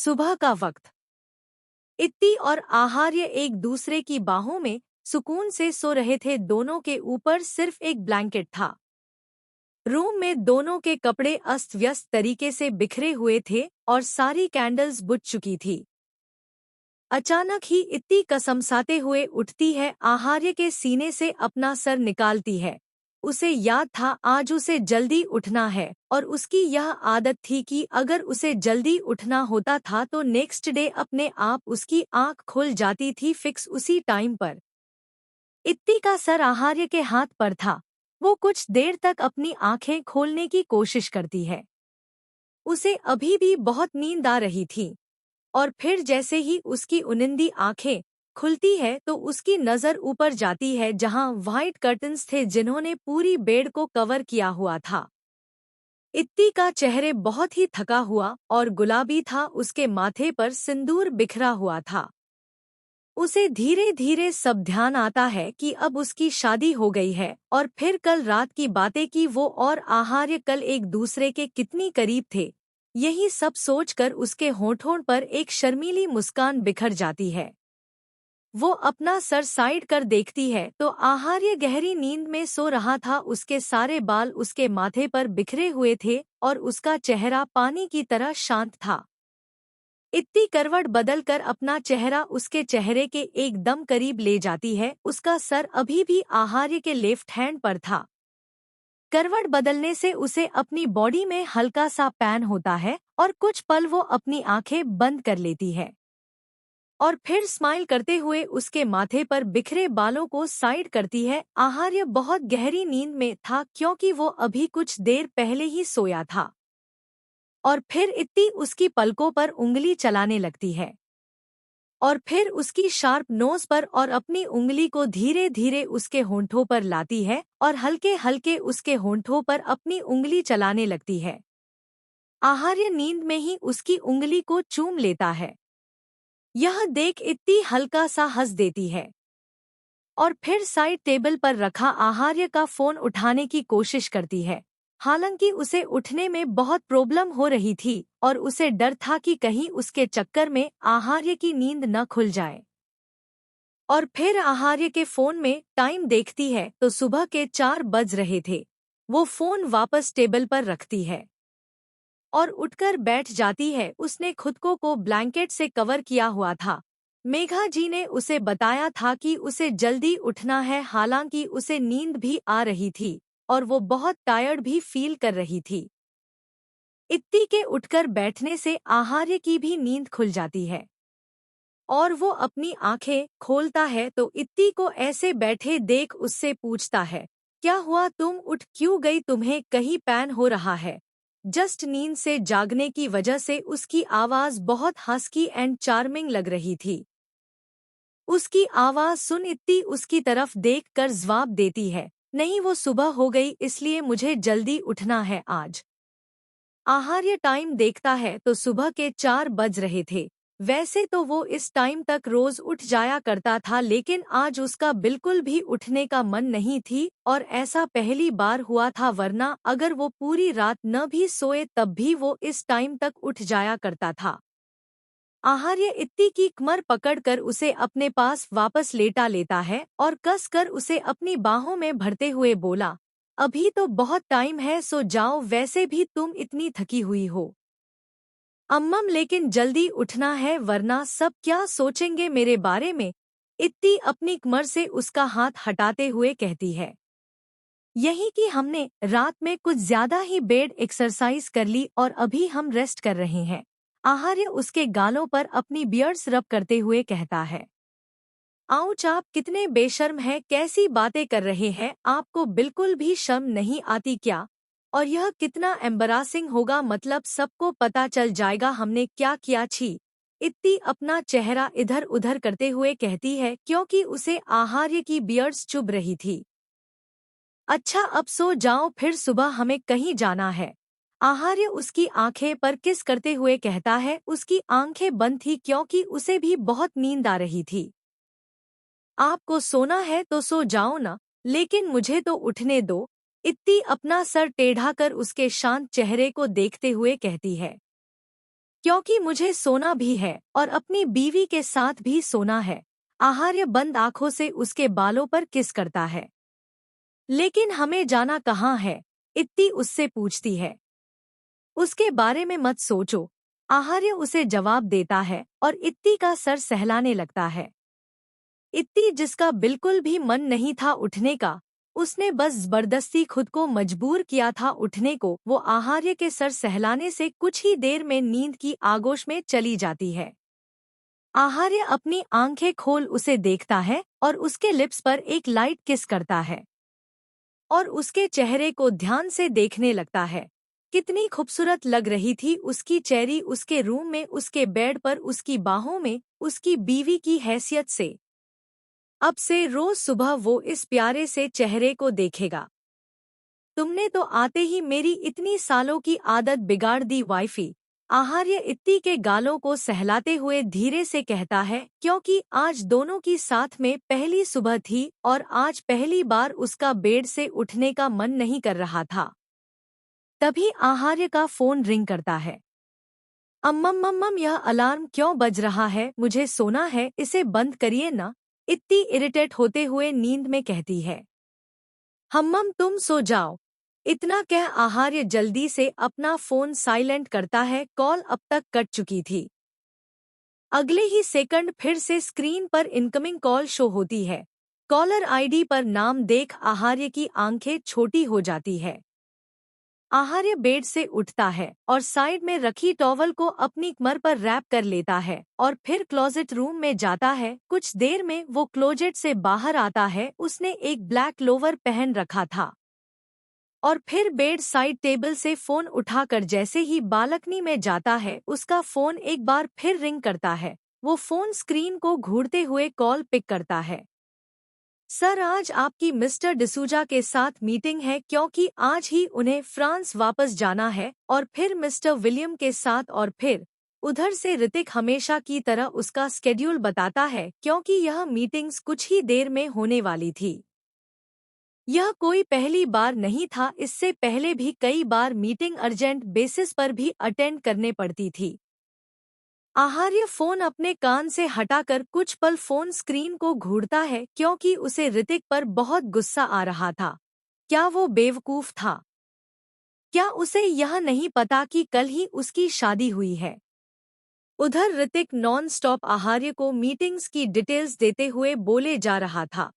सुबह का वक्त। इत्ती और आहार्य एक दूसरे की बाहों में सुकून से सो रहे थे। दोनों के ऊपर सिर्फ एक ब्लैंकेट था। रूम में दोनों के कपड़े अस्त व्यस्त तरीके से बिखरे हुए थे और सारी कैंडल्स बुझ चुकी थी। अचानक ही इत्ती कसमसाते हुए उठती है, आहार्य के सीने से अपना सर निकालती है। उसे याद था आज उसे जल्दी उठना है और उसकी यह आदत थी कि अगर उसे जल्दी उठना होता था तो नेक्स्ट डे अपने आप उसकी आंख खुल जाती थी फिक्स उसी टाइम पर। इत्ती का सर आहार्य के हाथ पर था। वो कुछ देर तक अपनी आंखें खोलने की कोशिश करती है। उसे अभी भी बहुत नींद आ रही थी और फिर जैसे ही उसकी उनिंदी आंखें खुलती है तो उसकी नज़र ऊपर जाती है जहां व्हाइट कर्टन्स थे जिन्होंने पूरी बेड को कवर किया हुआ था। इत्ती का चेहरे बहुत ही थका हुआ और गुलाबी था, उसके माथे पर सिंदूर बिखरा हुआ था। उसे धीरे धीरे सब ध्यान आता है कि अब उसकी शादी हो गई है और फिर कल रात की बातें कि वो और आहार्य कल एक दूसरे के कितनी करीब थे। यही सब सोचकर उसके होठों पर एक शर्मीली मुस्कान बिखर जाती है। वो अपना सर साइड कर देखती है तो आहार्य गहरी नींद में सो रहा था। उसके सारे बाल उसके माथे पर बिखरे हुए थे और उसका चेहरा पानी की तरह शांत था। इत्ती करवट बदलकर अपना चेहरा उसके चेहरे के एकदम करीब ले जाती है। उसका सर अभी भी आहार्य के लेफ्ट हैंड पर था। करवट बदलने से उसे अपनी बॉडी में हल्का सा पैन होता है और कुछ पल वो अपनी आंखें बंद कर लेती है और फिर स्माइल करते हुए उसके माथे पर बिखरे बालों को साइड करती है। आहार्य बहुत गहरी नींद में था क्योंकि वो अभी कुछ देर पहले ही सोया था और फिर इत्ती उसकी पलकों पर उंगली चलाने लगती है और फिर उसकी शार्प नोज पर और अपनी उंगली को धीरे धीरे उसके होंठों पर लाती है और हल्के हल्के उसके होंठों पर अपनी उंगली चलाने लगती है। आहार्य नींद में ही उसकी उंगली को चूम लेता है। यह देख इत्ती हल्का सा हंस देती है और फिर साइड टेबल पर रखा आहार्य का फोन उठाने की कोशिश करती है। हालांकि उसे उठने में बहुत प्रॉब्लम हो रही थी और उसे डर था कि कहीं उसके चक्कर में आहार्य की नींद न खुल जाए। और फिर आहार्य के फोन में टाइम देखती है तो सुबह के 4 बज रहे थे। वो फोन वापस टेबल पर रखती है और उठकर बैठ जाती है। उसने खुद को ब्लैंकेट से कवर किया हुआ था। मेघा जी ने उसे बताया था कि उसे जल्दी उठना है, हालांकि उसे नींद भी आ रही थी और वो बहुत टायर्ड भी फील कर रही थी। इत्ती के उठकर बैठने से आहार्य की भी नींद खुल जाती है और वो अपनी आंखें खोलता है तो इत्ती को ऐसे बैठे देख उससे पूछता है, क्या हुआ, तुम उठ क्यों गई, तुम्हें कहीं पैन हो रहा है? जस्ट नींद से जागने की वजह से उसकी आवाज बहुत हस्की एंड चार्मिंग लग रही थी। उसकी आवाज सुन इत्ती उसकी तरफ देख कर जवाब देती है, नहीं वो सुबह हो गई इसलिए मुझे जल्दी उठना है आज। आहार्य टाइम देखता है तो सुबह के 4 बज रहे थे। वैसे तो वो इस टाइम तक रोज उठ जाया करता था लेकिन आज उसका बिल्कुल भी उठने का मन नहीं थी और ऐसा पहली बार हुआ था, वरना अगर वो पूरी रात न भी सोए तब भी वो इस टाइम तक उठ जाया करता था। आहार्य इत्ती की कमर पकड़कर उसे अपने पास वापस लेटा लेता है और कसकर उसे अपनी बाहों में भरते हुए बोला, अभी तो बहुत टाइम है, सो जाओ, वैसे भी तुम इतनी थकी हुई हो। अम्मम लेकिन जल्दी उठना है वरना सब क्या सोचेंगे मेरे बारे में। इत्ती अपनी कमर से उसका हाथ हटाते हुए कहती है, यही कि हमने रात में कुछ ज्यादा ही बेड एक्सरसाइज कर ली और अभी हम रेस्ट कर रहे हैं। आहार्य उसके गालों पर अपनी बियर्ड्स रब करते हुए कहता है, आउच, आप कितने बेशर्म हैं, कैसी बातें कर रहे हैं, आपको बिल्कुल भी शर्म नहीं आती क्या? और यह कितना एम्बरासिंग होगा, मतलब सबको पता चल जाएगा हमने क्या किया, छी। इत्ती अपना चेहरा इधर उधर करते हुए कहती है क्योंकि उसे आहार्य की बियर्ड्स चुभ रही थी। अच्छा अब सो जाओ, फिर सुबह हमें कहीं जाना है। आहार्य उसकी आंखें पर किस करते हुए कहता है। उसकी आंखें बंद थी क्योंकि उसे भी बहुत नींद आ रही थी। आपको सोना है तो सो जाओ ना, लेकिन मुझे तो उठने दो। इत्ती अपना सर टेढ़ा कर उसके शांत चेहरे को देखते हुए कहती है। क्योंकि मुझे सोना भी है और अपनी बीवी के साथ भी सोना है। आहार्य बंद आंखों से उसके बालों पर किस करता है। लेकिन हमें जाना कहाँ है? इत्ती उससे पूछती है। उसके बारे में मत सोचो, आहार्य उसे जवाब देता है और इत्ती का सर सहलाने लगता है। इत्ती, जिसका बिल्कुल भी मन नहीं था उठने का, उसने बस जबरदस्ती खुद को मजबूर किया था उठने को, वो आहार्य के सर सहलाने से कुछ ही देर में नींद की आगोश में चली जाती है। आहार्य अपनी आंखें खोल उसे देखता है और उसके लिप्स पर एक लाइट किस करता है और उसके चेहरे को ध्यान से देखने लगता है। कितनी खूबसूरत लग रही थी उसकी चेहरी उसके रूम में, उसके बेड पर, उसकी बाहों में, उसकी बीवी की हैसियत से। अब से रोज सुबह वो इस प्यारे से चेहरे को देखेगा। तुमने तो आते ही मेरी इतनी सालों की आदत बिगाड़ दी वाइफी। आहार्य इत्ती के गालों को सहलाते हुए धीरे से कहता है, क्योंकि आज दोनों की साथ में पहली सुबह थी और आज पहली बार उसका बेड से उठने का मन नहीं कर रहा था। तभी आहार्य का फोन रिंग करता है। अम्मम्मम्मम, यह अलार्म क्यों बज रहा है? मुझे सोना है, इसे बंद करिए ना। इत्ती इरिटेट होते हुए नींद में कहती है। हम्मम, तुम सो जाओ। इतना कह आहार्य जल्दी से अपना फोन साइलेंट करता है। कॉल अब तक कट चुकी थी। अगले ही सेकंड फिर से स्क्रीन पर इनकमिंग कॉल शो होती है। कॉलर आईडी पर नाम देख आहार्य की आंखें छोटी हो जाती है। आहार्य बेड से उठता है और साइड में रखी टॉवल को अपनी कमर पर रैप कर लेता है और फिर क्लोजेट रूम में जाता है। कुछ देर में वो क्लोजेट से बाहर आता है। उसने एक ब्लैक लोवर पहन रखा था और फिर बेड साइड टेबल से फोन उठाकर जैसे ही बालकनी में जाता है, उसका फोन एक बार फिर रिंग करता है। वो फोन स्क्रीन को घूरते हुए कॉल पिक करता है। सर, आज आपकी मिस्टर डिसूजा के साथ मीटिंग है, क्योंकि आज ही उन्हें फ्रांस वापस जाना है और फिर मिस्टर विलियम के साथ, और फिर उधर से ऋतिक हमेशा की तरह उसका स्केड्यूल बताता है, क्योंकि यह मीटिंग्स कुछ ही देर में होने वाली थी। यह कोई पहली बार नहीं था, इससे पहले भी कई बार मीटिंग अर्जेंट बेसिस पर भी अटेंड करने पड़ती थी। आहार्य फोन अपने कान से हटाकर कुछ पल फोन स्क्रीन को घूरता है, क्योंकि उसे ऋतिक पर बहुत गुस्सा आ रहा था। क्या वो बेवकूफ था? क्या उसे यह नहीं पता कि कल ही उसकी शादी हुई है? उधर ऋतिक नॉन स्टॉप आहार्य को मीटिंग्स की डिटेल्स देते हुए बोले जा रहा था।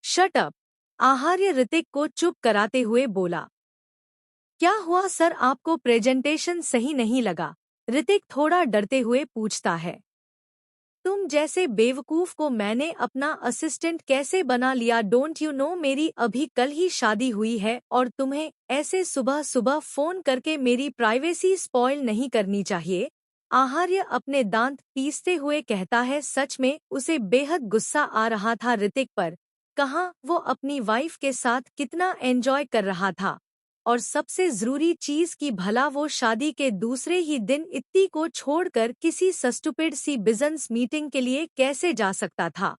Shut up! आहार्य ऋतिक को चुप कराते हुए बोला। क्या हुआ सर, आपको प्रेजेंटेशन सही नहीं लगा? ऋतिक थोड़ा डरते हुए पूछता है। तुम जैसे बेवकूफ को मैंने अपना असिस्टेंट कैसे बना लिया? डोंट यू नो मेरी अभी कल ही शादी हुई है और तुम्हें ऐसे सुबह सुबह फोन करके मेरी प्राइवेसी स्पॉइल नहीं करनी चाहिए। आहार्य अपने दांत पीसते हुए कहता है। सच में उसे बेहद गुस्सा आ रहा था ऋतिक पर। कहाँ वो अपनी वाइफ के साथ कितना एंजॉय कर रहा था, और सबसे जरूरी चीज कि भला वो शादी के दूसरे ही दिन इत्ती को छोड़कर किसी स्टूपिड सी बिजनेस मीटिंग के लिए कैसे जा सकता था।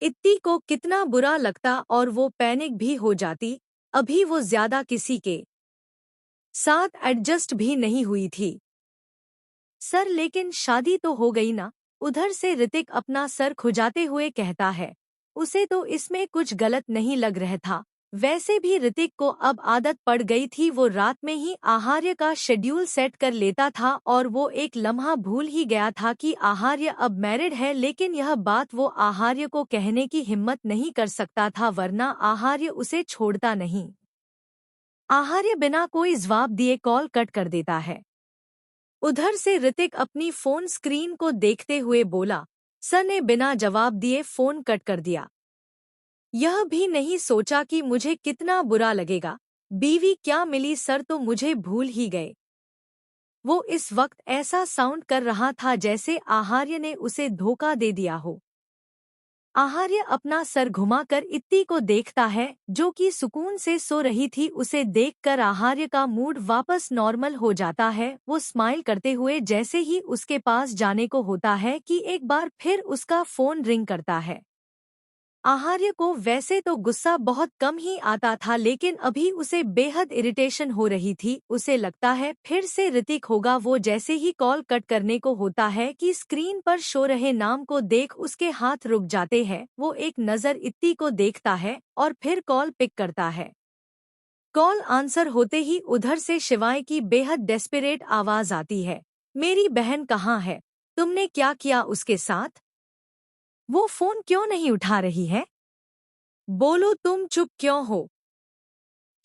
इत्ती को कितना बुरा लगता और वो पैनिक भी हो जाती। अभी वो ज्यादा किसी के साथ एडजस्ट भी नहीं हुई थी। सर, लेकिन शादी तो हो गई ना? उधर से ऋतिक अपना सर खुजाते हुए कहता है। उसे तो इसमें कुछ गलत नहीं लग रहा था। वैसे भी ऋतिक को अब आदत पड़ गई थी। वो रात में ही आहार्य का शेड्यूल सेट कर लेता था और वो एक लम्हा भूल ही गया था कि आहार्य अब मैरिड है। लेकिन यह बात वो आहार्य को कहने की हिम्मत नहीं कर सकता था, वरना आहार्य उसे छोड़ता नहीं। आहार्य बिना कोई जवाब दिए कॉल कट कर देता है। उधर से ऋतिक अपनी फोन स्क्रीन को देखते हुए बोला। सर ने बिना जवाब दिए फोन कट कर दिया। यह भी नहीं सोचा कि मुझे कितना बुरा लगेगा। बीवी क्या मिली सर, तो मुझे भूल ही गए। वो इस वक्त ऐसा साउंड कर रहा था जैसे आहार्य ने उसे धोखा दे दिया हो। आहार्य अपना सर घुमाकर इत्ती को देखता है, जो कि सुकून से सो रही थी। उसे देखकर आहार्य का मूड वापस नॉर्मल हो जाता है। वो स्माइल करते हुए जैसे ही उसके पास जाने को होता है कि एक बार फिर उसका फोन रिंग करता है। आहार्य को वैसे तो गुस्सा बहुत कम ही आता था, लेकिन अभी उसे बेहद इरिटेशन हो रही थी। उसे लगता है फिर से ऋतिक होगा। वो जैसे ही कॉल कट करने को होता है कि स्क्रीन पर शो रहे नाम को देख उसके हाथ रुक जाते हैं। वो एक नज़र इत्ती को देखता है और फिर कॉल पिक करता है। कॉल आंसर होते ही उधर से शिवाय की बेहद डेस्परेट आवाज आती है, मेरी बहन कहाँ है? तुमने क्या किया उसके साथ? वो फोन क्यों नहीं उठा रही है? बोलो, तुम चुप क्यों हो?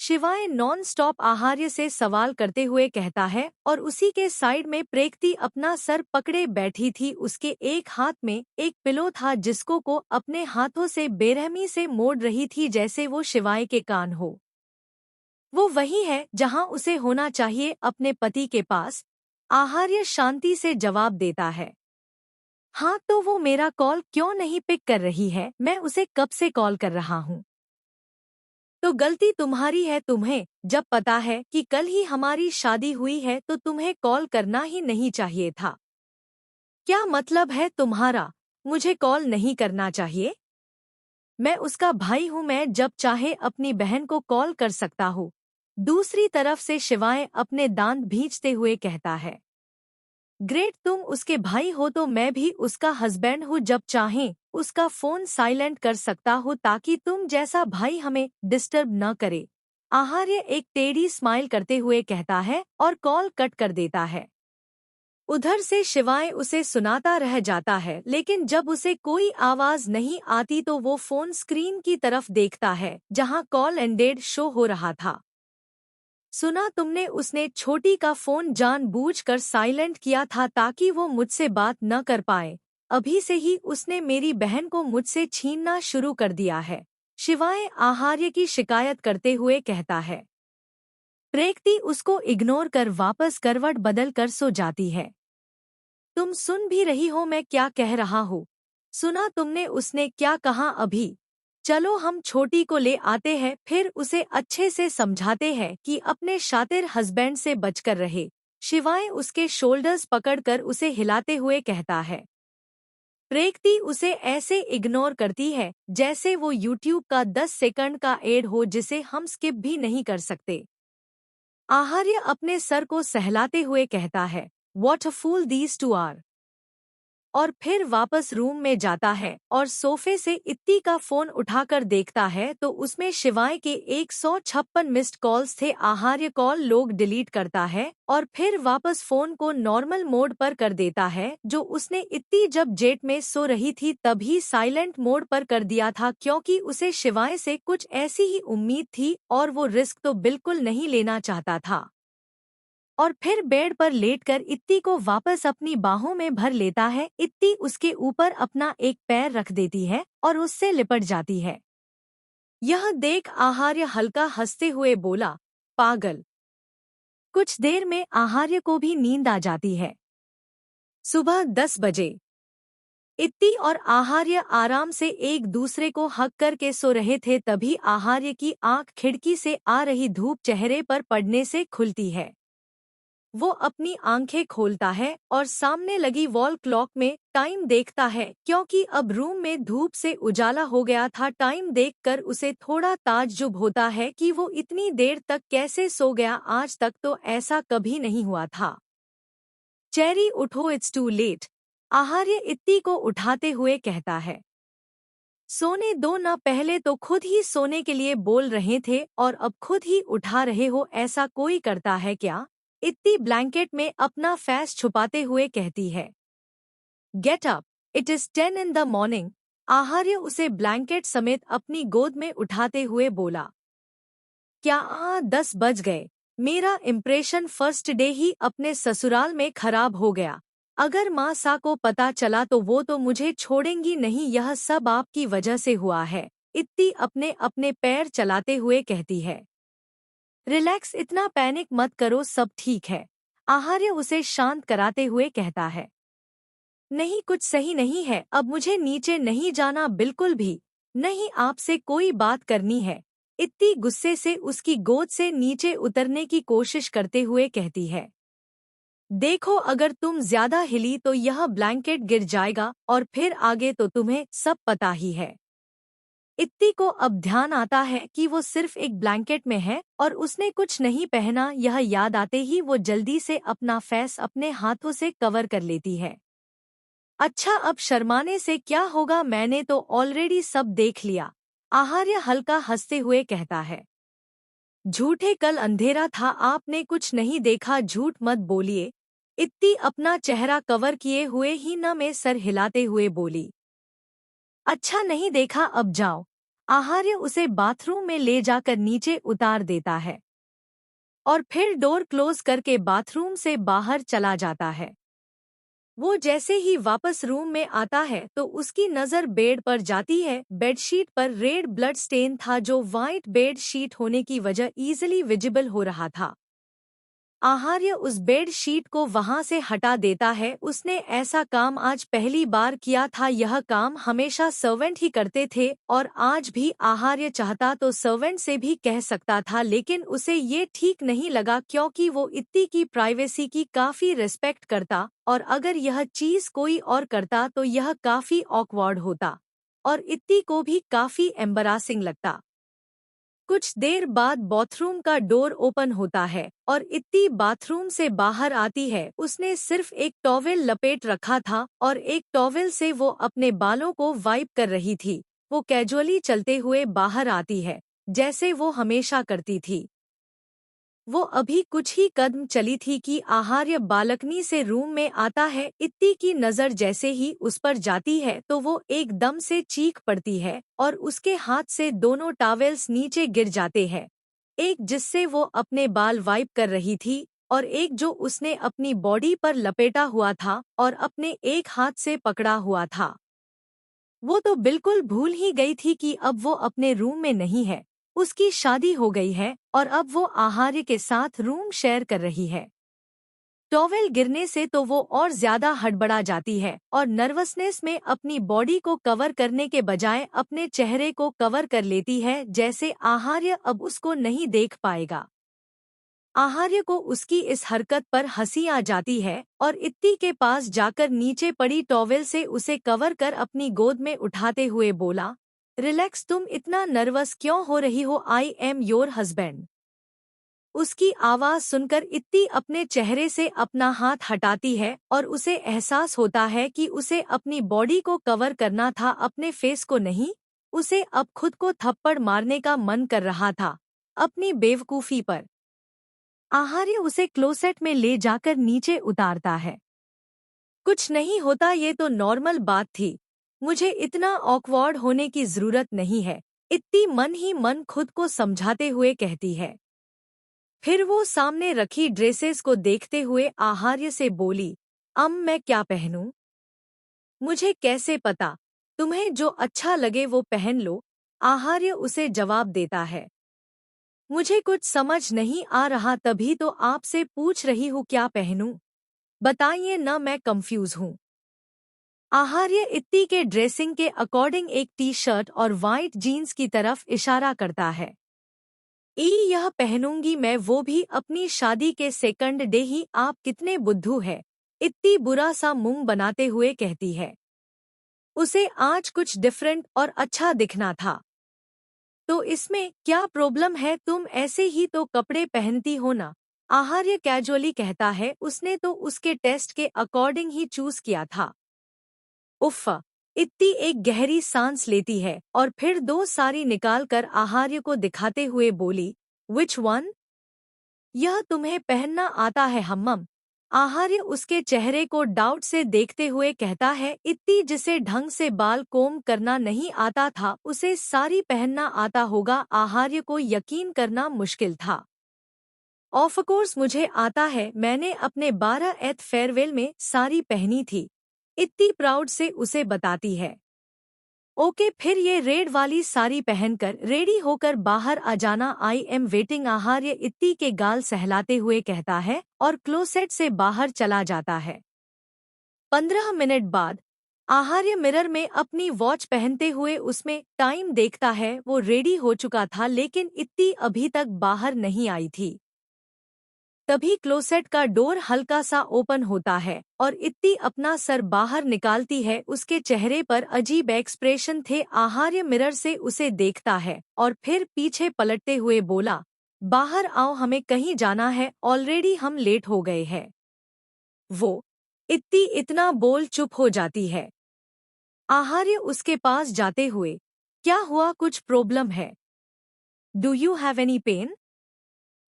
शिवाय नॉन स्टॉप आहार्य से सवाल करते हुए कहता है और उसी के साइड में प्रेक्ति अपना सर पकड़े बैठी थी। उसके एक हाथ में एक पिलो था जिसको को अपने हाथों से बेरहमी से मोड़ रही थी, जैसे वो शिवाय के कान हो। वो वही है जहां उसे होना चाहिए, अपने पति के पास। आहार्य शांति से जवाब देता है। हाँ, तो वो मेरा कॉल क्यों नहीं पिक कर रही है? मैं उसे कब से कॉल कर रहा हूँ। तो गलती तुम्हारी है। तुम्हें जब पता है कि कल ही हमारी शादी हुई है तो तुम्हें कॉल करना ही नहीं चाहिए था। क्या मतलब है तुम्हारा? मुझे कॉल नहीं करना चाहिए? मैं उसका भाई हूँ, मैं जब चाहे अपनी बहन को कॉल कर सकता हूँ। दूसरी तरफ से शिवाय अपने दांत भींचते हुए कहता है। ग्रेट, तुम उसके भाई हो तो मैं भी उसका हस्बैंड हूँ। जब चाहें उसका फोन साइलेंट कर सकता हूँ ताकि तुम जैसा भाई हमें डिस्टर्ब न करे। आहार्य एक टेढ़ी स्माइल करते हुए कहता है और कॉल कट कर देता है। उधर से शिवाय उसे सुनाता रह जाता है, लेकिन जब उसे कोई आवाज नहीं आती तो वो फोन स्क्रीन की तरफ देखता है जहां कॉल एंडेड शो हो रहा था। सुना तुमने, उसने छोटी का फोन जानबूझकर साइलेंट किया था ताकि वो मुझसे बात न कर पाए। अभी से ही उसने मेरी बहन को मुझसे छीनना शुरू कर दिया है। शिवाय आहार्य की शिकायत करते हुए कहता है। प्रेक्ति उसको इग्नोर कर वापस करवट बदल कर सो जाती है। तुम सुन भी रही हो मैं क्या कह रहा हूँ? सुना तुमने उसने क्या कहा अभी? चलो हम छोटी को ले आते हैं, फिर उसे अच्छे से समझाते हैं कि अपने शातिर हस्बैंड से बचकर रहे। शिवाय उसके शोल्डर्स पकड़कर उसे हिलाते हुए कहता है। प्रेक्ति उसे ऐसे इग्नोर करती है जैसे वो यूट्यूब का 10 सेकंड का एड हो जिसे हम स्किप भी नहीं कर सकते। आहार्य अपने सर को सहलाते हुए कहता है, what a fool these two are. और फिर वापस रूम में जाता है और सोफे से इत्ती का फोन उठाकर देखता है तो उसमें शिवाय के 156 मिस्ड कॉल्स थे। आहार्य कॉल लोग डिलीट करता है और फिर वापस फोन को नॉर्मल मोड पर कर देता है, जो उसने इत्ती जब जेट में सो रही थी तभी साइलेंट मोड पर कर दिया था, क्योंकि उसे शिवाय से कुछ ऐसी ही उम्मीद थी और वो रिस्क तो बिल्कुल नहीं लेना चाहता था। और फिर बेड पर लेटकर इत्ती को वापस अपनी बाहों में भर लेता है। इत्ती उसके ऊपर अपना एक पैर रख देती है और उससे लिपट जाती है। यह देख आहार्य हल्का हंसते हुए बोला, पागल। कुछ देर में आहार्य को भी नींद आ जाती है। सुबह 10 बजे इत्ती और आहार्य आराम से एक दूसरे को हक करके सो रहे थे, तभी आहार्य की आंख खिड़की से आ रही धूप चेहरे पर पड़ने से खुलती है। वो अपनी आंखें खोलता है और सामने लगी वॉल क्लॉक में टाइम देखता है, क्योंकि अब रूम में धूप से उजाला हो गया था। टाइम देखकर उसे थोड़ा ताज्जुब होता है कि वो इतनी देर तक कैसे सो गया। आज तक तो ऐसा कभी नहीं हुआ था। चेरी उठो, इट्स टू लेट। आहार्य इत्ती को उठाते हुए कहता है। सोने दो ना, पहले तो खुद ही सोने के लिए बोल रहे थे और अब खुद ही उठा रहे हो, ऐसा कोई करता है क्या? इत्ती ब्लैंकेट में अपना फेस छुपाते हुए कहती है। Get up, it is 10 in the morning. Aharya उसे ब्लैंकेट समेत अपनी गोद में उठाते हुए बोला। क्या 10 बज गए? मेरा इम्प्रेशन फर्स्ट डे ही अपने ससुराल में खराब हो गया। अगर माँ सा को पता चला तो वो तो मुझे छोड़ेंगी नहीं। यह सब आपकी वजह से हुआ है। इत्ती अपने अपने पैर चलाते हुए कहती है। रिलैक्स, इतना पैनिक मत करो, सब ठीक है। आहार्य उसे शांत कराते हुए कहता है। नहीं, कुछ सही नहीं है। अब मुझे नीचे नहीं जाना, बिल्कुल भी नहीं। आपसे कोई बात करनी है। इत्ती गुस्से से उसकी गोद से नीचे उतरने की कोशिश करते हुए कहती है। देखो, अगर तुम ज्यादा हिली तो यह ब्लैंकेट गिर जाएगा और फिर आगे तो तुम्हें सब पता ही है। इत्ती को अब ध्यान आता है कि वो सिर्फ एक ब्लैंकेट में है और उसने कुछ नहीं पहना। यह याद आते ही वो जल्दी से अपना फेस अपने हाथों से कवर कर लेती है। अच्छा, अब शर्माने से क्या होगा, मैंने तो ऑलरेडी सब देख लिया। आहार्य हल्का हंसते हुए कहता है। झूठे, कल अंधेरा था, आपने कुछ नहीं देखा, झूठ मत बोलिए। इत्ती अपना चेहरा कवर किए हुए ही न में सर हिलाते हुए बोली। अच्छा नहीं देखा, अब जाओ। आहार्य उसे बाथरूम में ले जाकर नीचे उतार देता है और फिर डोर क्लोज करके बाथरूम से बाहर चला जाता है। वो जैसे ही वापस रूम में आता है तो उसकी नज़र बेड पर जाती है। बेडशीट पर रेड ब्लड स्टेन था जो वाइट बेड शीट होने की वजह इजीली विजिबल हो रहा था। आहार्य उस बेड शीट को वहां से हटा देता है। उसने ऐसा काम आज पहली बार किया था। यह काम हमेशा सर्वेंट ही करते थे और आज भी आहार्य चाहता तो सर्वेंट से भी कह सकता था, लेकिन उसे ये ठीक नहीं लगा क्योंकि वो इत्ती की प्राइवेसी की काफी रिस्पेक्ट करता और अगर यह चीज कोई और करता तो यह काफी ऑकवर्ड होता और इत्ती को भी काफी एम्बरासिंग लगता। कुछ देर बाद बाथरूम का डोर ओपन होता है और इत्ती बाथरूम से बाहर आती है। उसने सिर्फ एक टॉवेल लपेट रखा था और एक टॉवेल से वो अपने बालों को वाइप कर रही थी। वो कैजुअली चलते हुए बाहर आती है जैसे वो हमेशा करती थी। वो अभी कुछ ही कदम चली थी कि आहार्य बालकनी से रूम में आता है। इत्ती की नज़र जैसे ही उस पर जाती है तो वो एकदम से चीख पड़ती है और उसके हाथ से दोनों टॉवेल्स नीचे गिर जाते हैं, एक जिससे वो अपने बाल वाइप कर रही थी और एक जो उसने अपनी बॉडी पर लपेटा हुआ था और अपने एक हाथ से पकड़ा हुआ था। वो तो बिल्कुल भूल ही गई थी कि अब वो अपने रूम में नहीं है, उसकी शादी हो गई है और अब वो आहार्य के साथ रूम शेयर कर रही है। टॉवेल गिरने से तो वो और ज्यादा हड़बड़ा जाती है और नर्वसनेस में अपनी बॉडी को कवर करने के बजाय अपने चेहरे को कवर कर लेती है जैसे आहार्य अब उसको नहीं देख पाएगा। आहार्य को उसकी इस हरकत पर हंसी आ जाती है और इत्ती के पास जाकर नीचे पड़ी टॉवेल से उसे कवर कर अपनी गोद में उठाते हुए बोला, रिलैक्स, तुम इतना नर्वस क्यों हो रही हो, आई एम योर हस्बैंड। उसकी आवाज सुनकर इत्ती अपने चेहरे से अपना हाथ हटाती है और उसे एहसास होता है कि उसे अपनी बॉडी को कवर करना था, अपने फेस को नहीं। उसे अब खुद को थप्पड़ मारने का मन कर रहा था अपनी बेवकूफ़ी पर। आहार्य उसे क्लोसेट में ले जाकर नीचे उतारता है। कुछ नहीं होता, ये तो नॉर्मल बात थी, मुझे इतना ऑकवर्ड होने की जरूरत नहीं है, इत्ती मन ही मन खुद को समझाते हुए कहती है। फिर वो सामने रखी ड्रेसेस को देखते हुए आहार्य से बोली, मैं क्या पहनूं? मुझे कैसे पता, तुम्हें जो अच्छा लगे वो पहन लो। आहार्य उसे जवाब देता है। मुझे कुछ समझ नहीं आ रहा, तभी तो आपसे पूछ रही हूँ क्या पहनूं, बताइए न, मैं कंफ्यूज हूँ। आहार्य इत्ती के ड्रेसिंग के अकॉर्डिंग एक टी शर्ट और वाइट जीन्स की तरफ इशारा करता है। यह पहनूंगी मैं, वो भी अपनी शादी के सेकंड डे ही, आप कितने बुद्धू है, इत्ती बुरा सा मुंह बनाते हुए कहती है। उसे आज कुछ डिफरेंट और अच्छा दिखना था। तो इसमें क्या प्रॉब्लम है, तुम ऐसे ही तो कपड़े पहनती हो ना, आहार्य कैजुअली कहता है। उसने तो उसके टेस्ट के अकॉर्डिंग ही चूज किया था। उफ़, इत्ती एक गहरी सांस लेती है और फिर दो साड़ी निकालकर आहार्य को दिखाते हुए बोली, विच वन? यह तुम्हें पहनना आता है हम्मम? आहार्य उसके चेहरे को डाउट से देखते हुए कहता है। इत्ती जिसे ढंग से बाल कोम करना नहीं आता था उसे साड़ी पहनना आता होगा, आहार्य को यकीन करना मुश्किल था। ऑफ कोर्स मुझे आता है, मैंने अपने 12th फेयरवेल में साड़ी पहनी थी, इत्ती प्राउड से उसे बताती है। ओके, फिर ये रेड वाली साड़ी पहनकर रेडी होकर बाहर आ जाना, आई एम वेटिंग। आहार्य इत्ती के गाल सहलाते हुए कहता है और क्लोसेट से बाहर चला जाता है। 15 मिनट बाद आहार्य मिरर में अपनी वॉच पहनते हुए उसमें टाइम देखता है। वो रेडी हो चुका था लेकिन इत्ती अभी तक बाहर नहीं आई थी। तभी क्लोसेट का डोर हल्का सा ओपन होता है और इत्ती अपना सर बाहर निकालती है। उसके चेहरे पर अजीब एक्सप्रेशन थे। आहार्य मिरर से उसे देखता है और फिर पीछे पलटते हुए बोला, बाहर आओ, हमें कहीं जाना है, ऑलरेडी हम लेट हो गए हैं। वो इत्ती इतना बोल चुप हो जाती है। आहार्य उसके पास जाते हुए, क्या हुआ, कुछ प्रॉब्लम है? Do you have any pen?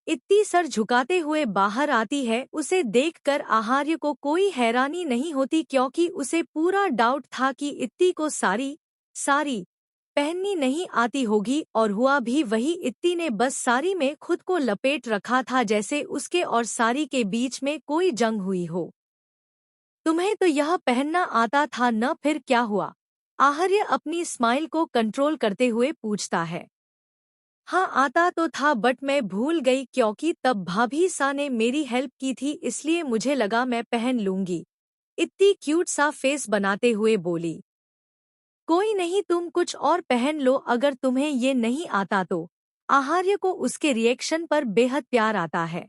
इत्ती सर झुकाते हुए बाहर आती है। उसे देखकर आहार्य को कोई हैरानी नहीं होती क्योंकि उसे पूरा डाउट था कि इत्ती को साड़ी साड़ी पहननी नहीं आती होगी, और हुआ भी वही। इत्ती ने बस साड़ी में खुद को लपेट रखा था जैसे उसके और साड़ी के बीच में कोई जंग हुई हो। तुम्हें तो यह पहनना आता था न, फिर क्या हुआ? आहार्य अपनी स्माइल को कंट्रोल करते हुए पूछता है। हाँ, आता तो था बट मैं भूल गई क्योंकि तब भाभी सा ने मेरी हेल्प की थी, इसलिए मुझे लगा मैं पहन लूंगी। इतनी क्यूट सा फेस बनाते हुए बोली। कोई नहीं, तुम कुछ और पहन लो अगर तुम्हें ये नहीं आता तो। आहार्य को उसके रिएक्शन पर बेहद प्यार आता है।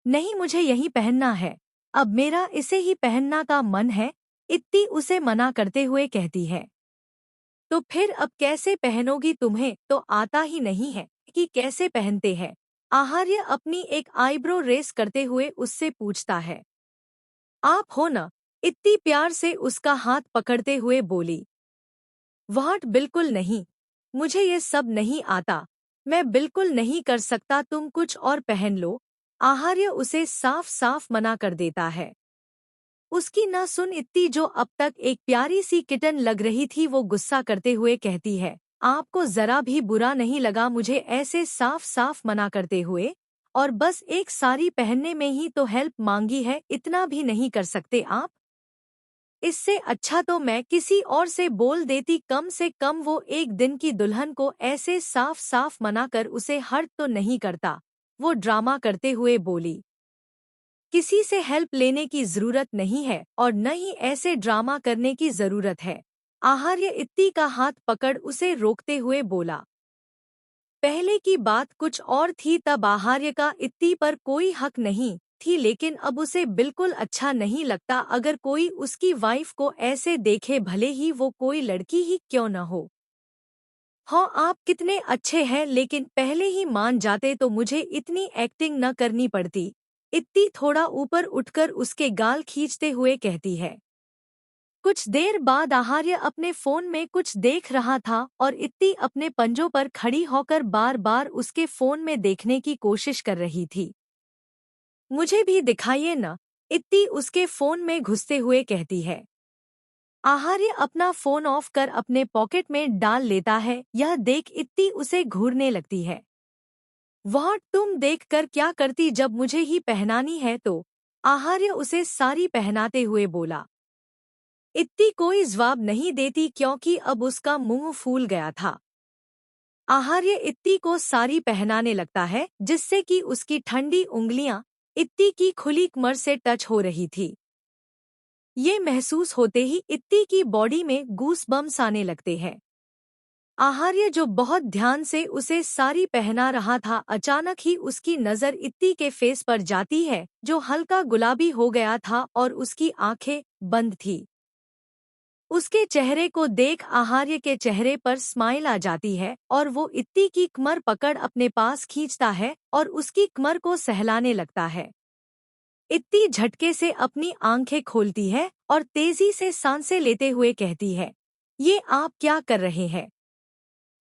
नहीं, मुझे यही पहनना है, अब मेरा इसे ही पहनना का मन है, इत्ती उसे मना करते हुए कहती है। तो फिर अब कैसे पहनोगी, तुम्हें तो आता ही नहीं है कि कैसे पहनते हैं? आहार्य अपनी एक आईब्रो रेस करते हुए उससे पूछता है। आप हो न? इतनी प्यार से उसका हाथ पकड़ते हुए बोली। व्हाट, बिल्कुल नहीं, मुझे ये सब नहीं आता, मैं बिल्कुल नहीं कर सकता, तुम कुछ और पहन लो। आहार्य उसे साफ साफ मना कर देता है। उसकी न सुन इत्ती, जो अब तक एक प्यारी सी किटन लग रही थी, वो गुस्सा करते हुए कहती है, आपको जरा भी बुरा नहीं लगा मुझे ऐसे साफ साफ मना करते हुए? और बस एक साड़ी पहनने में ही तो हेल्प मांगी है, इतना भी नहीं कर सकते आप? इससे अच्छा तो मैं किसी और से बोल देती, कम से कम वो एक दिन की दुल्हन को ऐसे साफ साफ मना कर उसे हर्ट तो नहीं करता। वो ड्रामा करते हुए बोली। किसी से हेल्प लेने की जरूरत नहीं है और न ही ऐसे ड्रामा करने की जरूरत है। आहार्य इत्ती का हाथ पकड़ उसे रोकते हुए बोला। पहले की बात कुछ और थी, तब आहार्य का इत्ती पर कोई हक नहीं थी, लेकिन अब उसे बिल्कुल अच्छा नहीं लगता अगर कोई उसकी वाइफ को ऐसे देखे, भले ही वो कोई लड़की ही क्यों न हो। हाँ, आप कितने अच्छे हैं, लेकिन पहले ही मान जाते तो मुझे इतनी एक्टिंग न करनी पड़ती। इत्ती थोड़ा ऊपर उठकर उसके गाल खींचते हुए कहती है। कुछ देर बाद आहार्य अपने फोन में कुछ देख रहा था और इत्ती अपने पंजों पर खड़ी होकर बार बार उसके फोन में देखने की कोशिश कर रही थी। मुझे भी दिखाइए न, इत्ती उसके फोन में घुसते हुए कहती है। आहार्य अपना फोन ऑफ कर अपने पॉकेट में डाल लेता है। यह देख इत्ती उसे घूरने लगती है। वह, तुम देखकर क्या करती जब मुझे ही पहनानी है तो? आहार्य उसे साड़ी पहनाते हुए बोला। इत्ती कोई जवाब नहीं देती क्योंकि अब उसका मुंह फूल गया था। आहार्य इत्ती को साड़ी पहनाने लगता है जिससे कि उसकी ठंडी उंगलियां इत्ती की खुली कमर से टच हो रही थी। ये महसूस होते ही इत्ती की बॉडी में गूस बम्स आने लगते हैं। आहार्य, जो बहुत ध्यान से उसे साड़ी पहना रहा था, अचानक ही उसकी नज़र इत्ती के फेस पर जाती है जो हल्का गुलाबी हो गया था और उसकी आंखें बंद थी। उसके चेहरे को देख आहार्य के चेहरे पर स्माइल आ जाती है और वो इत्ती की कमर पकड़ अपने पास खींचता है और उसकी कमर को सहलाने लगता है। इत्ती झटके से अपनी आंखें खोलती है और तेजी से सांसें लेते हुए कहती है, ये आप क्या कर रहे हैं?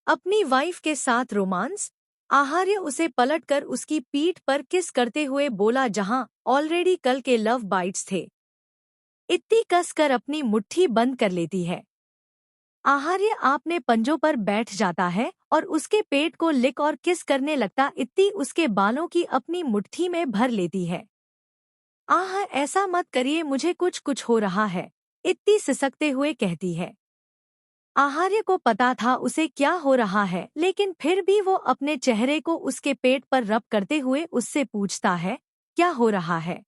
अपनी वाइफ के साथ रोमांस? आहार्य उसे पलटकर उसकी पीठ पर किस करते हुए बोला, जहां ऑलरेडी कल के लव बाइट्स थे। इत्ती कसकर अपनी मुट्ठी बंद कर लेती है। आहार्य आपने पंजों पर बैठ जाता है और उसके पेट को लिक और किस करने लगता। इत्ती उसके बालों की अपनी मुट्ठी में भर लेती है। आह, ऐसा मत करिए, मुझे कुछ कुछ हो रहा है, इत्ती सिसकते हुए कहती है। आहार्य को पता था उसे क्या हो रहा है, लेकिन फिर भी वो अपने चेहरे को उसके पेट पर रब करते हुए उससे पूछता है, क्या हो रहा है?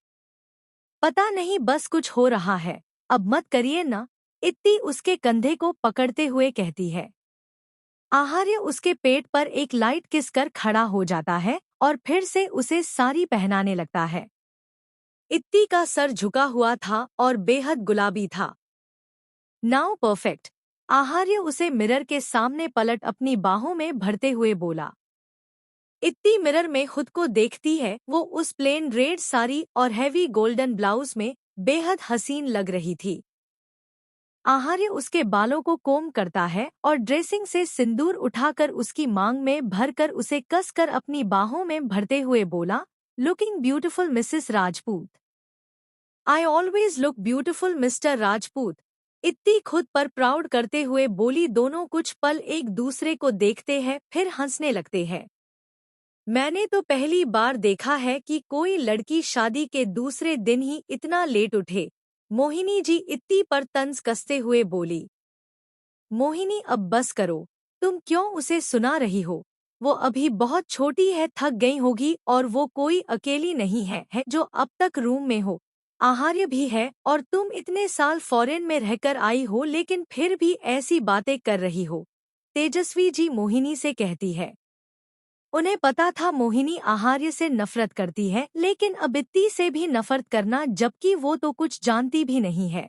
पता नहीं, बस कुछ हो रहा है, अब मत करिए ना, इत्ती उसके कंधे को पकड़ते हुए कहती है। आहार्य उसके पेट पर एक लाइट किस कर खड़ा हो जाता है और फिर से उसे साड़ी पहनाने लगता है। इत्ती का सर झुका हुआ था और बेहद गुलाबी था। Now perfect. आहार्य उसे मिरर के सामने पलट अपनी बाहों में भरते हुए बोला। इत्ती मिरर में खुद को देखती है। वो उस प्लेन रेड साड़ी और हैवी गोल्डन ब्लाउज में बेहद हसीन लग रही थी। आहार्य उसके बालों को कोम करता है और ड्रेसिंग से सिंदूर उठाकर उसकी मांग में भरकर उसे कसकर अपनी बाहों में भरते हुए बोला, looking beautiful Mrs Rajput. I always look beautiful mister Rajput. इत्ती खुद पर प्राउड करते हुए बोली। दोनों कुछ पल एक दूसरे को देखते हैं फिर हंसने लगते हैं। मैंने तो पहली बार देखा है कि कोई लड़की शादी के दूसरे दिन ही इतना लेट उठे। मोहिनी जी इत्ती पर तंज कसते हुए बोली। मोहिनी अब बस करो, तुम क्यों उसे सुना रही हो? वो अभी बहुत छोटी है, थक गई होगी और वो कोई अकेली नहीं है जो अब तक रूम में हो। आहार्य भी है और तुम इतने साल फॉरेन में रहकर आई हो लेकिन फिर भी ऐसी बातें कर रही हो। तेजस्वी जी मोहिनी से कहती है। उन्हें पता था मोहिनी आहार्य से नफरत करती है लेकिन अब इत्ती से भी नफरत करना जबकि वो तो कुछ जानती भी नहीं है।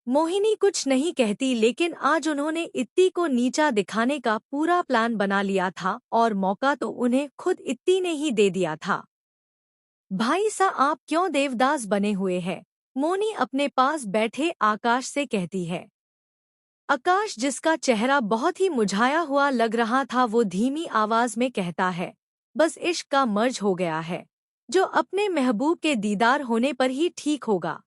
मोहिनी कुछ नहीं कहती लेकिन आज उन्होंने इत्ती को नीचा दिखाने का पूरा प्लान बना लिया था और मौका तो उन्हें खुद इत्ती ने ही दे दिया था। भाई सा आप क्यों देवदास बने हुए हैं? मोनी अपने पास बैठे आकाश से कहती है। आकाश जिसका चेहरा बहुत ही मुरझाया हुआ लग रहा था वो धीमी आवाज में कहता है, बस इश्क का मर्ज हो गया है जो अपने महबूब के दीदार होने पर ही ठीक होगा।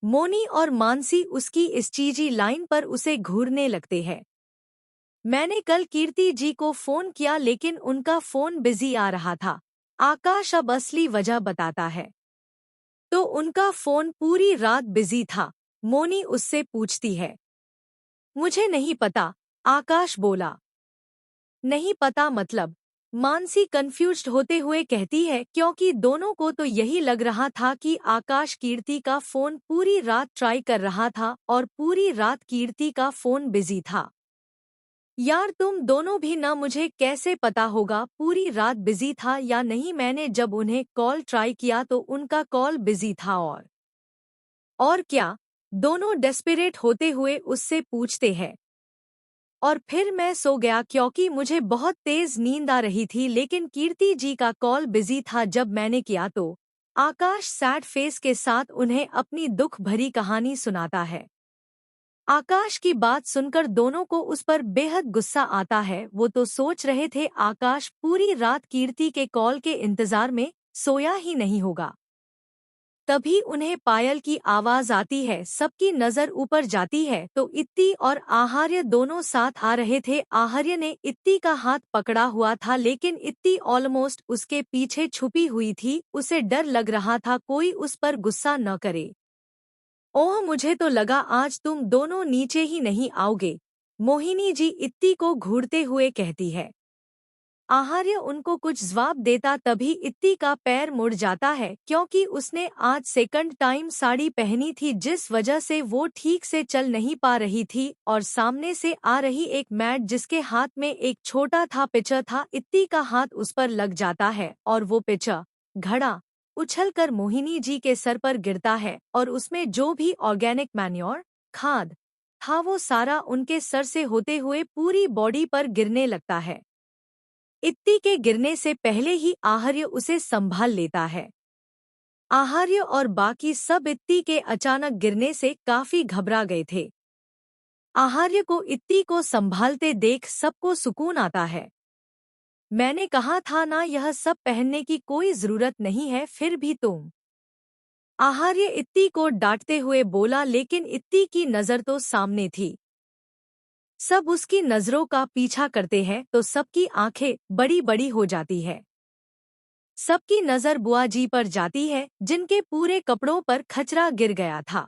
मोनी और मानसी उसकी इस चीजी लाइन पर उसे घूरने लगते हैं। मैंने कल कीर्ति जी को फोन किया लेकिन उनका फोन बिजी आ रहा था। आकाश अब असली वजह बताता है। तो उनका फोन पूरी रात बिजी था? मोनी उससे पूछती है। मुझे नहीं पता, आकाश बोला। नहीं पता मतलब? मानसी कंफ्यूज्ड होते हुए कहती है क्योंकि दोनों को तो यही लग रहा था कि आकाश कीर्ति का फोन पूरी रात ट्राई कर रहा था और पूरी रात कीर्ति का फोन बिजी था। यार तुम दोनों भी ना, मुझे कैसे पता होगा पूरी रात बिजी था या नहीं? मैंने जब उन्हें कॉल ट्राई किया तो उनका कॉल बिजी था। और क्या? दोनों डेस्परेट होते हुए उससे पूछते हैं। और फिर मैं सो गया क्योंकि मुझे बहुत तेज नींद आ रही थी लेकिन कीर्ति जी का कॉल बिजी था जब मैंने किया तो। आकाश सैड फेस के साथ उन्हें अपनी दुख भरी कहानी सुनाता है। आकाश की बात सुनकर दोनों को उस पर बेहद गुस्सा आता है। वो तो सोच रहे थे आकाश पूरी रात कीर्ति के कॉल के इंतजार में सोया ही नहीं होगा। तभी उन्हें पायल की आवाज आती है। सबकी नजर ऊपर जाती है तो इत्ती और आहार्य दोनों साथ आ रहे थे। आहार्य ने इत्ती का हाथ पकड़ा हुआ था लेकिन इत्ती ऑलमोस्ट उसके पीछे छुपी हुई थी। उसे डर लग रहा था कोई उस पर गुस्सा न करे। ओह, मुझे तो लगा आज तुम दोनों नीचे ही नहीं आओगे, मोहिनी जी इत्ती को घूरते हुए कहती है। आहार्य उनको कुछ जवाब देता तभी इत्ती का पैर मुड़ जाता है क्योंकि उसने आज सेकंड टाइम साड़ी पहनी थी जिस वजह से वो ठीक से चल नहीं पा रही थी और सामने से आ रही एक मैट जिसके हाथ में एक छोटा था पिचर था। इत्ती का हाथ उस पर लग जाता है और वो पिचर घड़ा उछलकर मोहिनी जी के सर पर गिरता है और उसमें जो भी ऑर्गेनिक मैन्योर खाद था वो सारा उनके सर से होते हुए पूरी बॉडी पर गिरने लगता है। इत्ती के गिरने से पहले ही आहार्य उसे संभाल लेता है। आहार्य और बाकी सब इत्ती के अचानक गिरने से काफी घबरा गए थे। आहार्य को इत्ती को संभालते देख सबको सुकून आता है। मैंने कहा था ना, यह सब पहनने की कोई जरूरत नहीं है, फिर भी तुम। आहार्य इत्ती को डांटते हुए बोला लेकिन इत्ती की नजर तो सामने थी। सब उसकी नजरों का पीछा करते हैं तो सबकी आंखें बड़ी बड़ी हो जाती है। सबकी नजर बुआ जी पर जाती है जिनके पूरे कपड़ों पर खचरा गिर गया था।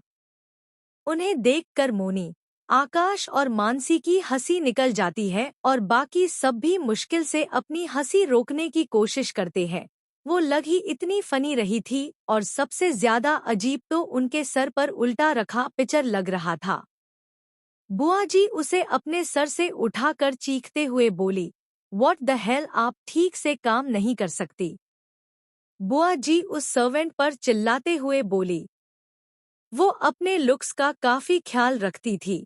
उन्हें देखकर मोनी, आकाश और मानसी की हंसी निकल जाती है और बाकी सब भी मुश्किल से अपनी हंसी रोकने की कोशिश करते हैं। वो लग ही इतनी फनी रही थी और सबसे ज्यादा अजीब तो उनके सर पर उल्टा रखा पिचर लग रहा था। बुआ जी उसे अपने सर से उठाकर चीखते हुए बोली, "व्हाट द हेल, आप ठीक से काम नहीं कर सकती?" बुआ जी उस सर्वेंट पर चिल्लाते हुए बोली। वो अपने लुक्स का काफी ख्याल रखती थी।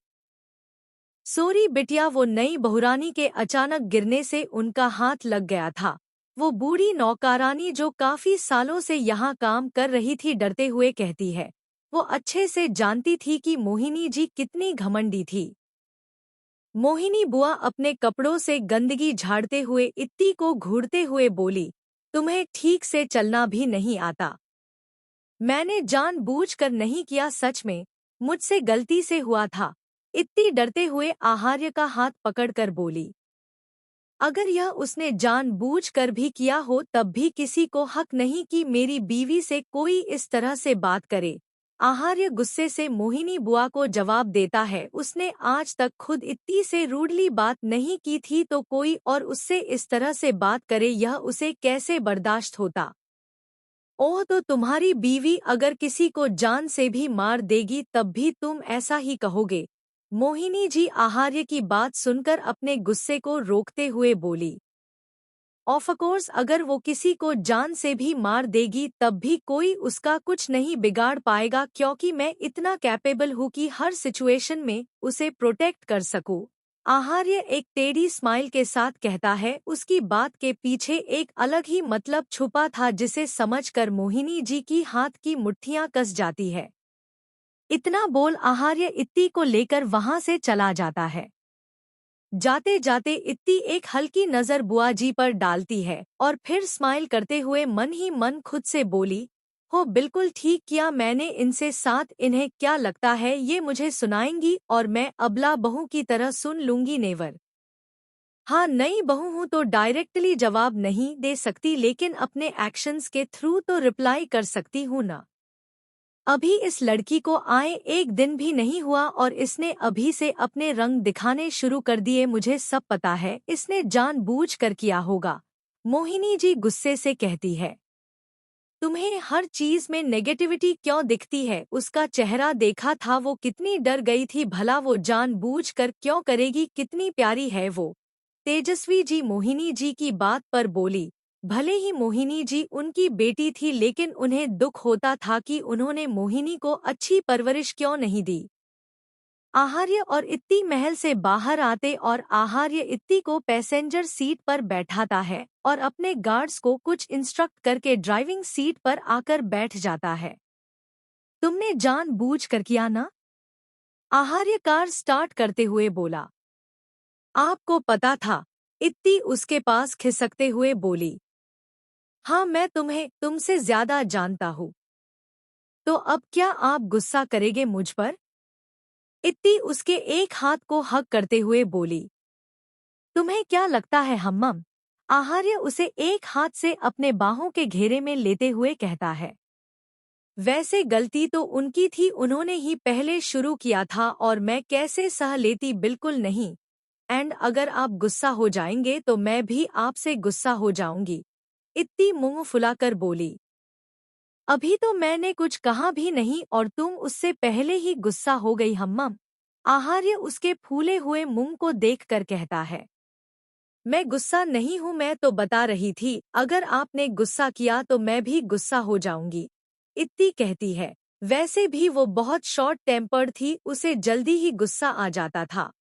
सोरी बिटिया, वो नई बहुरानी के अचानक गिरने से उनका हाथ लग गया था। वो बूढ़ी नौकरानी जो काफी सालों से यहाँ काम कर रही थी डरते हुए कहती है। वो अच्छे से जानती थी कि मोहिनी जी कितनी घमंडी थी। मोहिनी बुआ अपने कपड़ों से गंदगी झाड़ते हुए इत्ती को घूरते हुए बोली, तुम्हें ठीक से चलना भी नहीं आता। मैंने जानबूझकर नहीं किया, सच में मुझसे गलती से हुआ था। इतनी डरते हुए आहार्य का हाथ पकड़कर बोली। अगर यह उसने जानबूझकर भी किया हो तब भी किसी को हक नहीं कि मेरी बीवी से कोई इस तरह से बात करे। आहार्य गुस्से से मोहिनी बुआ को जवाब देता है, उसने आज तक खुद इतनी से रूडली बात नहीं की थी तो कोई और उससे इस तरह से बात करे, यह उसे कैसे बर्दाश्त होता। ओह, तो तुम्हारी बीवी अगर किसी को जान से भी मार देगी तब भी तुम ऐसा ही कहोगे? मोहिनी जी आहार्य की बात सुनकर अपने गुस्से को रोकते हुए बोली। ऑफ कोर्स, अगर वो किसी को जान से भी मार देगी तब भी कोई उसका कुछ नहीं बिगाड़ पाएगा, क्योंकि मैं इतना कैपेबल हूँ कि हर सिचुएशन में उसे प्रोटेक्ट कर सकूं। आहार्य एक टेढ़ी स्माइल के साथ कहता है। उसकी बात के पीछे एक अलग ही मतलब छुपा था जिसे समझकर मोहिनी जी की हाथ की मुट्ठियां कस जाती है। इतना बोल आहार्य इत्ती को लेकर वहां से चला जाता है। जाते जाते इत्ती एक हल्की नजर बुआ जी पर डालती है और फिर स्माइल करते हुए मन ही मन खुद से बोली, हो बिल्कुल ठीक किया मैंने इनसे साथ, इन्हें क्या लगता है ये मुझे सुनाएंगी और मैं अबला बहू की तरह सुन लूंगी? नेवर। हाँ, नई बहू हूं तो डायरेक्टली जवाब नहीं दे सकती, लेकिन अपने एक्शंस के थ्रू तो रिप्लाई कर सकती हूँ ना। अभी इस लड़की को आए एक दिन भी नहीं हुआ और इसने अभी से अपने रंग दिखाने शुरू कर दिए, मुझे सब पता है, इसने जानबूझकर किया होगा। मोहिनी जी गुस्से से कहती है। तुम्हें हर चीज में नेगेटिविटी क्यों दिखती है? उसका चेहरा देखा था, वो कितनी डर गई थी, भला वो जानबूझकर क्यों करेगी? कितनी प्यारी है वो। तेजस्वी जी मोहिनी जी की बात पर बोली। भले ही मोहिनी जी उनकी बेटी थी लेकिन उन्हें दुख होता था कि उन्होंने मोहिनी को अच्छी परवरिश क्यों नहीं दी। आहार्य और इत्ती महल से बाहर आते और आहार्य इत्ती को पैसेंजर सीट पर बैठाता है और अपने गार्ड्स को कुछ इंस्ट्रक्ट करके ड्राइविंग सीट पर आकर बैठ जाता है। तुमने जानबूझकर किया ना? आहार्य कार स्टार्ट करते हुए बोला। आपको पता था? इत्ती उसके पास खिसकते हुए बोली। हाँ, मैं तुम्हें तुमसे ज्यादा जानता हूँ। तो अब क्या आप गुस्सा करेंगे मुझ पर? इत्ती उसके एक हाथ को हग करते हुए बोली। तुम्हें क्या लगता है हम्मम? आहार्य उसे एक हाथ से अपने बाहों के घेरे में लेते हुए कहता है। वैसे गलती तो उनकी थी, उन्होंने ही पहले शुरू किया था और मैं कैसे सह लेती? बिल्कुल नहीं। एंड अगर आप गुस्सा हो जाएंगे तो मैं भी आपसे गुस्सा हो जाऊंगी। इत्ती मुंह फुलाकर बोली। अभी तो मैंने कुछ कहा भी नहीं और तुम उससे पहले ही गुस्सा हो गई हम्मम। आहार्य उसके फूले हुए मुंह को देखकर कहता है। मैं गुस्सा नहीं हूँ, मैं तो बता रही थी अगर आपने गुस्सा किया तो मैं भी गुस्सा हो जाऊंगी। इत्ती कहती है। वैसे भी वो बहुत शॉर्ट टेम्पर्ड थी, उसे जल्दी ही गुस्सा आ जाता था।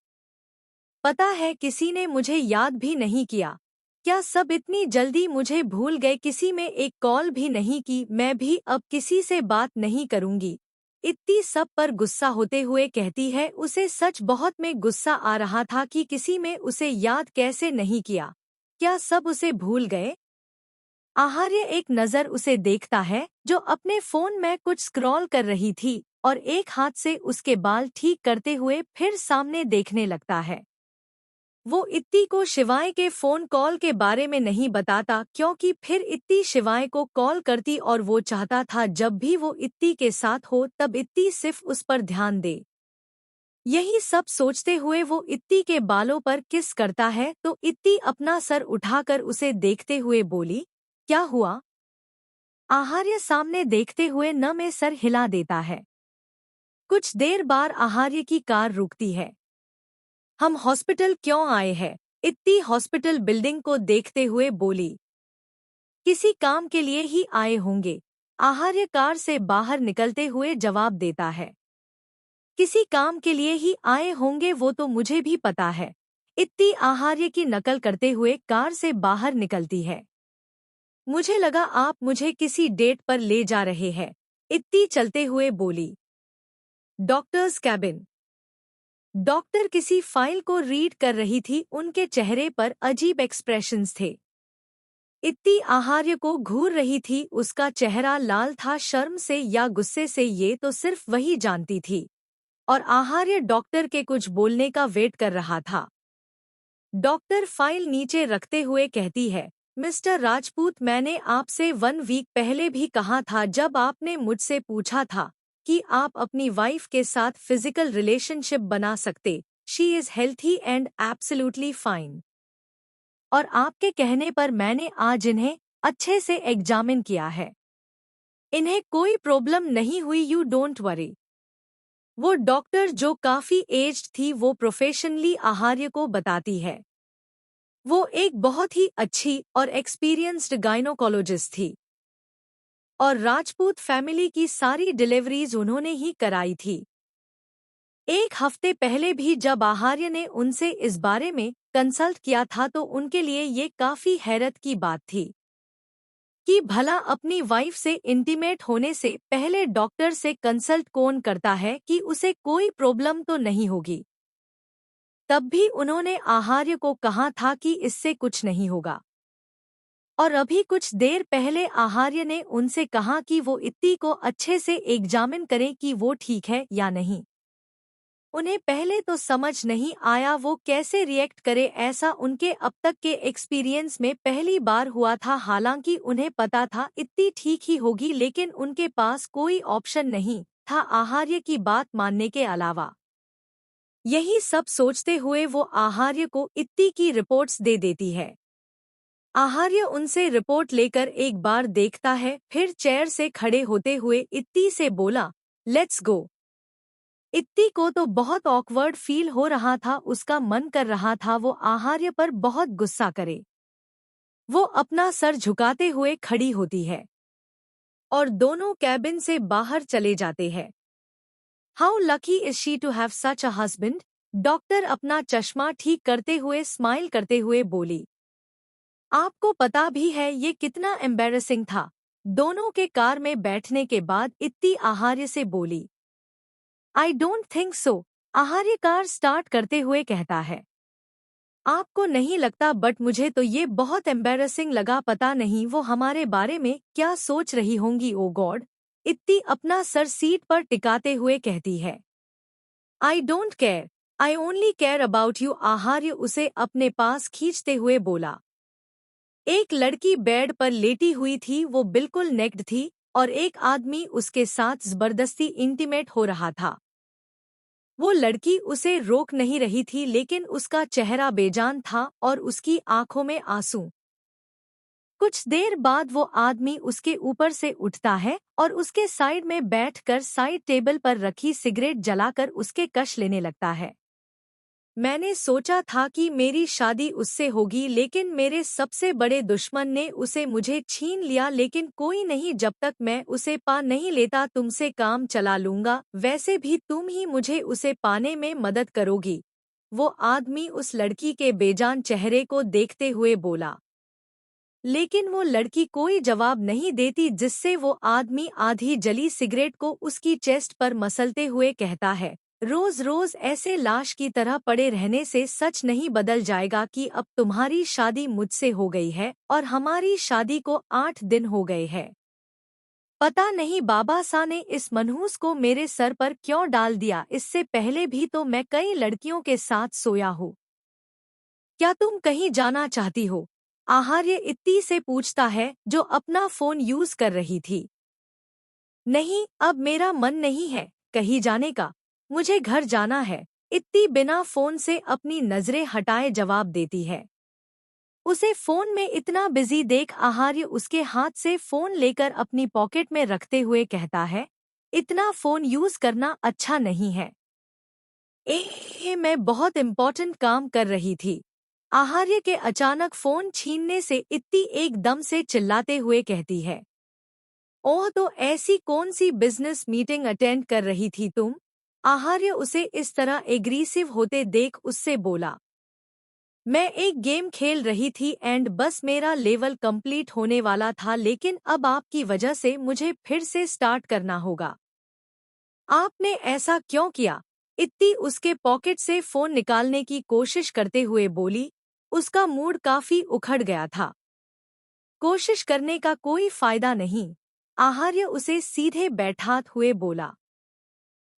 पता है किसी ने मुझे याद भी नहीं किया। क्या सब इतनी जल्दी मुझे भूल गए? किसी में एक कॉल भी नहीं की। मैं भी अब किसी से बात नहीं करूंगी। इतनी सब पर गुस्सा होते हुए कहती है। उसे सच बहुत में गुस्सा आ रहा था कि किसी में उसे याद कैसे नहीं किया। क्या सब उसे भूल गए? आहार्य एक नज़र उसे देखता है जो अपने फोन में कुछ स्क्रॉल कर रही थी और एक हाथ से उसके बाल ठीक करते हुए फिर सामने देखने लगता है। वो इत्ती को शिवाय के फोन कॉल के बारे में नहीं बताता क्योंकि फिर इत्ती शिवाय को कॉल करती और वो चाहता था जब भी वो इत्ती के साथ हो तब इत्ती सिर्फ उस पर ध्यान दे। यही सब सोचते हुए वो इत्ती के बालों पर किस करता है तो इत्ती अपना सर उठाकर उसे देखते हुए बोली, क्या हुआ? आहार्य सामने देखते हुए न में सर हिला देता है। कुछ देर बाद आहार्य की कार रुकती है। हम हॉस्पिटल क्यों आए हैं? इत्ती हॉस्पिटल बिल्डिंग को देखते हुए बोली। किसी काम के लिए ही आए होंगे, आहार्य कार से बाहर निकलते हुए जवाब देता है। किसी काम के लिए ही आए होंगे वो तो मुझे भी पता है। इत्ती आहार्य की नकल करते हुए कार से बाहर निकलती है। मुझे लगा आप मुझे किसी डेट पर ले जा रहे हैं, इत्ती चलते हुए बोली। Doctors cabin. डॉक्टर किसी फाइल को रीड कर रही थी, उनके चेहरे पर अजीब एक्सप्रेशंस थे। इत्ती आहार्य को घूर रही थी, उसका चेहरा लाल था, शर्म से या गुस्से से ये तो सिर्फ वही जानती थी। और आहार्य डॉक्टर के कुछ बोलने का वेट कर रहा था। डॉक्टर फाइल नीचे रखते हुए कहती है, मिस्टर राजपूत, मैंने आपसे 1 वीक पहले भी कहा था जब आपने मुझसे पूछा था कि आप अपनी वाइफ के साथ फिजिकल रिलेशनशिप बना सकते। She is healthy and absolutely fine. और आपके कहने पर मैंने आज इन्हें अच्छे से एग्जामिन किया है। इन्हें कोई प्रॉब्लम नहीं हुई, यू डोंट वरी। वो डॉक्टर जो काफी एज्ड थी वो प्रोफेशनली आहार्य को बताती है। वो एक बहुत ही अच्छी और एक्सपीरियंस्ड गायनोकोलॉजिस्ट थी और राजपूत फैमिली की सारी डिलीवरीज उन्होंने ही कराई थी। 1 हफ्ते पहले भी जब आहार्य ने उनसे इस बारे में कंसल्ट किया था तो उनके लिए ये काफी हैरत की बात थी कि भला अपनी वाइफ से इंटीमेट होने से पहले डॉक्टर से कंसल्ट कौन करता है कि उसे कोई प्रॉब्लम तो नहीं होगी। तब भी उन्होंने आहार्य को कहा था कि इससे कुछ नहीं होगा। और अभी कुछ देर पहले आहार्य ने उनसे कहा कि वो इत्ती को अच्छे से एग्जामिन करें कि वो ठीक है या नहीं। उन्हें पहले तो समझ नहीं आया वो कैसे रिएक्ट करे, ऐसा उनके अब तक के एक्सपीरियंस में पहली बार हुआ था। हालांकि उन्हें पता था इत्ती ठीक ही होगी, लेकिन उनके पास कोई ऑप्शन नहीं था आहार्य की बात मानने के अलावा। यही सब सोचते हुए वो आहार्य को इत्ती की रिपोर्ट्स दे देती है। आहार्य उनसे रिपोर्ट लेकर एक बार देखता है, फिर चेयर से खड़े होते हुए इत्ती से बोला, लेट्स गो। इत्ती को तो बहुत ऑकवर्ड फील हो रहा था, उसका मन कर रहा था वो आहार्य पर बहुत गुस्सा करे। वो अपना सर झुकाते हुए खड़ी होती है और दोनों कैबिन से बाहर चले जाते हैं। How lucky is she to have such a husband. Doctor अपना चश्मा ठीक करते हुए स्माइल करते हुए बोली। आपको पता भी है ये कितना एम्बैरेसिंग था। दोनों के कार में बैठने के बाद इत्ती आहार्य से बोली। I don't think so. Aharya car start करते हुए कहता है। आपको नहीं लगता, बट मुझे तो ये बहुत एम्बैरेसिंग लगा। पता नहीं वो हमारे बारे में क्या सोच रही होंगी। Oh God. इत्ती अपना सर सीट पर टिकाते हुए कहती है। I don't care, I only care about you. Aharya उसे अपने पास खींचते हुए बोला। एक लड़की बेड पर लेटी हुई थी, वो बिल्कुल नेक्ड थी और एक आदमी उसके साथ जबरदस्ती इंटीमेट हो रहा था। वो लड़की उसे रोक नहीं रही थी, लेकिन उसका चेहरा बेजान था और उसकी आंखों में आंसू। कुछ देर बाद वो आदमी उसके ऊपर से उठता है और उसके साइड में बैठकर साइड टेबल पर रखी सिगरेट जलाकर उसके कश लेने लगता है। मैंने सोचा था कि मेरी शादी उससे होगी, लेकिन मेरे सबसे बड़े दुश्मन ने उसे मुझे छीन लिया। लेकिन कोई नहीं, जब तक मैं उसे पा नहीं लेता तुमसे काम चला लूंगा। वैसे भी तुम ही मुझे उसे पाने में मदद करोगी। वो आदमी उस लड़की के बेजान चेहरे को देखते हुए बोला। लेकिन वो लड़की कोई जवाब नहीं देती, जिससे वो आदमी आधी जली सिगरेट को उसकी चेस्ट पर मसलते हुए कहता है, रोज रोज ऐसे लाश की तरह पड़े रहने से सच नहीं बदल जाएगा कि अब तुम्हारी शादी मुझसे हो गई है और हमारी शादी को 8 दिन हो गए हैं। पता नहीं बाबा सा ने इस मनहूस को मेरे सर पर क्यों डाल दिया। इससे पहले भी तो मैं कई लड़कियों के साथ सोया हूँ। क्या तुम कहीं जाना चाहती हो? आहार्य इत्ती से पूछता है, जो अपना फोन यूज कर रही थी। नहीं, अब मेरा मन नहीं है कहीं जाने का, मुझे घर जाना है। इत्ती बिना फोन से अपनी नजरें हटाए जवाब देती है। उसे फोन में इतना बिजी देख आहार्य उसके हाथ से फोन लेकर अपनी पॉकेट में रखते हुए कहता है, इतना फोन यूज करना अच्छा नहीं है। मैं बहुत इम्पोर्टेंट काम कर रही थी। आहार्य के अचानक फोन छीनने से इत्ती एकदम से चिल्लाते हुए कहती है। ओह, तो ऐसी कौन सी बिजनेस मीटिंग अटेंड कर रही थी तुम? आहार्य उसे इस तरह एग्रीसिव होते देख उससे बोला। मैं एक गेम खेल रही थी एंड बस मेरा लेवल कंप्लीट होने वाला था, लेकिन अब आपकी वजह से मुझे फिर से स्टार्ट करना होगा। आपने ऐसा क्यों किया? इत्ती उसके पॉकेट से फोन निकालने की कोशिश करते हुए बोली। उसका मूड काफी उखड़ गया था। कोशिश करने का कोई फायदा नहीं, आहार्य उसे सीधे बैठाते हुए बोला।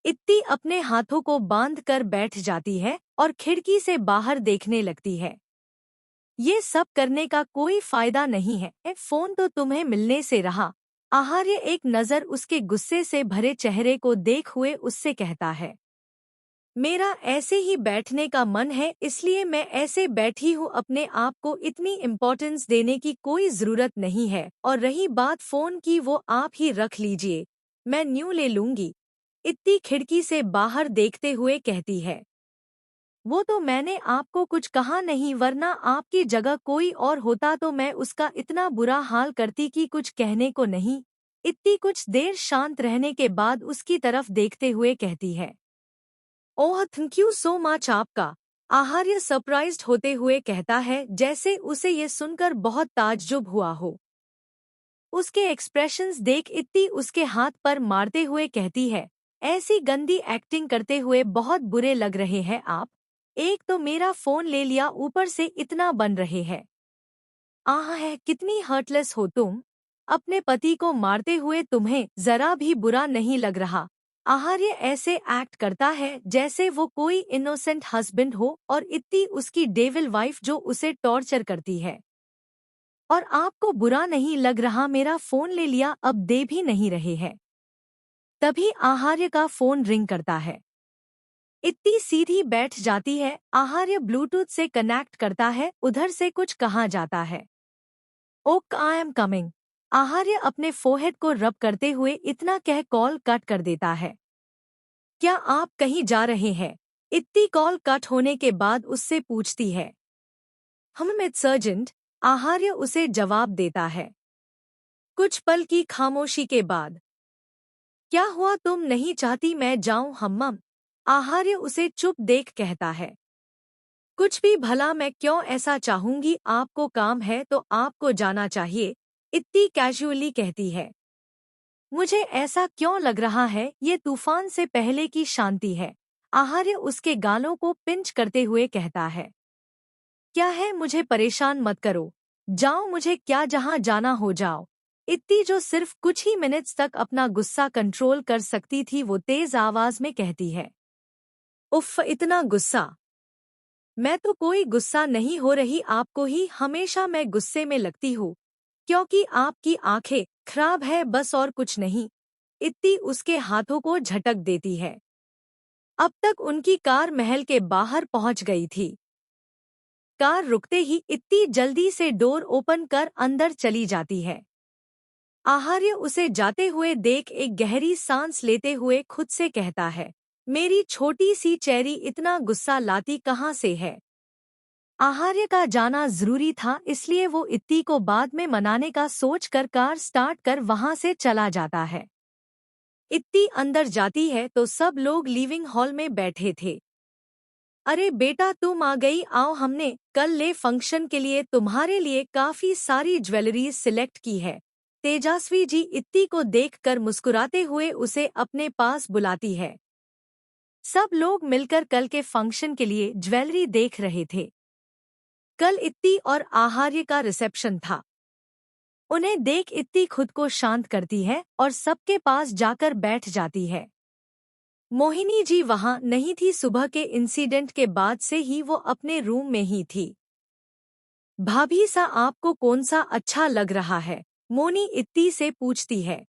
इत्ती अपने हाथों को बांध कर बैठ जाती है और खिड़की से बाहर देखने लगती है। ये सब करने का कोई फायदा नहीं है, फोन तो तुम्हें मिलने से रहा। आहार्य एक नज़र उसके गुस्से से भरे चेहरे को देख हुए उससे कहता है। मेरा ऐसे ही बैठने का मन है, इसलिए मैं ऐसे बैठी हूँ। अपने आप को इतनी इम्पोर्टेंस देने की कोई ज़रूरत नहीं है, और रही बात फ़ोन की, वो आप ही रख लीजिए, मैं न्यू ले लूँगी। इत्ती खिड़की से बाहर देखते हुए कहती है। वो तो मैंने आपको कुछ कहा नहीं, वरना आपकी जगह कोई और होता तो मैं उसका इतना बुरा हाल करती कि कुछ कहने को नहीं। इत्ती कुछ देर शांत रहने के बाद उसकी तरफ देखते हुए कहती है। ओह, थैंक यू सो मच आपका। आहार्य सरप्राइज्ड होते हुए कहता है, जैसे उसे ये सुनकर बहुत ताज्जुब हुआ हो। उसके एक्सप्रेशंस देख इत्ती उसके हाथ पर मारते हुए कहती है। ऐसी गंदी एक्टिंग करते हुए बहुत बुरे लग रहे हैं आप। एक तो मेरा फोन ले लिया, ऊपर से इतना बन रहे हैं। आह है, कितनी हर्टलेस हो तुम। अपने पति को मारते हुए तुम्हें जरा भी बुरा नहीं लग रहा। आहार्य ऐसे एक्ट करता है जैसे वो कोई इनोसेंट हस्बैंड हो, और इतनी उसकी डेविल वाइफ जो उसे टॉर्चर करती है। और आपको बुरा नहीं लग रहा, मेरा फोन ले लिया, अब दे भी नहीं रहे हैं। तभी आहार्य का फोन रिंग करता है। इतनी सीधी बैठ जाती है। आहार्य ब्लूटूथ से कनेक्ट करता है, उधर से कुछ कहा जाता है। Okay, I am coming. Aharya अपने फोरहेड को रब करते हुए इतना कह कॉल कट कर देता है। क्या आप कहीं जा रहे हैं? इतनी कॉल कट होने के बाद उससे पूछती है। हम इट्स अर्जेंट, आहार्य उसे जवाब देता है। कुछ पल की खामोशी के बाद। क्या हुआ, तुम नहीं चाहती मैं जाऊं हम्मम? आहार्य उसे चुप देख कहता है। कुछ भी, भला मैं क्यों ऐसा चाहूंगी, आपको काम है तो आपको जाना चाहिए, इतनी कैजुअली कहती है। मुझे ऐसा क्यों लग रहा है ये तूफान से पहले की शांति है। आहार्य उसके गालों को पिंच करते हुए कहता है। क्या है, मुझे परेशान मत करो, जाओ, मुझे क्या, जहां जाना हो जाओ। इतनी जो सिर्फ कुछ ही मिनट्स तक अपना गुस्सा कंट्रोल कर सकती थी, वो तेज आवाज में कहती है। उफ, इतना गुस्सा। मैं तो कोई गुस्सा नहीं हो रही, आपको ही हमेशा मैं गुस्से में लगती हूँ, क्योंकि आपकी आंखें खराब है, बस और कुछ नहीं। इत्ती उसके हाथों को झटक देती है। अब तक उनकी कार महल के बाहर पहुंच गई थी। कार रुकते ही इत्ती जल्दी से डोर ओपन कर अंदर चली जाती है। आहार्य उसे जाते हुए देख एक गहरी सांस लेते हुए खुद से कहता है। मेरी छोटी सी चेरी इतना गुस्सा लाती कहाँ से है। आहार्य का जाना जरूरी था, इसलिए वो इत्ती को बाद में मनाने का सोचकर कार स्टार्ट कर वहां से चला जाता है। इत्ती अंदर जाती है तो सब लोग लिविंग हॉल में बैठे थे। अरे बेटा, तुम आ गई, आओ, हमने कल ले फंक्शन के लिए तुम्हारे लिए काफी सारी ज्वेलरीज सिलेक्ट की है। तेजस्वी जी इत्ती को देखकर मुस्कुराते हुए उसे अपने पास बुलाती है। सब लोग मिलकर कल के फंक्शन के लिए ज्वेलरी देख रहे थे। कल इत्ती और आहार्य का रिसेप्शन था। उन्हें देख इत्ती खुद को शांत करती है और सबके पास जाकर बैठ जाती है। मोहिनी जी वहां नहीं थी, सुबह के इंसिडेंट के बाद से ही वो अपने रूम में ही थी। भाभी सा, आपको कौन सा अच्छा लग रहा है? मोनी इत्ती से पूछती है,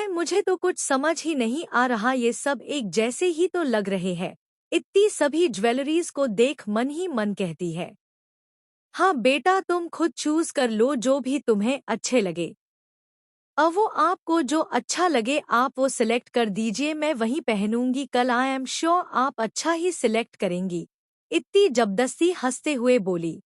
मुझे तो कुछ समझ ही नहीं आ रहा, ये सब एक जैसे ही तो लग रहे हैं। इत्ती सभी ज्वेलरीज को देख मन ही मन कहती है। हाँ बेटा, तुम खुद चूज कर लो जो भी तुम्हें अच्छे लगे। अब वो आपको जो अच्छा लगे आप वो सिलेक्ट कर दीजिए, मैं वही पहनूंगी कल, आई एम श्योर आप अच्छा ही सिलेक्ट करेंगी। इत्ती जबरदस्ती हंसते हुए बोली।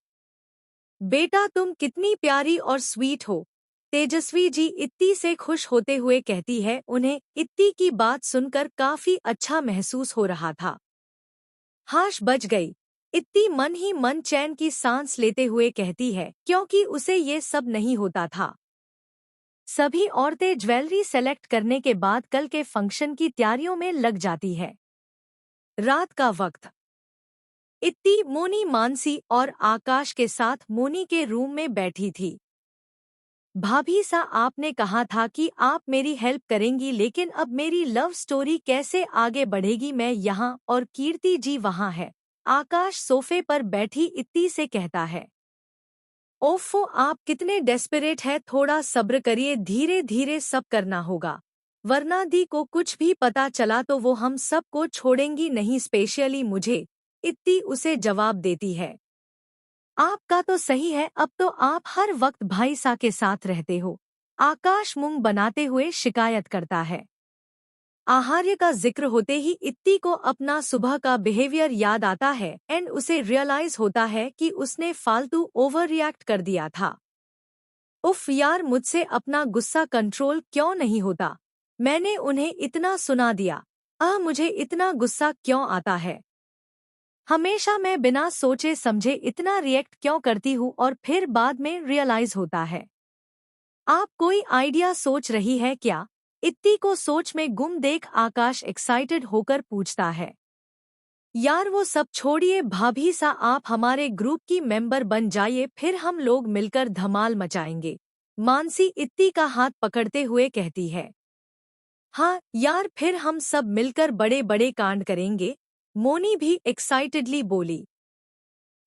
बेटा तुम कितनी प्यारी और स्वीट हो, तेजस्वी जी इत्ती से खुश होते हुए कहती है। उन्हें इत्ती की बात सुनकर काफी अच्छा महसूस हो रहा था। हाश बच गई। इत्ती मन ही मन चैन की सांस लेते हुए कहती है, क्योंकि उसे ये सब नहीं होता था। सभी औरतें ज्वेलरी सेलेक्ट करने के बाद कल के फंक्शन की तैयारियों में लग जाती है। रात का वक्त। इत्ती मोनी, मानसी और आकाश के साथ मोनी के रूम में बैठी थी। भाभी सा, आपने कहा था कि आप मेरी हेल्प करेंगी, लेकिन अब मेरी लव स्टोरी कैसे आगे बढ़ेगी? मैं यहाँ और कीर्ति जी वहाँ है। आकाश सोफे पर बैठी इत्ती से कहता है। ओफो, आप कितने डेस्परेट है, थोड़ा सब्र करिए, धीरे धीरे सब करना होगा, वरना दी को कुछ भी पता चला तो वो हम सबको छोड़ेंगी नहीं, स्पेशली मुझे। इत्ती उसे जवाब देती है। आपका तो सही है, अब तो आप हर वक्त भाई सा के साथ रहते हो। आकाश मुंह बनाते हुए शिकायत करता है। आहार्य का जिक्र होते ही इत्ती को अपना सुबह का बिहेवियर याद आता है एंड उसे रियलाइज होता है कि उसने फालतू ओवर रिएक्ट कर दिया था। उफ यार, मुझसे अपना गुस्सा कंट्रोल क्यों नहीं होता? मैंने उन्हें इतना सुना दिया। मुझे इतना गुस्सा क्यों आता है? हमेशा मैं बिना सोचे समझे इतना रिएक्ट क्यों करती हूँ और फिर बाद में रियलाइज होता है। आप कोई आइडिया सोच रही है क्या? इत्ती को सोच में गुम देख आकाश एक्साइटेड होकर पूछता है। यार वो सब छोड़िए भाभी सा, आप हमारे ग्रुप की मेंबर बन जाइए, फिर हम लोग मिलकर धमाल मचाएंगे। मानसी इत्ती का हाथ पकड़ते हुए कहती है। हाँ यार, फिर हम सब मिलकर बड़े बड़े कांड करेंगे। मोनी भी एक्साइटेडली बोली।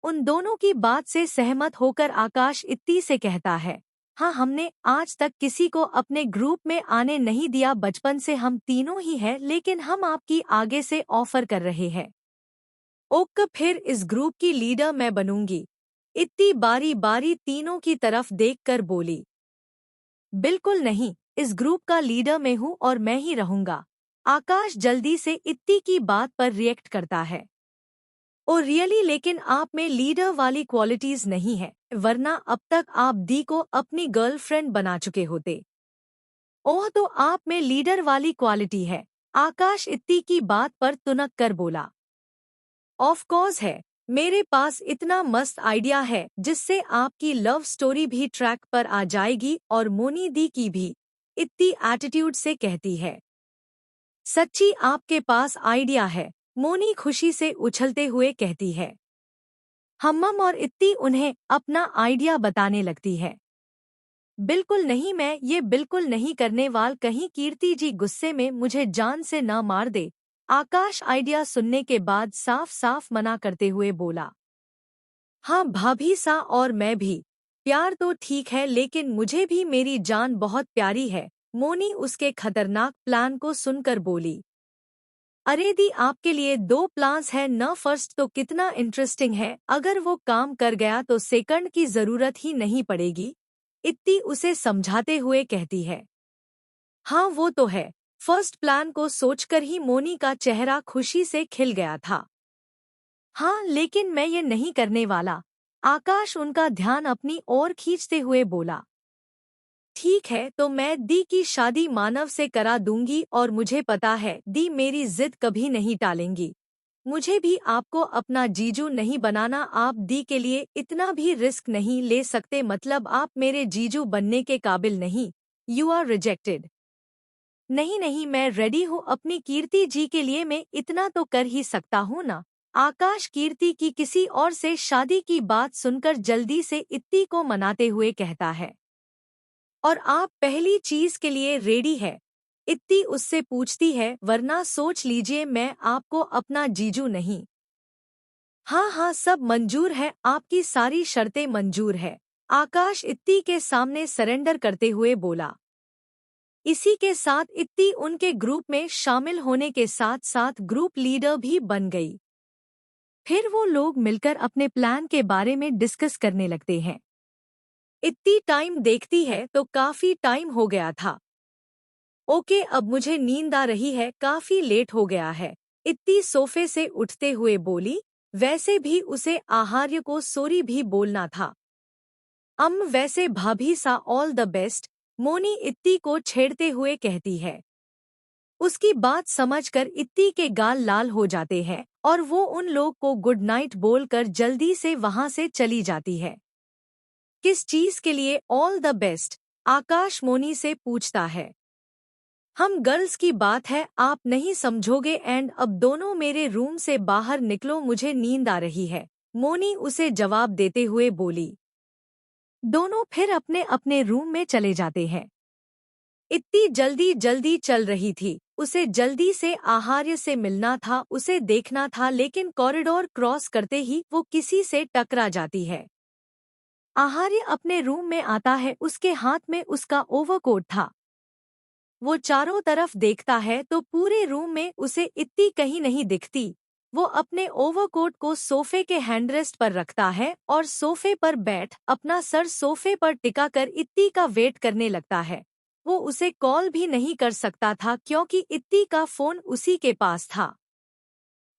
उन दोनों की बात से सहमत होकर आकाश इत्ती से कहता है। हाँ, हमने आज तक किसी को अपने ग्रुप में आने नहीं दिया, बचपन से हम तीनों ही हैं, लेकिन हम आपकी आगे से ऑफर कर रहे हैं। ओक, फिर इस ग्रुप की लीडर मैं बनूंगी। इत्ती बारी बारी तीनों की तरफ देखकर बोली। बिल्कुल नहीं, इस ग्रुप का लीडर मैं हूँ और मैं ही रहूंगा। आकाश जल्दी से इत्ती की बात पर रिएक्ट करता है। ओ रियली, लेकिन आप में लीडर वाली क्वालिटीज नहीं है, वरना अब तक आप दी को अपनी गर्लफ्रेंड बना चुके होते। ओह, तो आप में लीडर वाली क्वालिटी है। आकाश इत्ती की बात पर तुनक कर बोला। ऑफ कोर्स है, मेरे पास इतना मस्त आइडिया है जिससे आपकी लव स्टोरी भी ट्रैक पर आ जाएगी और मोनी दी की भी। इत्ती एटीट्यूड से कहती है। सच्ची आपके पास आइडिया है? मोनी खुशी से उछलते हुए कहती है। हम्मम, और इत्ती उन्हें अपना आइडिया बताने लगती है। बिल्कुल नहीं, मैं ये बिल्कुल नहीं करने वाल, कहीं कीर्ति जी गुस्से में मुझे जान से न मार दे। आकाश आइडिया सुनने के बाद साफ साफ मना करते हुए बोला। हाँ भाभी सा, और मैं भी। प्यार तो ठीक है, लेकिन मुझे भी मेरी जान बहुत प्यारी है। मोनी उसके खतरनाक प्लान को सुनकर बोली। अरे दी, आपके लिए दो प्लान्स हैं न, फर्स्ट तो कितना इंटरेस्टिंग है, अगर वो काम कर गया तो सेकंड की जरूरत ही नहीं पड़ेगी। इत्ती उसे समझाते हुए कहती है। हाँ वो तो है। फर्स्ट प्लान को सोचकर ही मोनी का चेहरा खुशी से खिल गया था। हाँ लेकिन मैं ये नहीं करने वाला। आकाश उनका ध्यान अपनी ओर खींचते हुए बोला। ठीक है, तो मैं दी की शादी मानव से करा दूंगी, और मुझे पता है दी मेरी जिद कभी नहीं टालेंगी। मुझे भी आपको अपना जीजू नहीं बनाना, आप दी के लिए इतना भी रिस्क नहीं ले सकते, मतलब आप मेरे जीजू बनने के काबिल नहीं। You are rejected. नहीं नहीं, मैं रेडी हूँ, अपनी कीर्ति जी के लिए मैं इतना तो कर ही सकता हूँ ना। आकाश कीर्ति की किसी और से शादी की बात सुनकर जल्दी से इत्ती को मनाते हुए कहता है। और आप पहली चीज के लिए रेडी है? इत्ती उससे पूछती है, वरना सोच लीजिए मैं आपको अपना जीजू नहीं। हाँ हाँ, सब मंजूर है, आपकी सारी शर्तें मंजूर है। आकाश इत्ती के सामने सरेंडर करते हुए बोला। इसी के साथ इत्ती उनके ग्रुप में शामिल होने के साथ साथ ग्रुप लीडर भी बन गई। फिर वो लोग मिलकर अपने प्लान के बारे में डिस्कस करने लगते हैं। इतनी टाइम देखती है तो काफी टाइम हो गया था। ओके, अब मुझे नींद आ रही है, काफी लेट हो गया है। इतनी सोफे से उठते हुए बोली। वैसे भी उसे आहार्य को सॉरी भी बोलना था। वैसे भाभी सा ऑल द बेस्ट, मोनी इत्ती को छेड़ते हुए कहती है। उसकी बात समझकर इत्ती के गाल लाल हो जाते हैं और वो उन लोग को गुड नाइट बोलकर जल्दी से वहां से चली जाती है। किस चीज के लिए ऑल द बेस्ट? आकाश मोनी से पूछता है। हम गर्ल्स की बात है, आप नहीं समझोगे एंड अब दोनों मेरे रूम से बाहर निकलो, मुझे नींद आ रही है, मोनी उसे जवाब देते हुए बोली। दोनों फिर अपने अपने रूम में चले जाते हैं। इतनी जल्दी जल्दी चल रही थी, उसे जल्दी से आहार्य से मिलना था, उसे देखना था, लेकिन कॉरिडोर क्रॉस करते ही वो किसी से टकरा जाती है। आहार्य अपने रूम में आता है, उसके हाथ में उसका ओवरकोट था। वो चारों तरफ देखता है तो पूरे रूम में उसे इतनी कहीं नहीं दिखती। वो अपने ओवरकोट को सोफे के हैंडरेस्ट पर रखता है और सोफे पर बैठ अपना सर सोफे पर टिकाकर इत्ती का वेट करने लगता है। वो उसे कॉल भी नहीं कर सकता था क्योंकि इत्ती का फोन उसी के पास था।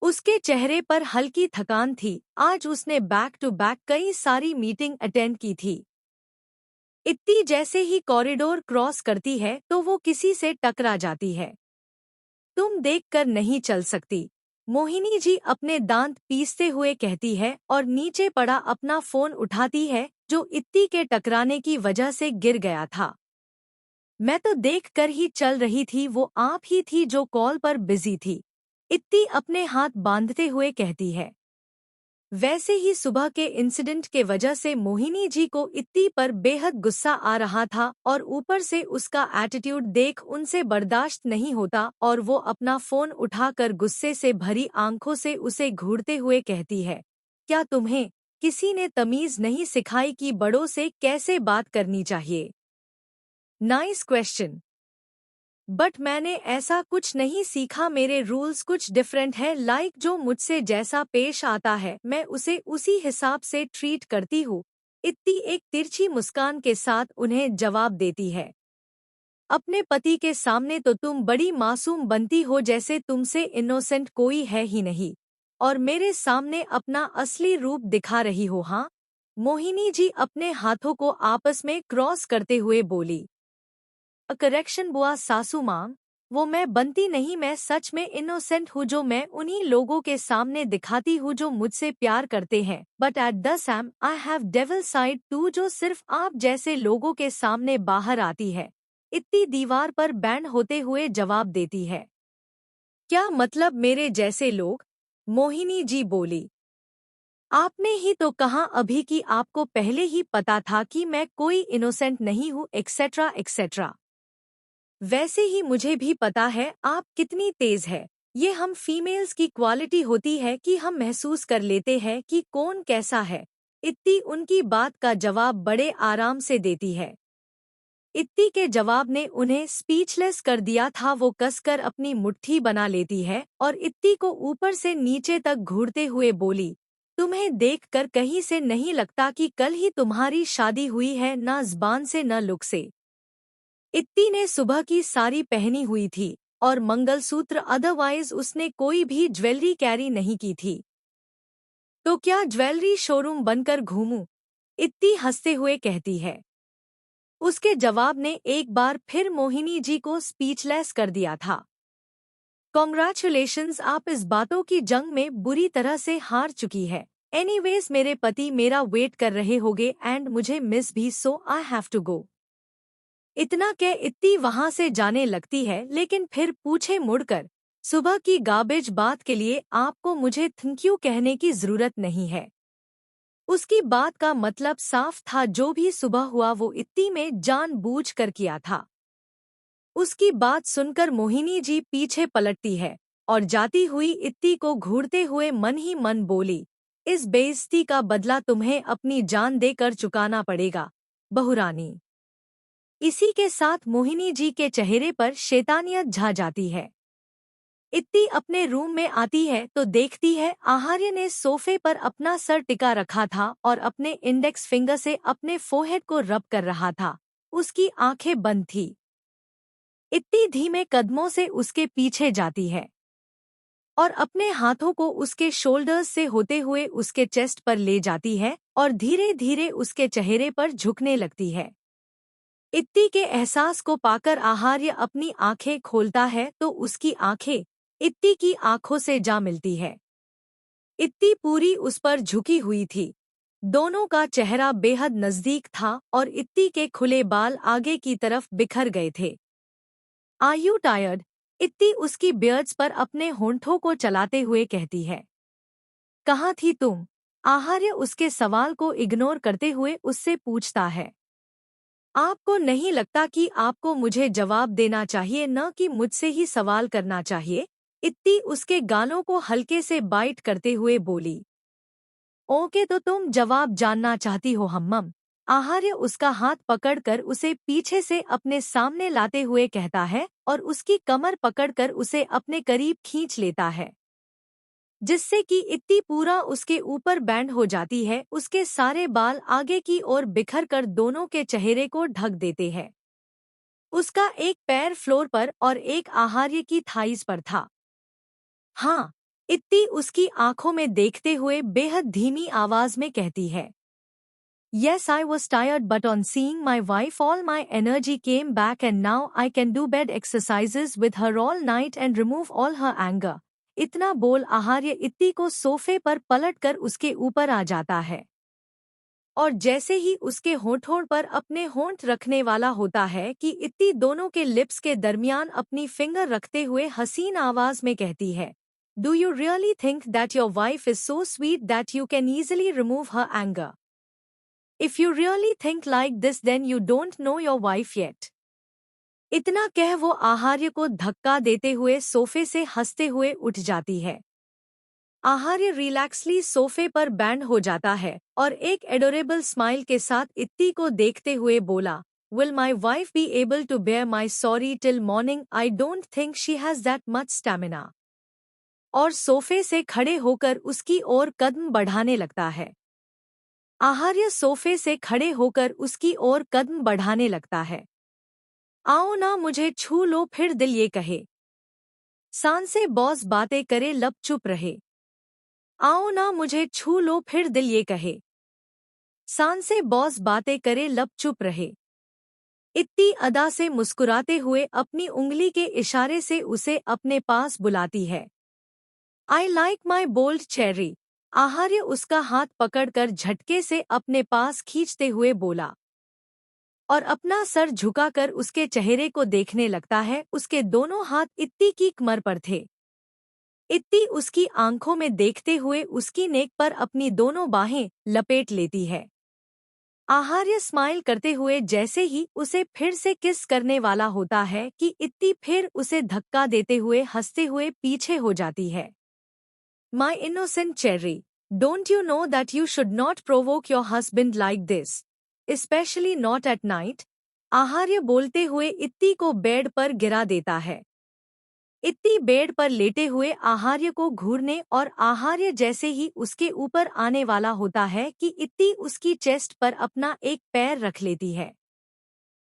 उसके चेहरे पर हल्की थकान थी, आज उसने बैक टू बैक कई सारी मीटिंग अटेंड की थी। इत्ती जैसे ही कॉरिडोर क्रॉस करती है तो वो किसी से टकरा जाती है। तुम देखकर नहीं चल सकती, मोहिनी जी अपने दांत पीसते हुए कहती है और नीचे पड़ा अपना फोन उठाती है जो इत्ती के टकराने की वजह से गिर गया था। मैं तो देख कर ही चल रही थी, वो आप ही थी जो कॉल पर बिजी थी, इत्ती अपने हाथ बांधते हुए कहती है। वैसे ही सुबह के इंसिडेंट के वजह से मोहिनी जी को इत्ती पर बेहद गुस्सा आ रहा था और ऊपर से उसका एटीट्यूड देख उनसे बर्दाश्त नहीं होता और वो अपना फोन उठाकर गुस्से से भरी आंखों से उसे घूरते हुए कहती है, क्या तुम्हें किसी ने तमीज नहीं सिखाई कि बड़ों से कैसे बात करनी चाहिए? नाइस क्वेश्चन, बट मैंने ऐसा कुछ नहीं सीखा, मेरे रूल्स कुछ डिफरेंट है, लाइक जो मुझसे जैसा पेश आता है मैं उसे उसी हिसाब से ट्रीट करती हूँ, इत्ती एक तिरछी मुस्कान के साथ उन्हें जवाब देती है। अपने पति के सामने तो तुम बड़ी मासूम बनती हो, जैसे तुमसे इनोसेंट कोई है ही नहीं, और मेरे सामने अपना असली रूप दिखा रही हो। हाँ, मोहिनी जी अपने हाथों को आपस में क्रॉस करते हुए बोली। करेक्शन बुआ सासू माँ, वो मैं बनती नहीं, मैं सच में इनोसेंट हूँ जो मैं उन्हीं लोगों के सामने दिखाती हूँ जो मुझसे प्यार करते हैं, but at the same I have devil side too जो सिर्फ आप जैसे लोगों के सामने बाहर आती है, इतनी दीवार पर बैंड होते हुए जवाब देती है। क्या मतलब मेरे जैसे लोग? मोहिनी जी बोली। आपने ही तो कहा अभी कि आपको पहले ही पता था कि मैं कोई इनोसेंट नहीं हूँ, एक्सेट्रा एक्सेट्रा। वैसे ही मुझे भी पता है आप कितनी तेज है, ये हम फीमेल्स की क्वालिटी होती है कि हम महसूस कर लेते हैं कि कौन कैसा है। इत्ती उनकी बात का जवाब बड़े आराम से देती है। इत्ती के जवाब ने उन्हें स्पीचलेस कर दिया था, वो कसकर अपनी मुट्ठी बना लेती है और इत्ती को ऊपर से नीचे तक घूरते हुए बोली, तुम्हें देखकर कहीं से नहीं लगता कि कल ही तुम्हारी शादी हुई है, ना ज़बान से न लुक से। इत्ती ने सुबह की साड़ी पहनी हुई थी और मंगलसूत्र, अदरवाइज उसने कोई भी ज्वेलरी कैरी नहीं की थी। तो क्या ज्वेलरी शोरूम बनकर घूमूं? इत्ती हंसते हुए कहती है। उसके जवाब ने एक बार फिर मोहिनी जी को स्पीचलेस कर दिया था। कॉन्ग्रेचुलेशंस, आप इस बातों की जंग में बुरी तरह से हार चुकी है। एनीवेज मेरे पति मेरा वेट कर रहे होंगे एंड मुझे मिस भी, सो आई हैव टू गो। इतना कह इत्ती वहां से जाने लगती है, लेकिन फिर पूछे मुड़कर, सुबह की गार्बेज बात के लिए आपको मुझे थैंक यू कहने की जरूरत नहीं है। उसकी बात का मतलब साफ था, जो भी सुबह हुआ वो इत्ती में जानबूझकर किया था। उसकी बात सुनकर मोहिनी जी पीछे पलटती है और जाती हुई इत्ती को घूरते हुए मन ही मन बोली, इस बेइज्जती का बदला तुम्हें अपनी जान देकर चुकाना पड़ेगा, बहुरानी। इसी के साथ मोहिनी जी के चेहरे पर शैतानियत छा जाती है। इत्ती अपने रूम में आती है तो देखती है आहार्य ने सोफे पर अपना सर टिका रखा था और अपने इंडेक्स फिंगर से अपने फोरहेड को रब कर रहा था। उसकी आंखें बंद थी। इत्ती धीमे कदमों से उसके पीछे जाती है और अपने हाथों को उसके शोल्डर्स से होते हुए उसके चेस्ट पर ले जाती है और धीरे धीरे उसके चेहरे पर झुकने लगती है। इत्ती के एहसास को पाकर आहार्य अपनी आंखें खोलता है तो उसकी आंखें इत्ती की आंखों से जा मिलती है। इत्ती पूरी उस पर झुकी हुई थी। दोनों का चेहरा बेहद नजदीक था और इत्ती के खुले बाल आगे की तरफ बिखर गए थे। Are you tired? इत्ती उसकी बियर्ड्स पर अपने होंठों को चलाते हुए कहती है। कहाँ थी तुम? आहार्य उसके सवाल को इग्नोर करते हुए उससे पूछता है। आपको नहीं लगता कि आपको मुझे जवाब देना चाहिए न कि मुझसे ही सवाल करना चाहिए? इत्ती उसके गालों को हल्के से बाइट करते हुए बोली। ओके तो तुम जवाब जानना चाहती हो हम्मम। आहार्य उसका हाथ पकड़कर उसे पीछे से अपने सामने लाते हुए कहता है और उसकी कमर पकड़कर उसे अपने करीब खींच लेता है, जिससे कि इत्ती पूरा उसके ऊपर बैंड हो जाती है। उसके सारे बाल आगे की ओर बिखर कर दोनों के चेहरे को ढक देते हैं। उसका एक पैर फ्लोर पर और एक आहार्य की थाइस पर था। हाँ, इत्ती उसकी आंखों में देखते हुए बेहद धीमी आवाज में कहती है। Yes, I was tired, but on seeing my wife, all my energy came back, and now I can do bed exercises with her all night and remove all her anger. इतना बोल आहार्य इत्ती को सोफे पर पलटकर उसके ऊपर आ जाता है और जैसे ही उसके होंठों पर अपने होंठ रखने वाला होता है कि इत्ती दोनों के लिप्स के दरमियान अपनी फिंगर रखते हुए हसीन आवाज में कहती है। Do you really think that your wife is so sweet that you can easily remove her anger? If you really think like this, then you don't know your wife yet. इतना कह वो आहार्य को धक्का देते हुए सोफे से हंसते हुए उठ जाती है। आहार्य रिलैक्सली सोफे पर बैंड हो जाता है और एक एडोरेबल स्माइल के साथ इत्ती को देखते हुए बोला, Will my wife be able to bear my sorry till morning? I don't think she has that much stamina. और सोफे से खड़े होकर उसकी ओर कदम बढ़ाने लगता है। आहार्य सोफे से खड़े होकर उसकी ओर कदम बढ़ाने लगता है। आओ ना मुझे छू लो फिर दिल ये कहे। सांसे बॉस बातें करे लब चुप रहे। आओ ना मुझे छू लो फिर दिल ये कहे। सांसे बॉस बातें करे लब चुप रहे। इत्ती अदा से मुस्कुराते हुए अपनी उंगली के इशारे से उसे अपने पास बुलाती है। I like my bold cherry. Aharya उसका हाथ पकड़कर झटके से अपने पास खींचते हुए बोला और अपना सर झुकाकर उसके चेहरे को देखने लगता है। उसके दोनों हाथ इत्ती की कमर पर थे। इत्ती उसकी आंखों में देखते हुए उसकी नेक पर अपनी दोनों बाहें लपेट लेती है। आहार्य स्माइल करते हुए जैसे ही उसे फिर से किस करने वाला होता है कि इत्ती फिर उसे धक्का देते हुए हंसते हुए पीछे हो जाती है। My innocent cherry, don't you know that you should not provoke your husband like this? Especially not at night? आहार्य बोलते हुए इत्ती को बेड पर गिरा देता है। इत्ती बेड पर लेटे हुए आहार्य को घूरने और आहार्य जैसे ही उसके ऊपर आने वाला होता है कि इत्ती उसकी चेस्ट पर अपना एक पैर रख लेती है।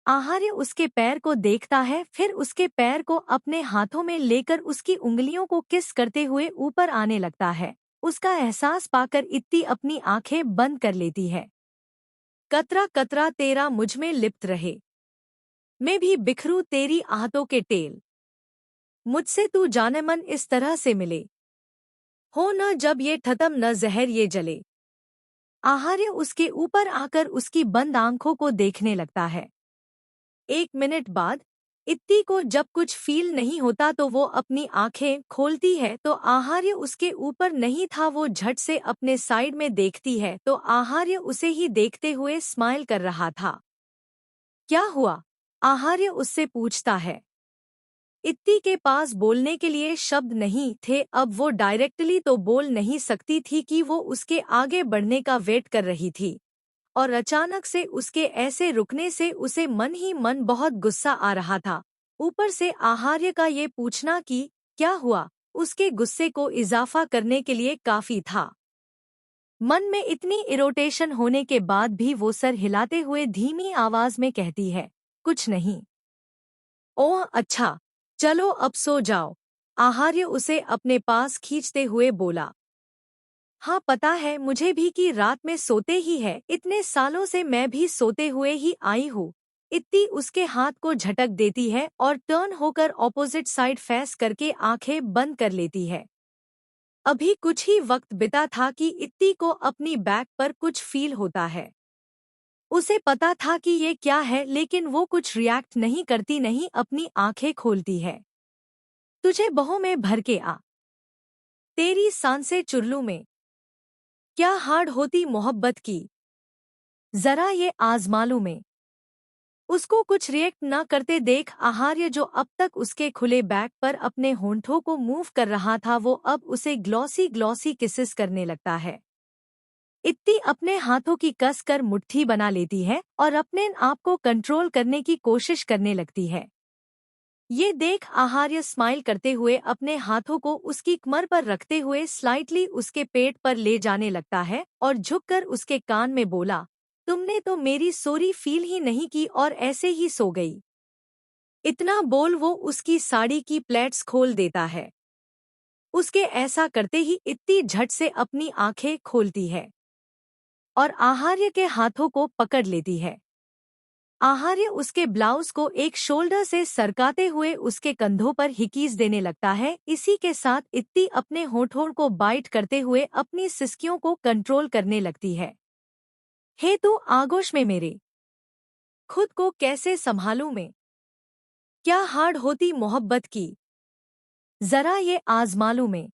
आहार्य उसके पैर को देखता है, फिर उसके पैर को अपने हाथों में लेकर उसकी उंगलियों को किस करते हुए ऊपर आने लगता है। उसका एहसास पाकर इत्ती अपनी आंखें बंद कर लेती है। कतरा कतरा तेरा मुझमें लिप्त रहे, मैं भी बिखरूं तेरी आहतों के टेल। मुझसे तू जाने मन इस तरह से मिले, हो न जब ये ठतम न जहर ये जले। आहार्य उसके ऊपर आकर उसकी बंद आंखों को देखने लगता है। 1 मिनट बाद इत्ती को जब कुछ फील नहीं होता तो वो अपनी आंखें खोलती है तो आहार्य उसके ऊपर नहीं था। वो झट से अपने साइड में देखती है तो आहार्य उसे ही देखते हुए स्माइल कर रहा था। क्या हुआ? आहार्य उससे पूछता है। इत्ती के पास बोलने के लिए शब्द नहीं थे। अब वो डायरेक्टली तो बोल नहीं सकती थी कि वो उसके आगे बढ़ने का वेट कर रही थी और अचानक से उसके ऐसे रुकने से उसे मन ही मन बहुत गुस्सा आ रहा था। ऊपर से आहार्य का ये पूछना कि क्या हुआ, उसके गुस्से को इजाफा करने के लिए काफी था। मन में इतनी इरोटेशन होने के बाद भी वो सर हिलाते हुए धीमी आवाज में कहती है, कुछ नहीं। ओह अच्छा, चलो अब सो जाओ। आहार्य उसे अपने पास खींचते हुए बोला। हाँ पता है मुझे भी कि रात में सोते ही है, इतने सालों से मैं भी सोते हुए ही आई हूँ। इत्ती उसके हाथ को झटक देती है और टर्न होकर ऑपोजिट साइड फेस करके आंखें बंद कर लेती है। अभी कुछ ही वक्त बिता था कि इत्ती को अपनी बैक पर कुछ फील होता है। उसे पता था कि ये क्या है, लेकिन वो कुछ रिएक्ट नहीं करती, नहीं अपनी आंखें खोलती है। तुझे बाहों में भर के आ, तेरी सांसें चुर्लू में, क्या हार्ड होती मोहब्बत की, जरा ये आजमा लूं मैं। उसको कुछ रिएक्ट न करते देख आहार्य, जो अब तक उसके खुले बैक पर अपने होंठों को मूव कर रहा था, वो अब उसे ग्लॉसी ग्लॉसी किसेस करने लगता है। इत्ती अपने हाथों की कस कर मुट्ठी बना लेती है और अपने आप को कंट्रोल करने की कोशिश करने लगती है। ये देख आहार्य स्माइल करते हुए अपने हाथों को उसकी कमर पर रखते हुए स्लाइटली उसके पेट पर ले जाने लगता है और झुककर उसके कान में बोला, तुमने तो मेरी सॉरी फील ही नहीं की और ऐसे ही सो गई। इतना बोल वो उसकी साड़ी की प्लेट्स खोल देता है। उसके ऐसा करते ही इत्ती झट से अपनी आंखें खोलती है और आहार्य के हाथों को पकड़ लेती है। आहार्य उसके ब्लाउज को एक शोल्डर से सरकाते हुए उसके कंधों पर हिकीज देने लगता है। इसी के साथ इत्ती अपने होठों को बाइट करते हुए अपनी सिसकियों को कंट्रोल करने लगती है। हे तू आगोश में मेरे, खुद को कैसे संभालूं मैं, क्या हार्ड होती मोहब्बत की, जरा ये आजमा लूं मैं।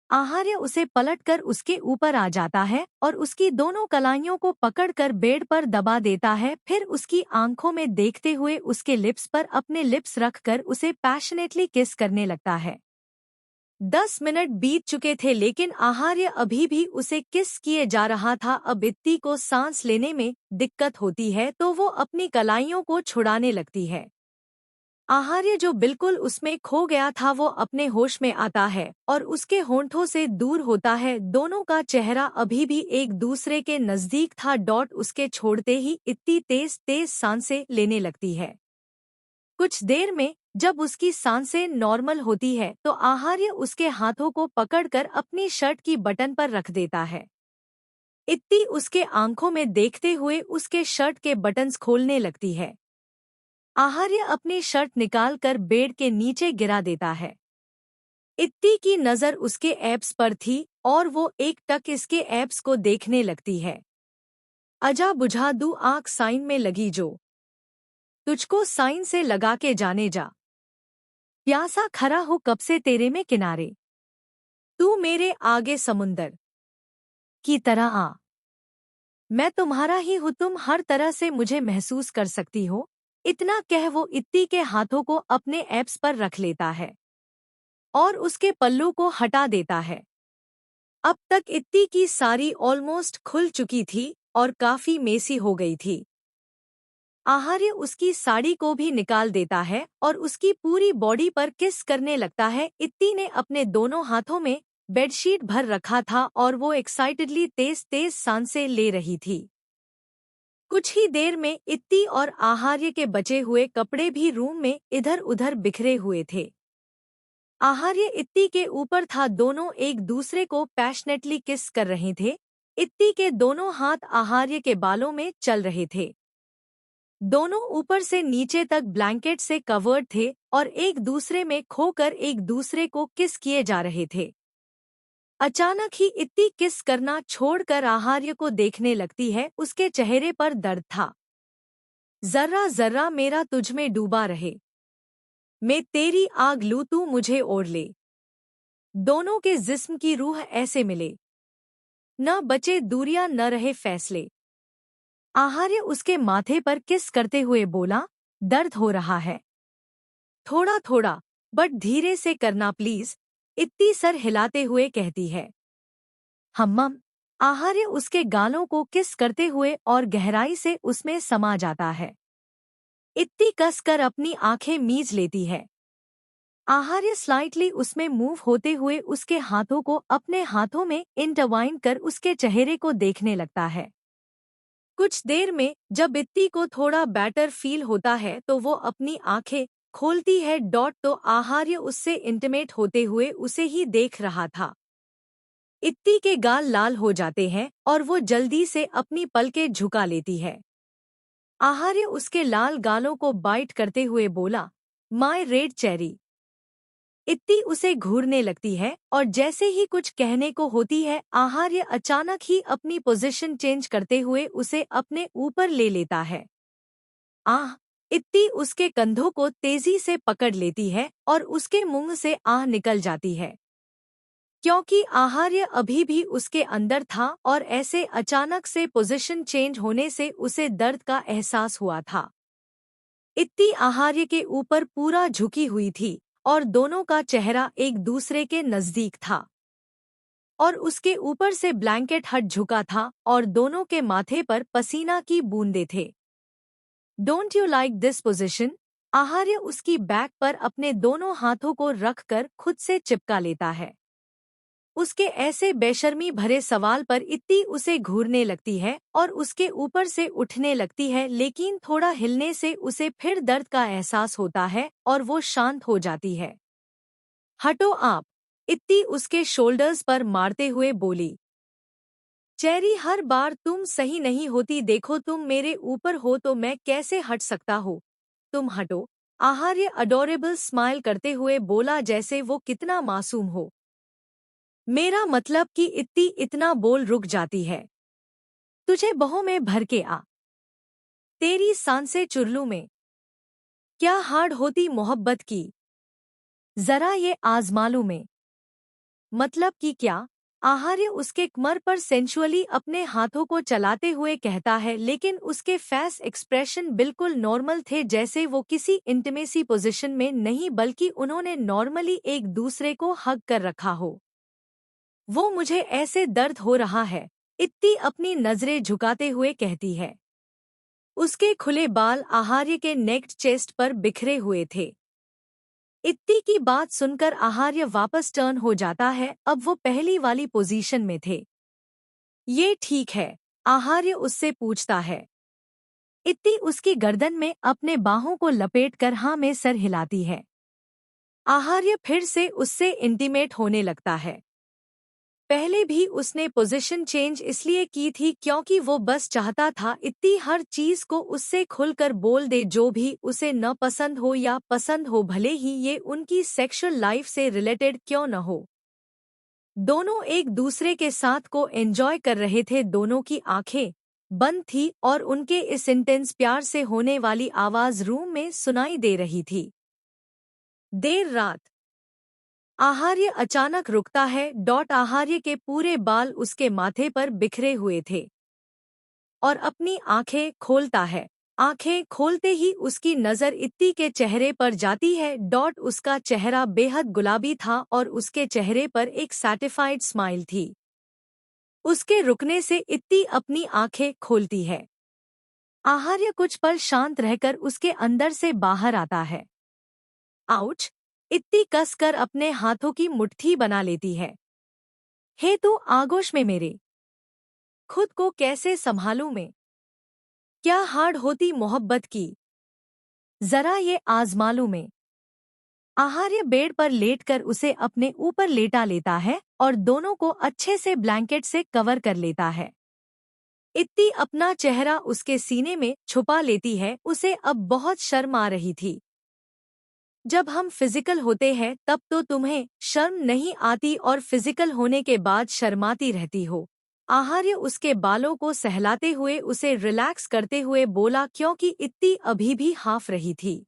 आहार्य उसे पलटकर उसके ऊपर आ जाता है और उसकी दोनों कलाइयों को पकड़कर बेड पर दबा देता है, फिर उसकी आंखों में देखते हुए उसके लिप्स पर अपने लिप्स रखकर उसे पैशनेटली किस करने लगता है। 10 मिनट बीत चुके थे लेकिन आहार्य अभी भी उसे किस किए जा रहा था। अब इत्ती को सांस लेने में दिक्कत होती है तो वो अपनी कलाइयों को छुड़ाने लगती है। आहार्य, जो बिल्कुल उसमें खो गया था, वो अपने होश में आता है और उसके होंठों से दूर होता है। दोनों का चेहरा अभी भी एक दूसरे के नजदीक था। उसके छोड़ते ही इतनी तेज तेज सांसें लेने लगती है। कुछ देर में जब उसकी सांसें नॉर्मल होती है तो आहार्य उसके हाथों को पकड़कर अपनी शर्ट की बटन पर रख देता है। इत्ती उसके आंखों में देखते हुए उसके शर्ट के बटन्स खोलने लगती है। आहार्य अपनी शर्ट निकालकर बेड के नीचे गिरा देता है। इत्ती की नजर उसके एब्स पर थी और वो एक टक इसके एब्स को देखने लगती है। अजा बुझा दूं आंख साइन में लगी जो, तुझको साइन से लगा के जाने जा। प्यासा खरा हो कब से तेरे में किनारे, तू मेरे आगे समुंदर की तरह आ। मैं तुम्हारा ही हूँ, तुम हर तरह से मुझे महसूस कर सकती हो। इतना कह वो इत्ती के हाथों को अपने एब्स पर रख लेता है और उसके पल्लू को हटा देता है। अब तक इत्ती की साड़ी ऑलमोस्ट खुल चुकी थी और काफी मेसी हो गई थी। आहार्य उसकी साड़ी को भी निकाल देता है और उसकी पूरी बॉडी पर किस करने लगता है। इत्ती ने अपने दोनों हाथों में बेडशीट भर रखा था और वो एक्साइटेडली तेज तेज सांसें ले रही थी। कुछ ही देर में इत्ती और आहार्य के बचे हुए कपड़े भी रूम में इधर उधर बिखरे हुए थे। आहार्य इत्ती के ऊपर था, दोनों एक दूसरे को पैशनेटली किस कर रहे थे। इत्ती के दोनों हाथ आहार्य के बालों में चल रहे थे। दोनों ऊपर से नीचे तक ब्लैंकेट से कवर्ड थे और एक दूसरे में खोकर एक दूसरे को किस किए जा रहे थे। अचानक ही इत्ती किस करना छोड़कर आहार्य को देखने लगती है। उसके चेहरे पर दर्द था। जर्रा जर्रा मेरा तुझमें डूबा रहे, मैं तेरी आग लूं तू मुझे ओढ़ ले। दोनों के जिस्म की रूह ऐसे मिले, न बचे दूरियां न रहे फैसले। आहार्य उसके माथे पर किस करते हुए बोला, दर्द हो रहा है, थोड़ा थोड़ा बट धीरे से करना प्लीज। इत्ती सर हिलाते हुए कहती है। हम्मम। आहार्य उसके गालों को किस करते हुए और गहराई से उसमें समा जाता है। इत्ती कसकर अपनी आंखें मीज लेती है। आहार्य स्लाइटली उसमें मूव होते हुए उसके हाथों को अपने हाथों में इंटरवाइन कर उसके चेहरे को देखने लगता है। कुछ देर में जब इत्ती को थोड़ा बेटर फील होता है तो वो अपनी आंखें खोलती है। तो आहार्य उससे इंटिमेट होते हुए उसे ही देख रहा था। इत्ती के गाल लाल हो जाते हैं और वो जल्दी से अपनी पलकें झुका लेती है। आहार्य उसके लाल गालों को बाइट करते हुए बोला, माय रेड चेरी। इत्ती उसे घूरने लगती है और जैसे ही कुछ कहने को होती है आहार्य अचानक ही अपनी पोजीशन चेंज करते हुए उसे अपने ऊपर ले लेता है। आह! इत्ती उसके कंधों को तेजी से पकड़ लेती है और उसके मुंह से आह निकल जाती है। क्योंकि आहार्य अभी भी उसके अंदर था और ऐसे अचानक से पोजीशन चेंज होने से उसे दर्द का एहसास हुआ था। इत्ती आहार्य के ऊपर पूरा झुकी हुई थी और दोनों का चेहरा एक दूसरे के नजदीक था और उसके ऊपर से ब्लैंकेट हट झुका था और दोनों के माथे पर पसीना की बूंदें थे। Don't you like this position? Aharya उसकी बैक पर अपने दोनों हाथों को रखकर खुद से चिपका लेता है। उसके ऐसे बेशर्मी भरे सवाल पर इत्ती उसे घूरने लगती है और उसके ऊपर से उठने लगती है, लेकिन थोड़ा हिलने से उसे फिर दर्द का एहसास होता है और वो शांत हो जाती है। हटो आप! इत्ती उसके शोल्डर्स पर मारते हुए बोली। चेरी, हर बार तुम सही नहीं होती। देखो, तुम मेरे ऊपर हो तो मैं कैसे हट सकता हूँ। तुम हटो। आहार्य अडोरेबल स्माइल करते हुए बोला, जैसे वो कितना मासूम हो। मेरा मतलब कि इत्ती इतना बोल रुक जाती है। तुझे बाहों में भर के आ। तेरी सांसें चुरलू में। क्या हार्ड होती मोहब्बत की। जरा ये आजमा लूं मैं। मतलब कि क्या? आहार्य उसके कमर पर सेंशुअली अपने हाथों को चलाते हुए कहता है, लेकिन उसके फेस एक्सप्रेशन बिल्कुल नॉर्मल थे, जैसे वो किसी इंटिमेसी पोजीशन में नहीं बल्कि उन्होंने नॉर्मली एक दूसरे को हग कर रखा हो। वो मुझे ऐसे दर्द हो रहा है, इत्ती अपनी नजरें झुकाते हुए कहती है। उसके खुले बाल आहार्य के नेक चेस्ट पर बिखरे हुए थे। इत्ती की बात सुनकर आहार्य वापस टर्न हो जाता है। अब वो पहली वाली पोजीशन में थे। ये ठीक है? आहार्य उससे पूछता है। इत्ती उसकी गर्दन में अपने बाहों को लपेटकर हाँ में सर हिलाती है। आहार्य फिर से उससे इंटीमेट होने लगता है। पहले भी उसने पोजीशन चेंज इसलिए की थी क्योंकि वो बस चाहता था इत्ती हर चीज को उससे खुलकर बोल दे, जो भी उसे न पसंद हो या पसंद हो, भले ही ये उनकी सेक्सुअल लाइफ से रिलेटेड क्यों न हो। दोनों एक दूसरे के साथ को एंजॉय कर रहे थे। दोनों की आंखें बंद थी और उनके इस इंटेंस प्यार से होने वाली आवाज रूम में सुनाई दे रही थी। देर रात आहार्य अचानक रुकता है। आहार्य के पूरे बाल उसके माथे पर बिखरे हुए थे और अपनी आंखें खोलता है। आंखें खोलते ही उसकी नजर इत्ती के चेहरे पर जाती है। उसका चेहरा बेहद गुलाबी था और उसके चेहरे पर एक सैटिस्फाइड स्माइल थी। उसके रुकने से इत्ती अपनी आंखें खोलती है। आहार्य कुछ पल शांत रहकर उसके अंदर से बाहर आता है। आउच! इत्ती कसकर अपने हाथों की मुट्ठी बना लेती है। हे तू आगोश में मेरे! खुद को कैसे संभालूं मैं? क्या हार्ड होती मोहब्बत की। जरा ये आजमा लूं मैं। आहार्य बेड पर लेटकर उसे अपने ऊपर लेटा लेता है और दोनों को अच्छे से ब्लैंकेट से कवर कर लेता है। इत्ती अपना चेहरा उसके सीने में छुपा लेती है। उसे अब बहुत शर्म आ रही थी। जब हम फिजिकल होते हैं तब तो तुम्हें शर्म नहीं आती और फिजिकल होने के बाद शर्माती रहती हो। आहार्य उसके बालों को सहलाते हुए उसे रिलैक्स करते हुए बोला, क्योंकि इत्ती अभी भी हाफ रही थी।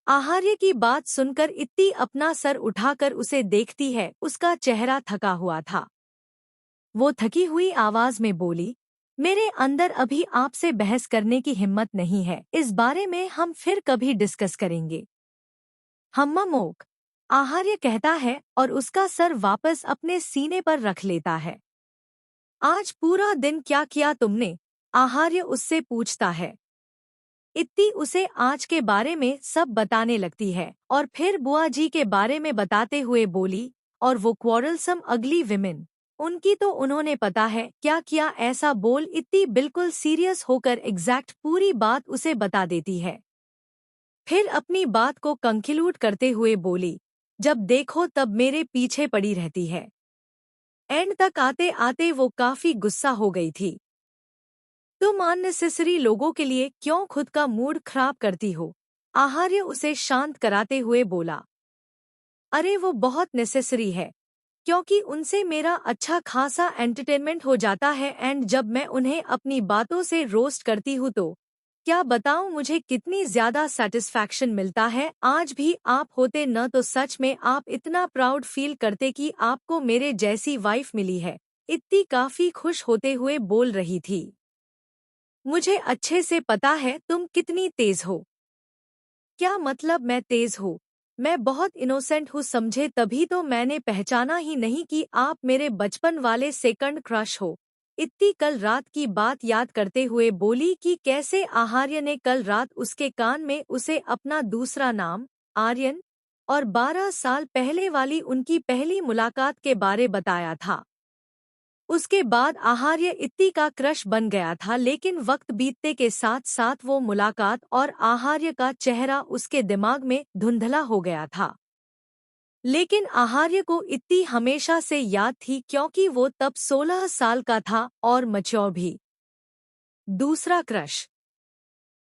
आहार्य की बात सुनकर इत्ती अपना सर उठाकर उसे देखती है। उसका चेहरा थका हुआ था। वो थकी हुई आवाज में बोली, मेरे अंदर अभी आपसे बहस करने की हिम्मत नहीं है। इस बारे में हम फिर कभी डिस्कस करेंगे। हम्ममोक! आहार्य कहता है और उसका सर वापस अपने सीने पर रख लेता है। आज पूरा दिन क्या किया तुमने? आहार्य उससे पूछता है। इत्ती उसे आज के बारे में सब बताने लगती है और फिर बुआ जी के बारे में बताते हुए बोली, और वो क्वारलसम अगली विमेन, उनकी तो उन्होंने पता है क्या किया ऐसा बोल इत्ती बिल्कुल सीरियस होकर एग्जैक्ट पूरी बात उसे बता देती है। फिर अपनी बात को कंक्लूड करते हुए बोली, जब देखो तब मेरे पीछे पड़ी रहती है। एंड तक आते आते वो काफी गुस्सा हो गई थी। तुम अननेसेसरी लोगों के लिए क्यों खुद का मूड खराब करती हो? आहार्य उसे शांत कराते हुए बोला। अरे वो बहुत नेसेसरी है, क्योंकि उनसे मेरा अच्छा खासा एंटरटेनमेंट हो जाता है एंड जब मैं उन्हें अपनी बातों से रोस्ट करती हूँ तो क्या बताऊं मुझे कितनी ज्यादा सेटिस्फैक्शन मिलता है। आज भी आप होते न तो सच में आप इतना प्राउड फील करते कि आपको मेरे जैसी वाइफ मिली है। इतनी काफी खुश होते हुए बोल रही थी। मुझे अच्छे से पता है तुम कितनी तेज हो। क्या मतलब मैं तेज हूँ? मैं बहुत इनोसेंट हूँ समझे, तभी तो मैंने पहचाना ही नहीं कि आप मेरे बचपन वाले सेकंड क्रश हो। इत्ती कल रात की बात याद करते हुए बोली कि कैसे आहार्य ने कल रात उसके कान में उसे अपना दूसरा नाम आर्यन और 12 साल पहले वाली उनकी पहली मुलाकात के बारे बताया था। उसके बाद आहार्य इत्ती का क्रश बन गया था, लेकिन वक्त बीतते के साथ साथ वो मुलाकात और आहार्य का चेहरा उसके दिमाग में धुंधला हो गया था। लेकिन आहार्य को इत्ती हमेशा से याद थी क्योंकि वो तब 16 साल का था और मैच्योर भी। दूसरा क्रश।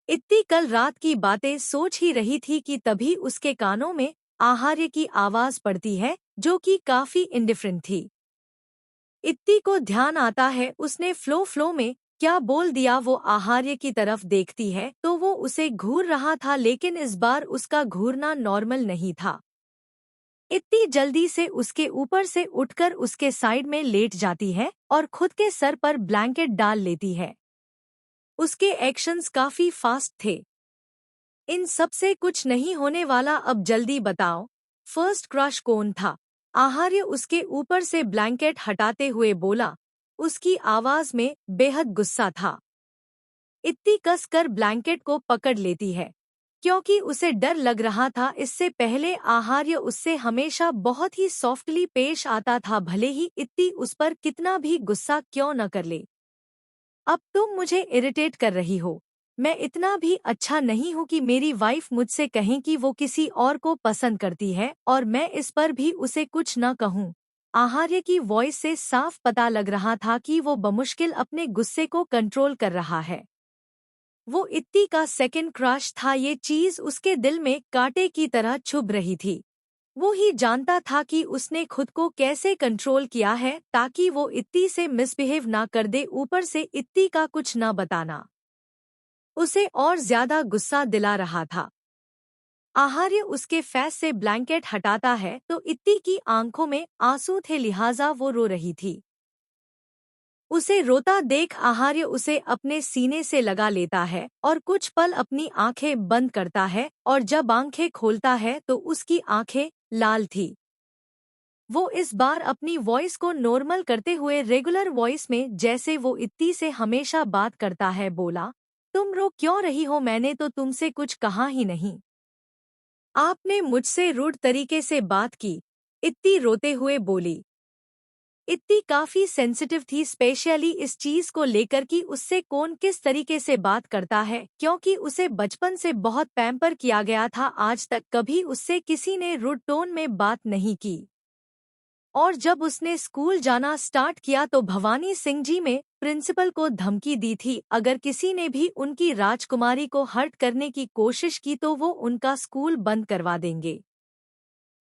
इत्ती कल रात की बातें सोच ही रही थी कि तभी उसके कानों में आहार्य की आवाज पड़ती है, जो कि काफी इंडिफरेंट थी। इत्ती को ध्यान आता है उसने फ्लो में क्या बोल दिया। वो आहार्य की तरफ देखती है तो वो उसे घूर रहा था, लेकिन इस बार उसका घूरना नॉर्मल नहीं था। इत्ती जल्दी से उसके ऊपर से उठकर उसके साइड में लेट जाती है और खुद के सर पर ब्लैंकेट डाल लेती है। उसके एक्शंस काफी फास्ट थे। इन सब से कुछ नहीं होने वाला, अब जल्दी बताओ फर्स्ट क्रश कौन था? आहार्य उसके ऊपर से ब्लैंकेट हटाते हुए बोला। उसकी आवाज में बेहद गुस्सा था। इत्ती कस कर ब्लैंकेट को पकड़ लेती है क्योंकि उसे डर लग रहा था। इससे पहले आहार्य उससे हमेशा बहुत ही सॉफ्टली पेश आता था, भले ही इत्ती उस पर कितना भी गुस्सा क्यों न कर ले। अब तुम मुझे इरिटेट कर रही हो। मैं इतना भी अच्छा नहीं हूँ कि मेरी वाइफ मुझसे कहें कि वो किसी और को पसंद करती है और मैं इस पर भी उसे कुछ न कहूँ। आहार्य की वॉइस से साफ पता लग रहा था कि वो बमुश्किल अपने गुस्से को कंट्रोल कर रहा है। वो इत्ती का सेकंड क्रश था, ये चीज उसके दिल में कांटे की तरह चुभ रही थी। वो ही जानता था कि उसने खुद को कैसे कंट्रोल किया है ताकि वो इत्ती से मिसबिहेव ना कर दे, ऊपर से इत्ती का कुछ न बताना उसे और ज्यादा गुस्सा दिला रहा था। आहार्य उसके फेस से ब्लैंकेट हटाता है तो इत्ती की आंखों में आंसू थे, लिहाजा वो रो रही थी। उसे रोता देख आहार्य उसे अपने सीने से लगा लेता है और कुछ पल अपनी आंखें बंद करता है, और जब आंखें खोलता है तो उसकी आंखें लाल थी। वो इस बार अपनी वॉइस को नॉर्मल करते हुए रेगुलर वॉइस में, जैसे वो इत्ती से हमेशा बात करता है, बोला, तुम रो क्यों रही हो? मैंने तो तुमसे कुछ कहा ही नहीं। आपने मुझसे रूड तरीके से बात की। इत्ती रोते हुए बोली। इत्ती काफी सेंसिटिव थी, स्पेशली इस चीज को लेकर कि उससे कौन किस तरीके से बात करता है, क्योंकि उसे बचपन से बहुत पैम्पर किया गया था। आज तक कभी उससे किसी ने रूड टोन में बात नहीं की। और जब उसने स्कूल जाना स्टार्ट किया तो भवानी सिंह जी में प्रिंसिपल को धमकी दी थी, अगर किसी ने भी उनकी राजकुमारी को हर्ट करने की कोशिश की तो वो उनका स्कूल बंद करवा देंगे।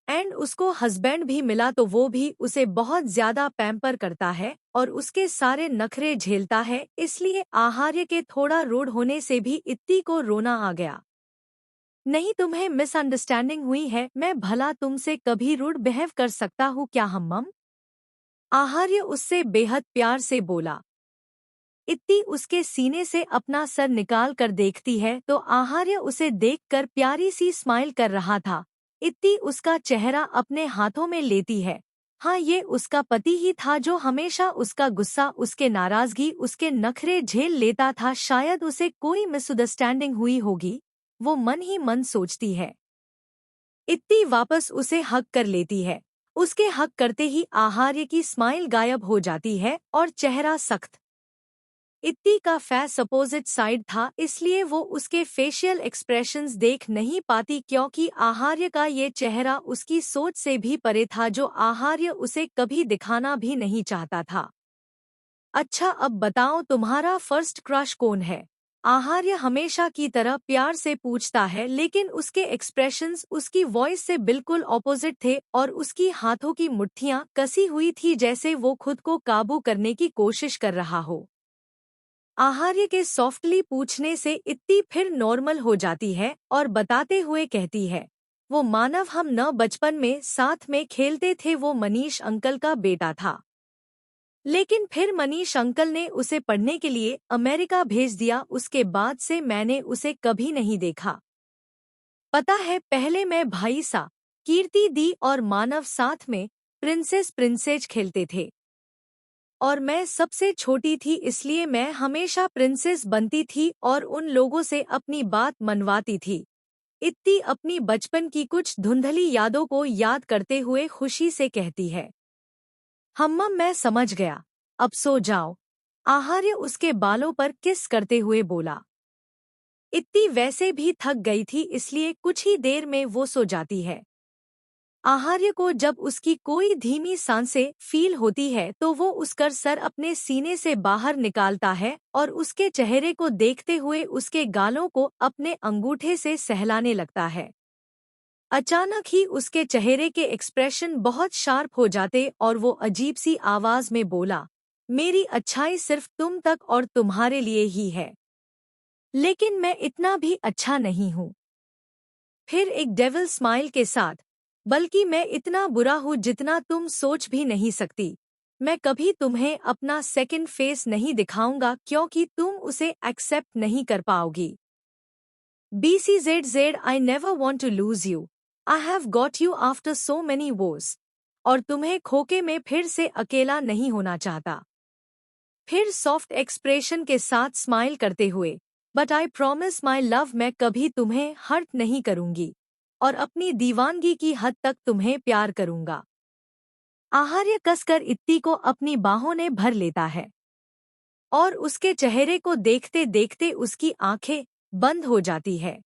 एंड उसको हस्बैंड भी मिला तो वो भी उसे बहुत ज्यादा पैम्पर करता है और उसके सारे नखरे झेलता है, इसलिए आहार्य के थोड़ा रूड होने से भी इत्ती को रोना आ गया। नहीं, तुम्हें मिसअंडरस्टैंडिंग हुई है, मैं भला तुमसे कभी रूड बिहेव कर सकता हूँ क्या हम्मम? आहार्य उससे बेहद प्यार से बोला। इत्ती उसके सीने से अपना सर निकाल कर देखती है तो आहार्य उसे देखकर प्यारी सी स्माइल कर रहा था। इत्ती उसका चेहरा अपने हाथों में लेती है हाँ, ये उसका पति ही था जो हमेशा उसका गुस्सा, उसके नाराजगी, उसके नखरे झेल लेता था। शायद उसे कोई मिसअंडरस्टैंडिंग हुई होगी, वो मन ही मन सोचती है। इत्ती वापस उसे हक कर लेती है। उसके हक करते ही आहार्य की स्माइल गायब हो जाती है और चेहरा सख्त। इत्ती का फेस अपोजिट साइड था, इसलिए वो उसके फेशियल एक्सप्रेशंस देख नहीं पाती, क्योंकि आहार्य का ये चेहरा उसकी सोच से भी परे था, जो आहार्य उसे कभी दिखाना भी नहीं चाहता था। अच्छा, अब बताओ तुम्हारा फर्स्ट क्रश कौन है? आहार्य हमेशा की तरह प्यार से पूछता है, लेकिन उसके एक्सप्रेशंस उसकी वॉइस से बिल्कुल ऑपोजिट थे और उसकी हाथों की मुट्ठियां कसी हुई थी, जैसे वो खुद को काबू करने की कोशिश कर रहा हो। आहार्य के सॉफ्टली पूछने से इत्ती फिर नॉर्मल हो जाती है और बताते हुए कहती है, वो मानव हम न बचपन में साथ में खेलते थे, वो मनीष अंकल का बेटा था। लेकिन फिर मनीष अंकल ने उसे पढ़ने के लिए अमेरिका भेज दिया, उसके बाद से मैंने उसे कभी नहीं देखा। पता है, पहले मैं भाई सा, कीर्ति दी और मानव साथ में प्रिंसेस प्रिंसेज खेलते थे और मैं सबसे छोटी थी, इसलिए मैं हमेशा प्रिंसेस बनती थी और उन लोगों से अपनी बात मनवाती थी। इत्ती अपनी बचपन की कुछ धुंधली यादों को याद करते हुए खुशी से कहती है। हम्मा, मैं समझ गया, अब सो जाओ। आहार्य उसके बालों पर किस करते हुए बोला। इत्ती वैसे भी थक गई थी, इसलिए कुछ ही देर में वो सो जाती है। आहार्य को जब उसकी कोई धीमी सांसें फील होती है तो वो उसका सर अपने सीने से बाहर निकालता है और उसके चेहरे को देखते हुए उसके गालों को अपने अंगूठे से सहलाने लगता है। अचानक ही उसके चेहरे के एक्सप्रेशन बहुत शार्प हो जाते और वो अजीब सी आवाज में बोला, मेरी अच्छाई सिर्फ तुम तक और तुम्हारे लिए ही है, लेकिन मैं इतना भी अच्छा नहीं हूँ। फिर एक डेविल स्माइल के साथ, बल्कि मैं इतना बुरा हूँ जितना तुम सोच भी नहीं सकती। मैं कभी तुम्हें अपना सेकंड फेस नहीं दिखाऊंगा, क्योंकि तुम उसे एक्सेप्ट नहीं कर पाओगी। BCZZ, I never want to lose you. I have got you after so many wars. और तुम्हें खोके में फिर से अकेला नहीं होना चाहता। फिर सॉफ्ट एक्सप्रेशन के साथ स्माइल करते हुए, but I promise my love, मैं कभी तुम्हें हर्ट नहीं करूंगी और अपनी दीवानगी की हद तक तुम्हें प्यार करूंगा। आहार्य कसकर इत्ती को अपनी बाहों ने भर लेता है और उसके चेहरे को देखते देखते उसकी आंखें बंद हो जाती है।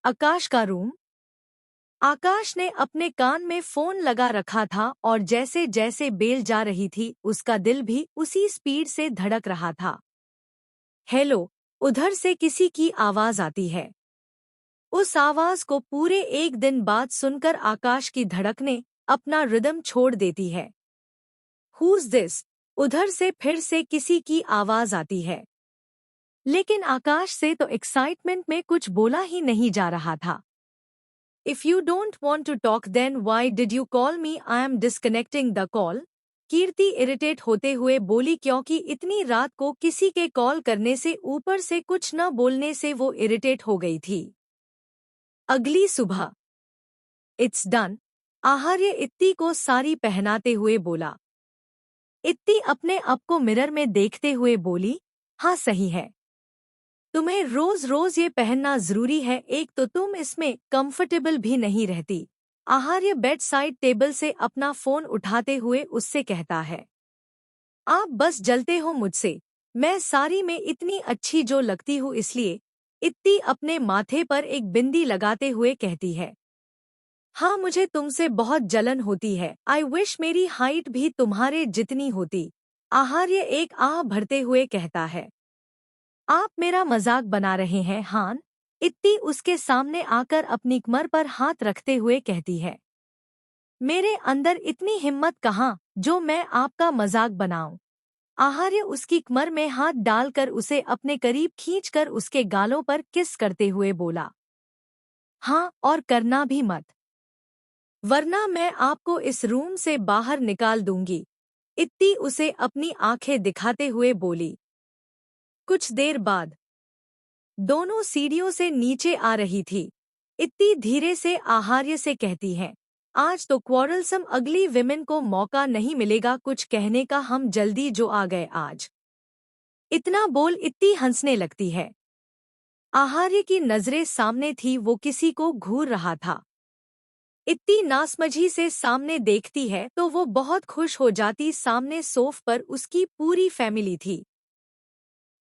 आकाश का रूम। आकाश ने अपने कान में फोन लगा रखा था और जैसे जैसे बेल जा रही थी, उसका दिल भी उसी स्पीड से धड़क रहा था। हेलो, उधर से किसी की आवाज आती है। उस आवाज को पूरे एक दिन बाद सुनकर आकाश की धड़कनें अपना रिदम छोड़ देती है। Who's this? उधर से फिर से किसी की आवाज आती है, लेकिन आकाश से तो एक्साइटमेंट में कुछ बोला ही नहीं जा रहा था। If you don't want to talk, then why did you call me? I am disconnecting the call. Kirti irritate होते हुए बोली, क्योंकि इतनी रात को किसी के कॉल करने से ऊपर से कुछ न बोलने से वो इरिटेट हो गई थी। अगली सुबह। इट्स डन, आहार्य इत्ती को साड़ी पहनाते हुए बोला। इत्ती अपने आप को मिरर में देखते हुए बोली, हाँ सही है, तुम्हें रोज रोज ये पहनना जरूरी है, एक तो तुम इसमें कंफर्टेबल भी नहीं रहती। आहार्य बेड साइड टेबल से अपना फोन उठाते हुए उससे कहता है, आप बस जलते हो मुझसे, मैं साड़ी में इतनी अच्छी जो लगती हूँ इसलिए। इत्ती अपने माथे पर एक बिंदी लगाते हुए कहती है, हाँ मुझे तुमसे बहुत जलन होती है, आई विश मेरी हाइट भी तुम्हारे जितनी होती। आहार्य एक आह भरते हुए कहता है, आप मेरा मजाक बना रहे हैं हान? इत्ती उसके सामने आकर अपनी कमर पर हाथ रखते हुए कहती है, मेरे अंदर इतनी हिम्मत कहाँ जो मैं आपका मजाक बनाऊं। आहार्य उसकी कमर में हाथ डालकर उसे अपने करीब खींचकर उसके गालों पर किस करते हुए बोला, हाँ और करना भी मत, वरना मैं आपको इस रूम से बाहर निकाल दूंगी। इत्ती उसे अपनी आंखें दिखाते हुए बोली। कुछ देर बाद दोनों सीढ़ियों से नीचे आ रही थी। इत्ती धीरे से आहार्य से कहती है, आज तो क्वारलसम अगली विमेन को मौका नहीं मिलेगा कुछ कहने का, हम जल्दी जो आ गए आज। इतना बोल इत्ती हंसने लगती है। आहार्य की नजरें सामने थी, वो किसी को घूर रहा था। इत्ती नासमझी से सामने देखती है तो वो बहुत खुश हो जाती, सामने सोफ पर उसकी पूरी फैमिली थी।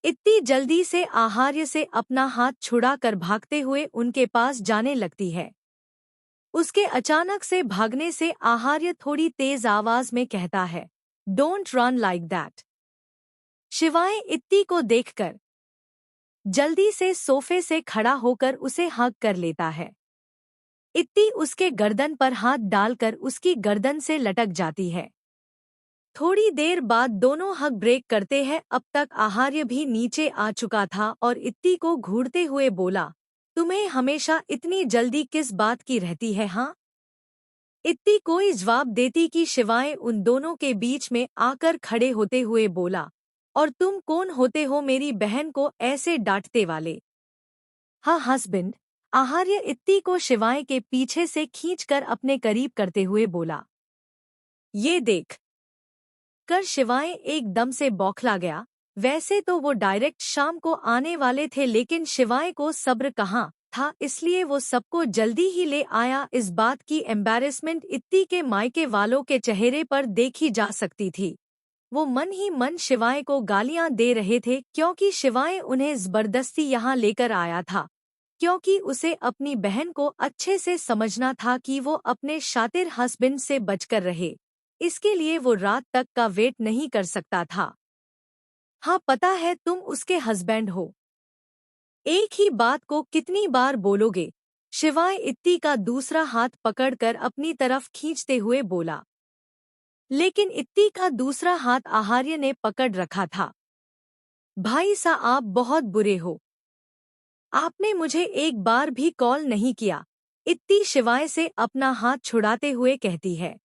इत्ती जल्दी से आहार्य से अपना हाथ छुड़ा कर भागते हुए उनके पास जाने लगती है। उसके अचानक से भागने से आहार्य थोड़ी तेज आवाज में कहता है, डोंट रन लाइक दैट। शिवाय इत्ती को देखकर जल्दी से सोफे से खड़ा होकर उसे हग कर लेता है। इत्ती उसके गर्दन पर हाथ डालकर उसकी गर्दन से लटक जाती है। थोड़ी देर बाद दोनों हग ब्रेक करते हैं। अब तक आहार्य भी नीचे आ चुका था और इत्ती को घूरते हुए बोला, तुम्हें हमेशा इतनी जल्दी किस बात की रहती है हाँ? इत्ती कोई जवाब देती कि शिवाय उन दोनों के बीच में आकर खड़े होते हुए बोला, और तुम कौन होते हो मेरी बहन को ऐसे डांटते वाले? हाँ हस्बैंड। आहार्य इत्ती को शिवाय के पीछे से खींचकर अपने करीब करते हुए बोला। ये देख कर शिवाय एकदम से बौखला गया। वैसे तो वो डायरेक्ट शाम को आने वाले थे, लेकिन शिवाय को सब्र कहाँ था, इसलिए वो सबको जल्दी ही ले आया। इस बात की एम्बैरेसमेंट इत्ती के मायके वालों के चेहरे पर देखी जा सकती थी। वो मन ही मन शिवाय को गालियां दे रहे थे, क्योंकि शिवाय उन्हें जबरदस्ती यहाँ लेकर आया था, क्योंकि उसे अपनी बहन को अच्छे से समझना था कि वो अपने शातिर हस्बैंड से बचकर रहे। इसके लिए वो रात तक का वेट नहीं कर सकता था। हाँ पता है तुम उसके हस्बैंड हो। एक ही बात को कितनी बार बोलोगे? शिवाय इत्ती का दूसरा हाथ पकड़कर अपनी तरफ खींचते हुए बोला। लेकिन इत्ती का दूसरा हाथ आहार्य ने पकड़ रखा था। भाई साहब आप बहुत बुरे हो। आपने मुझे एक बार भी कॉल नहीं किया। इत्ती शिवाय से अपना हाथ छुड़ाते हुए कहती है।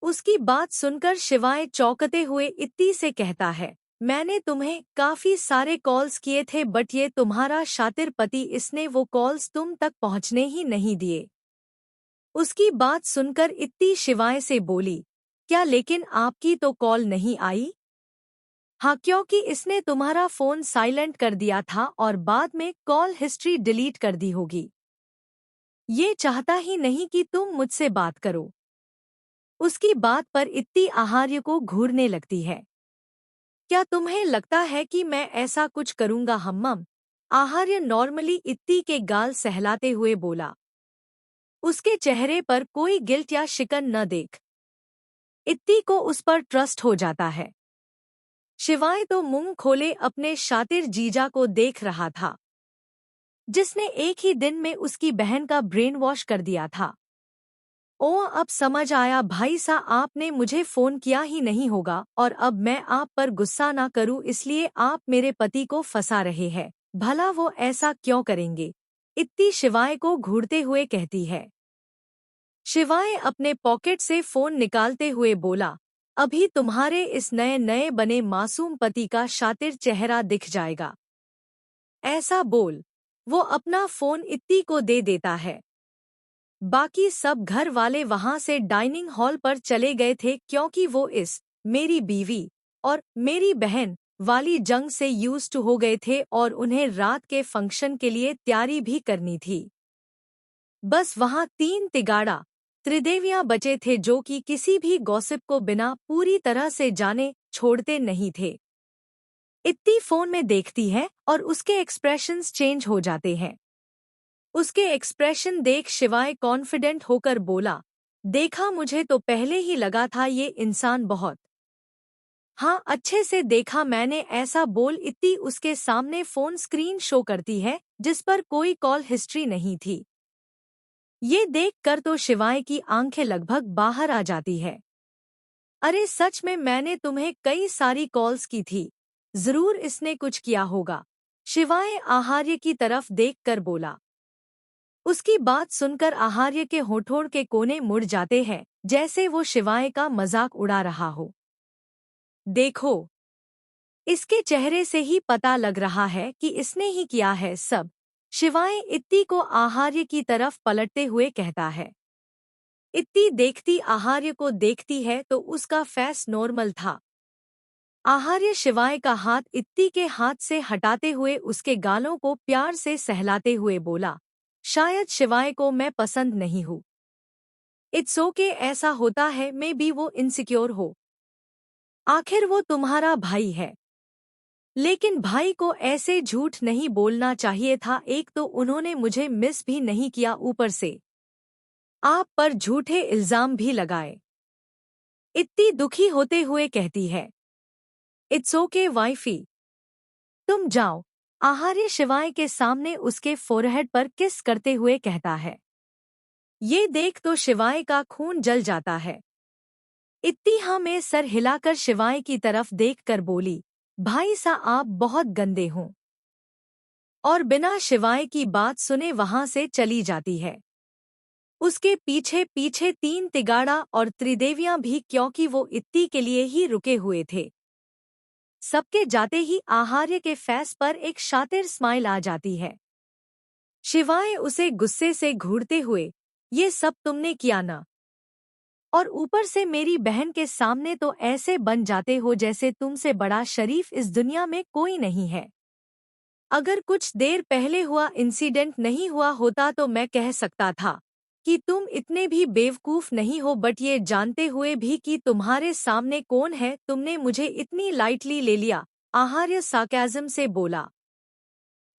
उसकी बात सुनकर शिवाय चौंकते हुए इत्ती से कहता है, मैंने तुम्हें काफी सारे कॉल्स किए थे, बट ये तुम्हारा शातिर पति, इसने वो कॉल्स तुम तक पहुंचने ही नहीं दिए। उसकी बात सुनकर इत्ती शिवाय से बोली, क्या लेकिन आपकी तो कॉल नहीं आई? हाँ क्योंकि इसने तुम्हारा फोन साइलेंट कर दिया था और बाद में कॉल हिस्ट्री डिलीट कर दी होगी। ये चाहता ही नहीं कि तुम मुझसे बात करो। उसकी बात पर इत्ती आहार्य को घूरने लगती है। क्या तुम्हें लगता है कि मैं ऐसा कुछ करूंगा हम्मम? आहार्य नॉर्मली इत्ती के गाल सहलाते हुए बोला। उसके चेहरे पर कोई गिल्ट या शिकन न देख इत्ती को उस पर ट्रस्ट हो जाता है। शिवाय तो मुंह खोले अपने शातिर जीजा को देख रहा था, जिसने एक ही दिन में उसकी बहन का ब्रेन वॉश कर दिया था। ओ अब समझ आया भाई साहब, आपने मुझे फोन किया ही नहीं होगा और अब मैं आप पर गुस्सा ना करूं इसलिए आप मेरे पति को फंसा रहे हैं। भला वो ऐसा क्यों करेंगे? इत्ती शिवाय को घूरते हुए कहती है। शिवाय अपने पॉकेट से फोन निकालते हुए बोला, अभी तुम्हारे इस नए नए बने मासूम पति का शातिर चेहरा दिख जाएगा। ऐसा बोल वो अपना फोन इत्ती को दे देता है। बाकी सब घर वाले वहां से डाइनिंग हॉल पर चले गए थे, क्योंकि वो इस मेरी बीवी और मेरी बहन वाली जंग से यूज्ड हो गए थे और उन्हें रात के फंक्शन के लिए तैयारी भी करनी थी। बस वहां 3 तिगाड़ा त्रिदेवियां बचे थे, जो कि किसी भी गॉसिप को बिना पूरी तरह से जाने छोड़ते नहीं थे। इत्ती फोन में देखती है और उसके एक्सप्रेशंस चेंज हो जाते हैं। उसके एक्सप्रेशन देख शिवाय कॉन्फिडेंट होकर बोला, देखा, मुझे तो पहले ही लगा था ये इंसान बहुत। हाँ अच्छे से देखा मैंने, ऐसा बोल इत्ती उसके सामने फोन स्क्रीन शो करती है जिस पर कोई कॉल हिस्ट्री नहीं थी। ये देख कर तो शिवाय की आंखें लगभग बाहर आ जाती है। अरे सच में मैंने तुम्हें कई सारी कॉल्स की थी, जरूर इसने कुछ किया होगा। शिवाय आहार्य की तरफ देखकर बोला। उसकी बात सुनकर आहार्य के होठों के कोने मुड़ जाते हैं, जैसे वो शिवाय का मजाक उड़ा रहा हो। देखो, इसके चेहरे से ही पता लग रहा है कि इसने ही किया है सब। शिवाय इत्ती को आहार्य की तरफ पलटते हुए कहता है। इत्ती देखती आहार्य को देखती है तो उसका फेस नॉर्मल था। आहार्य शिवाय का हाथ इत्ती के हाथ से हटाते हुए उसके गालों को प्यार से सहलाते हुए बोला, शायद शिवाय को मैं पसंद नहीं हूँ। इट्स ओके, ऐसा होता है, मे बी वो इनसिक्योर हो। आखिर वो तुम्हारा भाई है। लेकिन भाई को ऐसे झूठ नहीं बोलना चाहिए था, एक तो उन्होंने मुझे मिस भी नहीं किया, ऊपर से आप पर झूठे इल्जाम भी लगाए। इतनी दुखी होते हुए कहती है, इट्स ओके वाइफी, तुम जाओ। आहार्य शिवाय के सामने उसके फोरहेड पर किस करते हुए कहता है। ये देख तो शिवाय का खून जल जाता है। इत्ती में सर हिलाकर शिवाय की तरफ देखकर बोली, भाई सा आप बहुत गंदे हो। और बिना शिवाय की बात सुने वहां से चली जाती है। उसके पीछे पीछे तीन तिगाड़ा और त्रिदेवियां भी, क्योंकि वो इत्ती के लिए ही रुके हुए थे। सबके जाते ही आहार्य के फेस पर एक शातिर स्माइल आ जाती है। शिवाय उसे गुस्से से घूरते हुए, ये सब तुमने किया ना? और ऊपर से मेरी बहन के सामने तो ऐसे बन जाते हो जैसे तुमसे बड़ा शरीफ इस दुनिया में कोई नहीं है। अगर कुछ देर पहले हुआ इंसिडेंट नहीं हुआ होता तो मैं कह सकता था कि तुम इतने भी बेवकूफ नहीं हो, बट ये जानते हुए भी कि तुम्हारे सामने कौन है, तुमने मुझे इतनी लाइटली ले लिया। आहार्य सार्केज़म से बोला,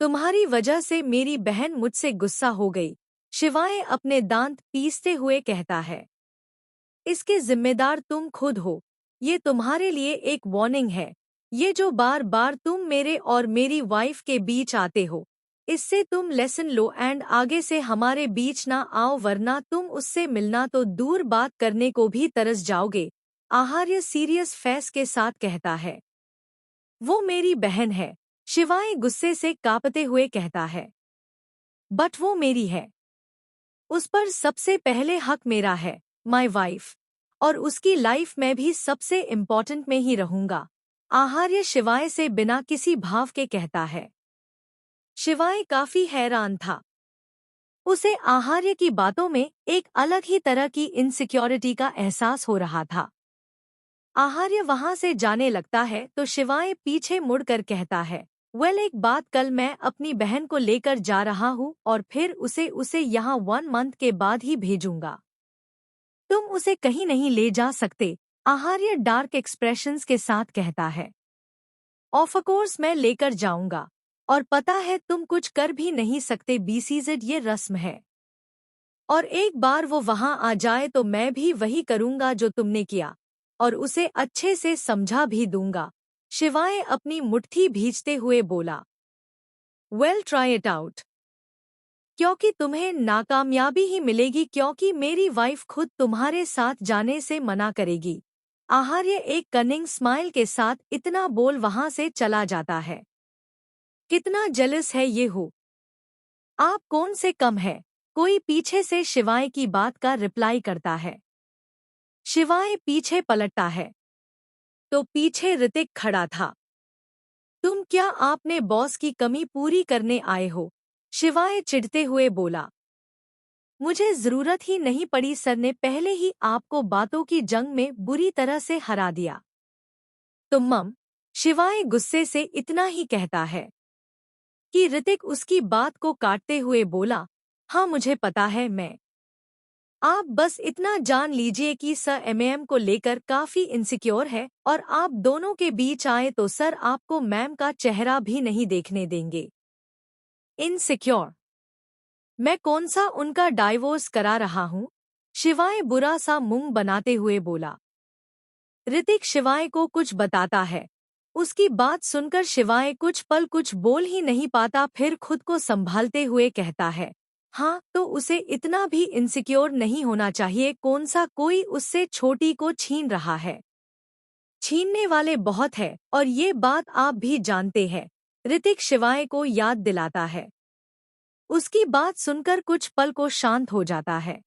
तुम्हारी वजह से मेरी बहन मुझसे गुस्सा हो गई। शिवाय अपने दांत पीसते हुए कहता है, इसके जिम्मेदार तुम खुद हो। ये तुम्हारे लिए एक वार्निंग है। ये जो बार बार तुम मेरे और मेरी वाइफ के बीच आते हो, इससे तुम लेसन लो एंड आगे से हमारे बीच ना आओ, वरना तुम उससे मिलना तो दूर बात करने को भी तरस जाओगे। आहार्य सीरियस फेस के साथ कहता है, वो मेरी बहन है। शिवाय गुस्से से कांपते हुए कहता है, बट वो मेरी है। उस पर सबसे पहले हक मेरा है, माय वाइफ। और उसकी लाइफ में भी सबसे इम्पोर्टेंट में ही रहूंगा। आहार्य शिवाय से बिना किसी भाव के कहता है। शिवाय काफी हैरान था। उसे आहार्य की बातों में एक अलग ही तरह की इनसिक्योरिटी का एहसास हो रहा था। आहार्य वहां से जाने लगता है तो शिवाय पीछे मुड़कर कहता है, वेल एक बात, कल मैं अपनी बहन को लेकर जा रहा हूँ और फिर उसे यहाँ 1 मंथ के बाद ही भेजूंगा। तुम उसे कहीं नहीं ले जा सकते। आहार्य डार्क एक्सप्रेशंस के साथ कहता है, ऑफ कोर्स मैं लेकर जाऊंगा। और पता है तुम कुछ कर भी नहीं सकते, बीसीजेड ये रस्म है। और एक बार वो वहां आ जाए तो मैं भी वही करूंगा जो तुमने किया, और उसे अच्छे से समझा भी दूंगा। शिवाय अपनी मुट्ठी भींचते हुए बोला, वेल ट्राई इट आउट। क्योंकि तुम्हें नाकामयाबी ही मिलेगी, क्योंकि मेरी वाइफ खुद तुम्हारे साथ जाने से मना करेगी। आहार्य एक कनिंग स्माइल के साथ इतना बोल वहां से चला जाता है। कितना जेलस है ये हो। आप कौन से कम है? कोई पीछे से शिवाय की बात का रिप्लाई करता है। शिवाय पीछे पलटता है तो पीछे ऋतिक खड़ा था। तुम क्या आपने बॉस की कमी पूरी करने आए हो? शिवाय चिढ़ते हुए बोला, मुझे जरूरत ही नहीं पड़ी, सर ने पहले ही आपको बातों की जंग में बुरी तरह से हरा दिया। तुम शिवाय गुस्से से इतना ही कहता है कि ऋतिक उसकी बात को काटते हुए बोला, हाँ मुझे पता है, मैं आप बस इतना जान लीजिए कि सर एमएम को लेकर काफी इनसिक्योर है, और आप दोनों के बीच आए तो सर आपको मैम का चेहरा भी नहीं देखने देंगे। इनसिक्योर? मैं कौन सा उनका डाइवोर्स करा रहा हूँ? शिवाय बुरा सा मुंह बनाते हुए बोला। ऋतिक शिवाय को कुछ बताता है। उसकी बात सुनकर शिवाय कुछ पल कुछ बोल ही नहीं पाता, फिर खुद को संभालते हुए कहता है, हाँ तो उसे इतना भी इनसिक्योर नहीं होना चाहिए। कौन सा कोई उससे छोटी को छीन रहा है? छीनने वाले बहुत है, और ये बात आप भी जानते हैं। ऋतिक शिवाय को याद दिलाता है। उसकी बात सुनकर कुछ पल को शांत हो जाता है।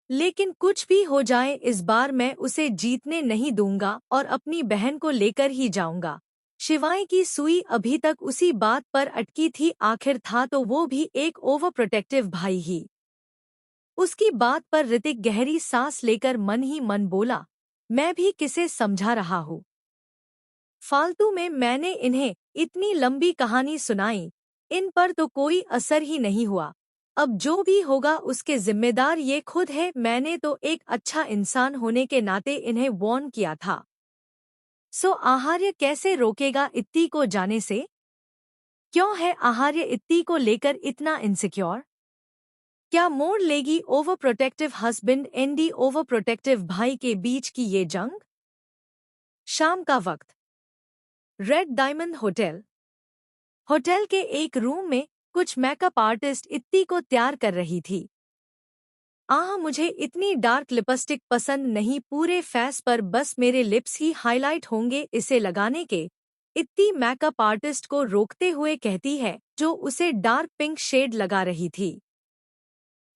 लेकिन कुछ भी हो जाए, इस बार मैं उसे जीतने नहीं दूंगा और अपनी बहन को लेकर ही जाऊंगा। शिवाय की सुई अभी तक उसी बात पर अटकी थी, आखिर था तो वो भी एक ओवर प्रोटेक्टिव भाई ही। उसकी बात पर ऋतिक गहरी सांस लेकर मन ही मन बोला, मैं भी किसे समझा रहा हूँ। फालतू में मैंने इन्हें इतनी लंबी कहानी सुनाई, इन पर तो कोई असर ही नहीं हुआ। अब जो भी होगा उसके जिम्मेदार ये खुद है। मैंने तो एक अच्छा इंसान होने के नाते इन्हें वार्न किया था। सो आहार्य कैसे रोकेगा इत्ती को जाने से? क्यों है आहार्य इत्ती को लेकर इतना इनसिक्योर? क्या मोड़ लेगी over protective husband Andy over protective भाई के बीच की ये जंग? शाम का वक्त, रेड डायमंड होटल। होटल के एक रूम में कुछ मेकअप आर्टिस्ट इत्ती को तैयार कर रही थी। मुझे इतनी डार्क लिपस्टिक पसंद नहीं, पूरे फेस पर बस मेरे लिप्स ही हाईलाइट होंगे इसे लगाने के। इत्ती मेकअप आर्टिस्ट को रोकते हुए कहती है, जो उसे डार्क पिंक शेड लगा रही थी।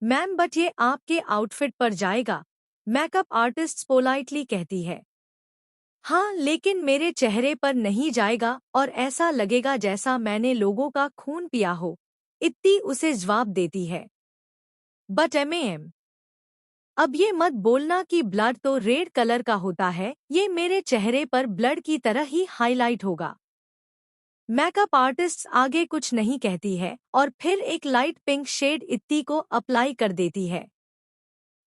मैम बट ये आपके आउटफिट पर जाएगा, मेकअप आर्टिस्ट पोलाइटली कहती है। हाँ लेकिन मेरे चेहरे पर नहीं जाएगा और ऐसा लगेगा जैसा मैंने लोगों का खून पिया हो, इत्ती उसे जवाब देती है। बट एमएम, अब ये मत बोलना कि ब्लड तो रेड कलर का होता है, ये मेरे चेहरे पर ब्लड की तरह ही हाईलाइट होगा। मेकअप आर्टिस्ट आगे कुछ नहीं कहती है और फिर एक लाइट पिंक शेड इत्ती को अप्लाई कर देती है।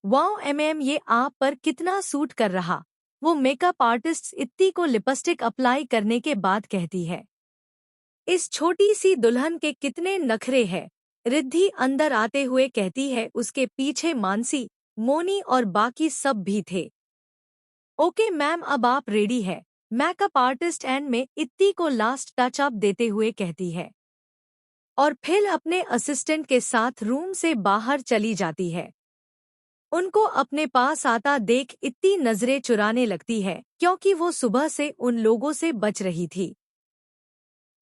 वाओ एमएम, ये आप पर कितना सूट कर रहा, वो मेकअप आर्टिस्ट इत्ती को लिपस्टिक अप्लाई करने के बाद कहती है। इस छोटी सी दुल्हन के कितने नखरे हैं, रिद्धि अंदर आते हुए कहती है। उसके पीछे मानसी, मोनी और बाकी सब भी थे। ओके मैम, अब आप रेडी है, मेकअप आर्टिस्ट एंड में इत्ती को लास्ट टच अप देते हुए कहती है और फिर अपने असिस्टेंट के साथ रूम से बाहर चली जाती है। उनको अपने पास आता देख इत्ती नजरें चुराने लगती है, क्योंकि वो सुबह से उन लोगों से बच रही थी।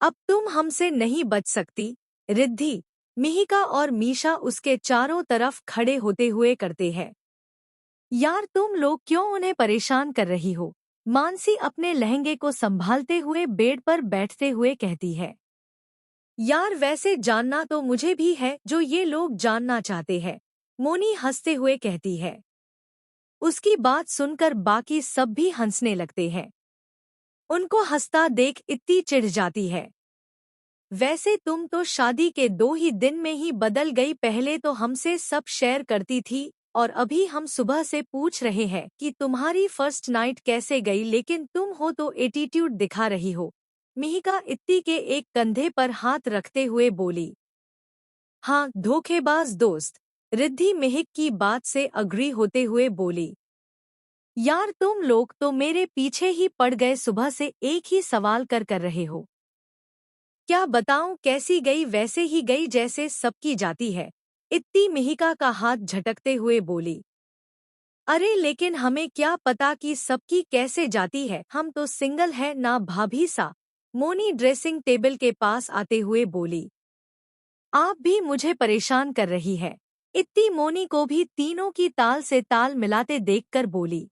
अब तुम हमसे नहीं बच सकती, रिद्धि, मिहिका और मीशा उसके चारों तरफ खड़े होते हुए करते हैं। यार तुम लोग क्यों उन्हें परेशान कर रही हो? मानसी अपने लहंगे को संभालते हुए बेड पर बैठते हुए कहती है। यार वैसे जानना तो मुझे भी है जो ये लोग जानना चाहते हैं, मोनी हंसते हुए कहती है। उसकी बात सुनकर बाकी सब भी हंसने लगते हैं। उनको हंसता देख इत्ती चिढ़ जाती है। वैसे तुम तो शादी के 2 ही दिन में ही बदल गई, पहले तो हमसे सब शेयर करती थी और अभी हम सुबह से पूछ रहे हैं कि तुम्हारी फर्स्ट नाइट कैसे गई, लेकिन तुम हो तो एटीट्यूड दिखा रही हो। मिहिका इत्ती के एक कंधे पर हाथ रखते हुए बोली। हाँ धोखेबाज दोस्त, रिद्धि मिहिक की बात से अग्री होते हुए बोली। यार तुम लोग तो मेरे पीछे ही पड़ गए, सुबह से एक ही सवाल कर रहे हो। क्या बताऊं कैसी गई? वैसे ही गई जैसे सबकी जाती है, इत्ती मिहिका का हाथ झटकते हुए बोली। अरे लेकिन हमें क्या पता कि सबकी कैसे जाती है, हम तो सिंगल है ना भाभी सा, मोनी ड्रेसिंग टेबल के पास आते हुए बोली। आप भी मुझे परेशान कर रही है, इत्ती मोनी को भी तीनों की ताल से ताल मिलाते देखकर बोली।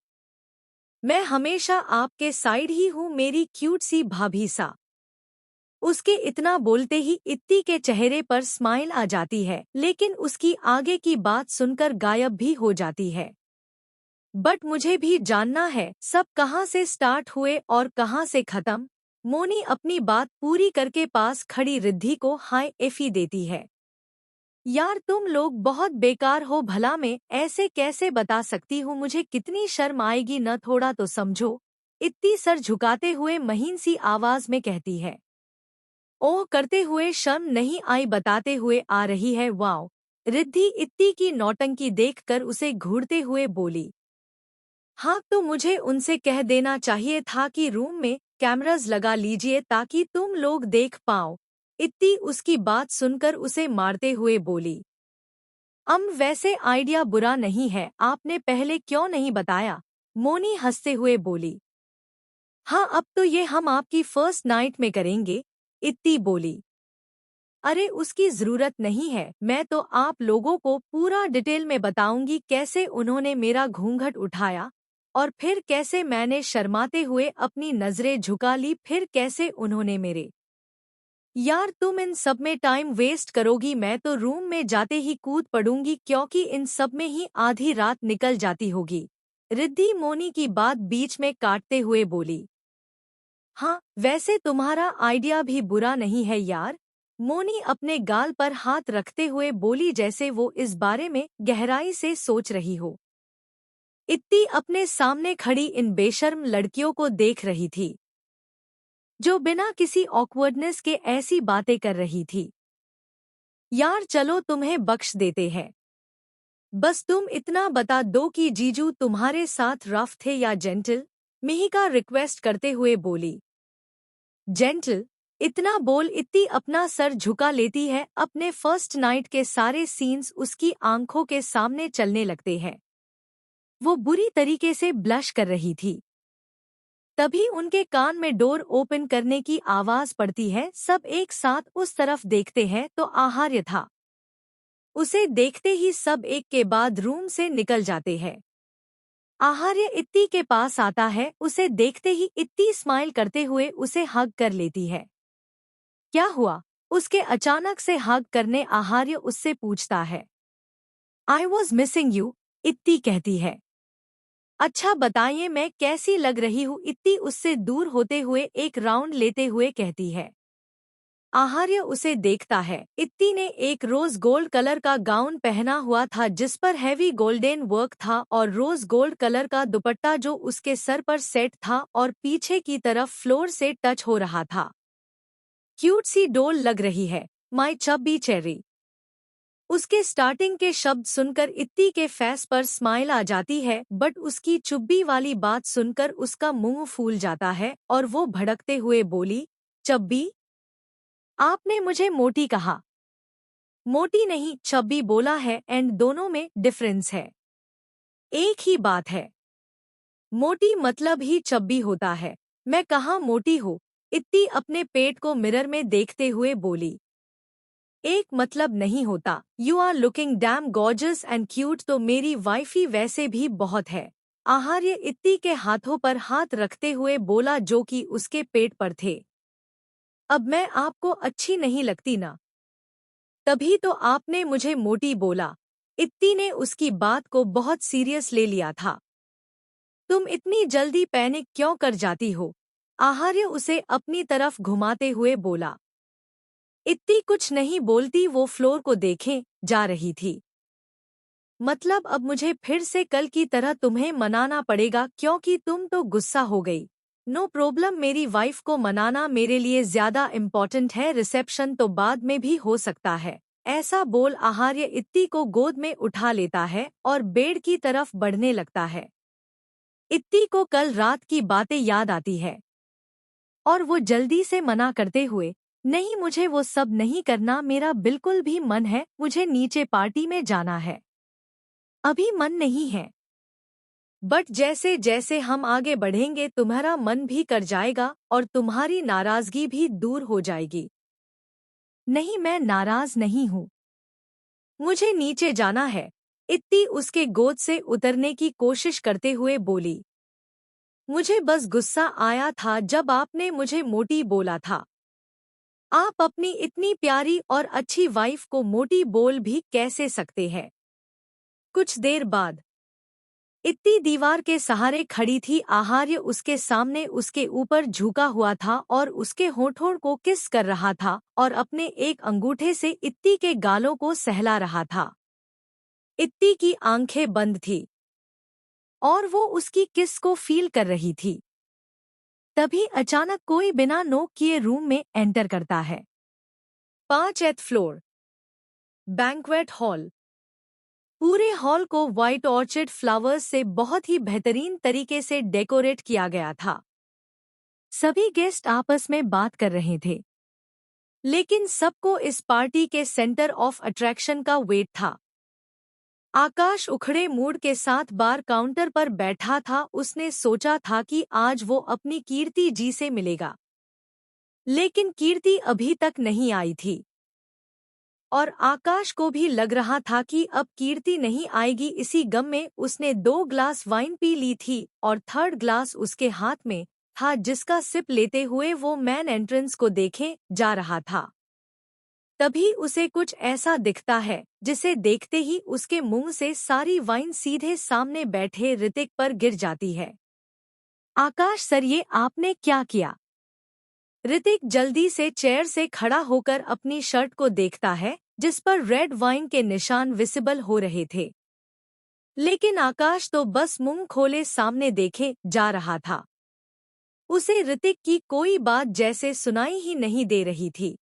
मैं हमेशा आपके साइड ही हूँ मेरी क्यूट सी भाभी सा। उसके इतना बोलते ही इत्ती के चेहरे पर स्माइल आ जाती है, लेकिन उसकी आगे की बात सुनकर गायब भी हो जाती है। बट मुझे भी जानना है सब कहाँ से स्टार्ट हुए और कहाँ से खत्म। मोनी अपनी बात पूरी करके पास खड़ी रिद्धि को हाय एफी देती है। यार तुम लोग बहुत बेकार हो, भला मैं ऐसे कैसे बता सकती हूँ, मुझे कितनी शर्म आएगी न, थोड़ा तो समझो। इत्ती सर झुकाते हुए महीन सी आवाज में कहती है। ओह करते हुए शर्म नहीं आई, बताते हुए आ रही है। वाओ, रिद्धि इत्ती की नौटंकी देखकर उसे घूरते हुए बोली। हाँ तो मुझे उनसे कह देना चाहिए था कि रूम में कैमरास लगा लीजिए ताकि तुम लोग देख पाओ। इत्ती उसकी बात सुनकर उसे मारते हुए बोली। वैसे आइडिया बुरा नहीं है, आपने पहले क्यों नहीं बताया? मोनी हंसते हुए बोली। हाँ अब तो ये हम आपकी फर्स्ट नाइट में करेंगे, इत्ती बोली। अरे उसकी जरूरत नहीं है, मैं तो आप लोगों को पूरा डिटेल में बताऊंगी कैसे उन्होंने मेरा घूंघट उठाया और फिर कैसे मैंने शर्माते हुए अपनी नजरें झुका ली, फिर कैसे उन्होंने मेरे यार तुम इन सब में टाइम वेस्ट करोगी, मैं तो रूम में जाते ही कूद पड़ूंगी क्योंकि इन सब में ही आधी रात निकल जाती होगी। रिद्धि मोनी की बात बीच में काटते हुए बोली। हाँ, वैसे तुम्हारा आइडिया भी बुरा नहीं है यार। मोनी अपने गाल पर हाथ रखते हुए बोली जैसे वो इस बारे में गहराई से सोच रही हो। इत्ती अपने सामने खड़ी इन बेशर्म लड़कियों को देख रही थी जो बिना किसी ऑकवर्डनेस के ऐसी बातें कर रही थी। यार चलो तुम्हें बख्श देते हैं, बस तुम इतना बता दो कि जीजू तुम्हारे साथ रफ थे या जेंटल। मिहिका रिक्वेस्ट करते हुए बोली। जेंटल, इतना बोल इत्ती अपना सर झुका लेती है। अपने फर्स्ट नाइट के सारे सीन्स उसकी आंखों के सामने चलने लगते हैं। वो बुरी तरीके से ब्लश कर रही थी। तभी उनके कान में डोर ओपन करने की आवाज पड़ती है। सब एक साथ उस तरफ देखते हैं तो आहार्य था। उसे देखते ही सब एक के बाद रूम से निकल जाते हैं। आहार्य इत्ती के पास आता है। उसे देखते ही इत्ती स्माइल करते हुए उसे हग कर लेती है। क्या हुआ? उसके अचानक से हग करने आहार्य उससे पूछता है। आई वॉज मिसिंग यू, इत्ती कहती है। अच्छा बताइए मैं कैसी लग रही हूँ? इत्ती उससे दूर होते हुए एक राउंड लेते हुए कहती है। आहार्य उसे देखता है। इत्ती ने एक रोज गोल्ड कलर का गाउन पहना हुआ था जिस पर हैवी गोल्डन वर्क था और रोज गोल्ड कलर का दुपट्टा जो उसके सर पर सेट था और पीछे की तरफ फ्लोर से टच हो रहा था। क्यूट सी डोल लग रही है, माई चब्बी चेरी। उसके स्टार्टिंग के शब्द सुनकर इत्ती के फेस पर स्माइल आ जाती है, बट उसकी चुब्बी वाली बात सुनकर उसका मुंह फूल जाता है और वो भड़कते हुए बोली, चब्बी? आपने मुझे मोटी कहा। मोटी नहीं, चब्बी बोला है, एंड दोनों में डिफरेंस है। एक ही बात है। मोटी मतलब ही चब्बी होता है। मैं कहाँ मोटी हूँ? इत्ती अपने पेट को मिरर में देखते हुए बोली। एक मतलब नहीं होता। You are looking damn gorgeous and cute. तो मेरी वाइफी वैसे भी बहुत है। आहार्य इत्ती के हाथों पर हाथ रखते हुए बोला जो कि उसके पेट पर थे। अब मैं आपको अच्छी नहीं लगती ना? तभी तो आपने मुझे मोटी बोला। इत्ती ने उसकी बात को बहुत सीरियस ले लिया था। तुम इतनी जल्दी पैनिक क्यों कर जाती हो? आहार्य उसे अपनी तरफ घुमाते हुए बोला। इत्ती कुछ नहीं बोलती वो फ्लोर को देखे जा रही थी। मतलब अब मुझे फिर से कल की तरह तुम्हें मनाना पड़ेगा क्योंकि तुम तो गुस्सा हो गई। नो प्रॉब्लम, मेरी वाइफ को मनाना मेरे लिए ज्यादा इम्पोर्टेंट है। रिसेप्शन तो बाद में भी हो सकता है। ऐसा बोल आहार्य इत्ती को गोद में उठा लेता है और बेड की तरफ बढ़ने लगता है। इत्ती को कल रात की बातें याद आती है और वो जल्दी से मना करते हुए, नहीं मुझे वो सब नहीं करना, मेरा बिल्कुल भी मन है, मुझे नीचे पार्टी में जाना है। अभी मन नहीं है, बट जैसे जैसे हम आगे बढ़ेंगे तुम्हारा मन भी कर जाएगा और तुम्हारी नाराजगी भी दूर हो जाएगी। नहीं, मैं नाराज नहीं हूँ। मुझे नीचे जाना है। इत्ती उसके गोद से उतरने की कोशिश करते हुए बोली। मुझे बस गुस्सा आया था जब आपने मुझे मोटी बोला था। आप अपनी इतनी प्यारी और अच्छी वाइफ को मोटी बोल भी कैसे सकते हैं? कुछ देर बाद इत्ती दीवार के सहारे खड़ी थी। आहार्य उसके सामने उसके ऊपर झुका हुआ था और उसके होठों को किस कर रहा था और अपने एक अंगूठे से इत्ती के गालों को सहला रहा था। इत्ती की आंखें बंद थी और वो उसकी किस को फील कर रही थी। तभी अचानक कोई बिना नोक किए रूम में एंटर करता है। 5th floor banquet hall. पूरे हॉल को व्हाइट ऑर्चिड फ्लावर्स से बहुत ही बेहतरीन तरीके से डेकोरेट किया गया था। सभी गेस्ट आपस में बात कर रहे थे, लेकिन सबको इस पार्टी के सेंटर ऑफ अट्रैक्शन का वेट था। आकाश उखड़े मूड के साथ बार काउंटर पर बैठा था। उसने सोचा था कि आज वो अपनी कीर्ति जी से मिलेगा, लेकिन कीर्ति अभी तक नहीं आई थी और आकाश को भी लग रहा था कि अब कीर्ति नहीं आएगी। इसी गम में उसने 2 ग्लास वाइन पी ली थी और 3rd ग्लास उसके हाथ में था जिसका सिप लेते हुए वो मैन एंट्रेंस को देखे जा रहा था। तभी उसे कुछ ऐसा दिखता है जिसे देखते ही उसके मुंह से सारी वाइन सीधे सामने बैठे ऋतिक पर गिर जाती है। आकाश सर, ये आपने क्या किया? ऋतिक जल्दी से चेयर से खड़ा होकर अपनी शर्ट को देखता है जिस पर रेड वाइन के निशान विजिबल हो रहे थे। लेकिन आकाश तो बस मुंह खोले सामने देखे जा रहा था। उसे ऋतिक की कोई बात जैसे सुनाई ही नहीं दे रही थी।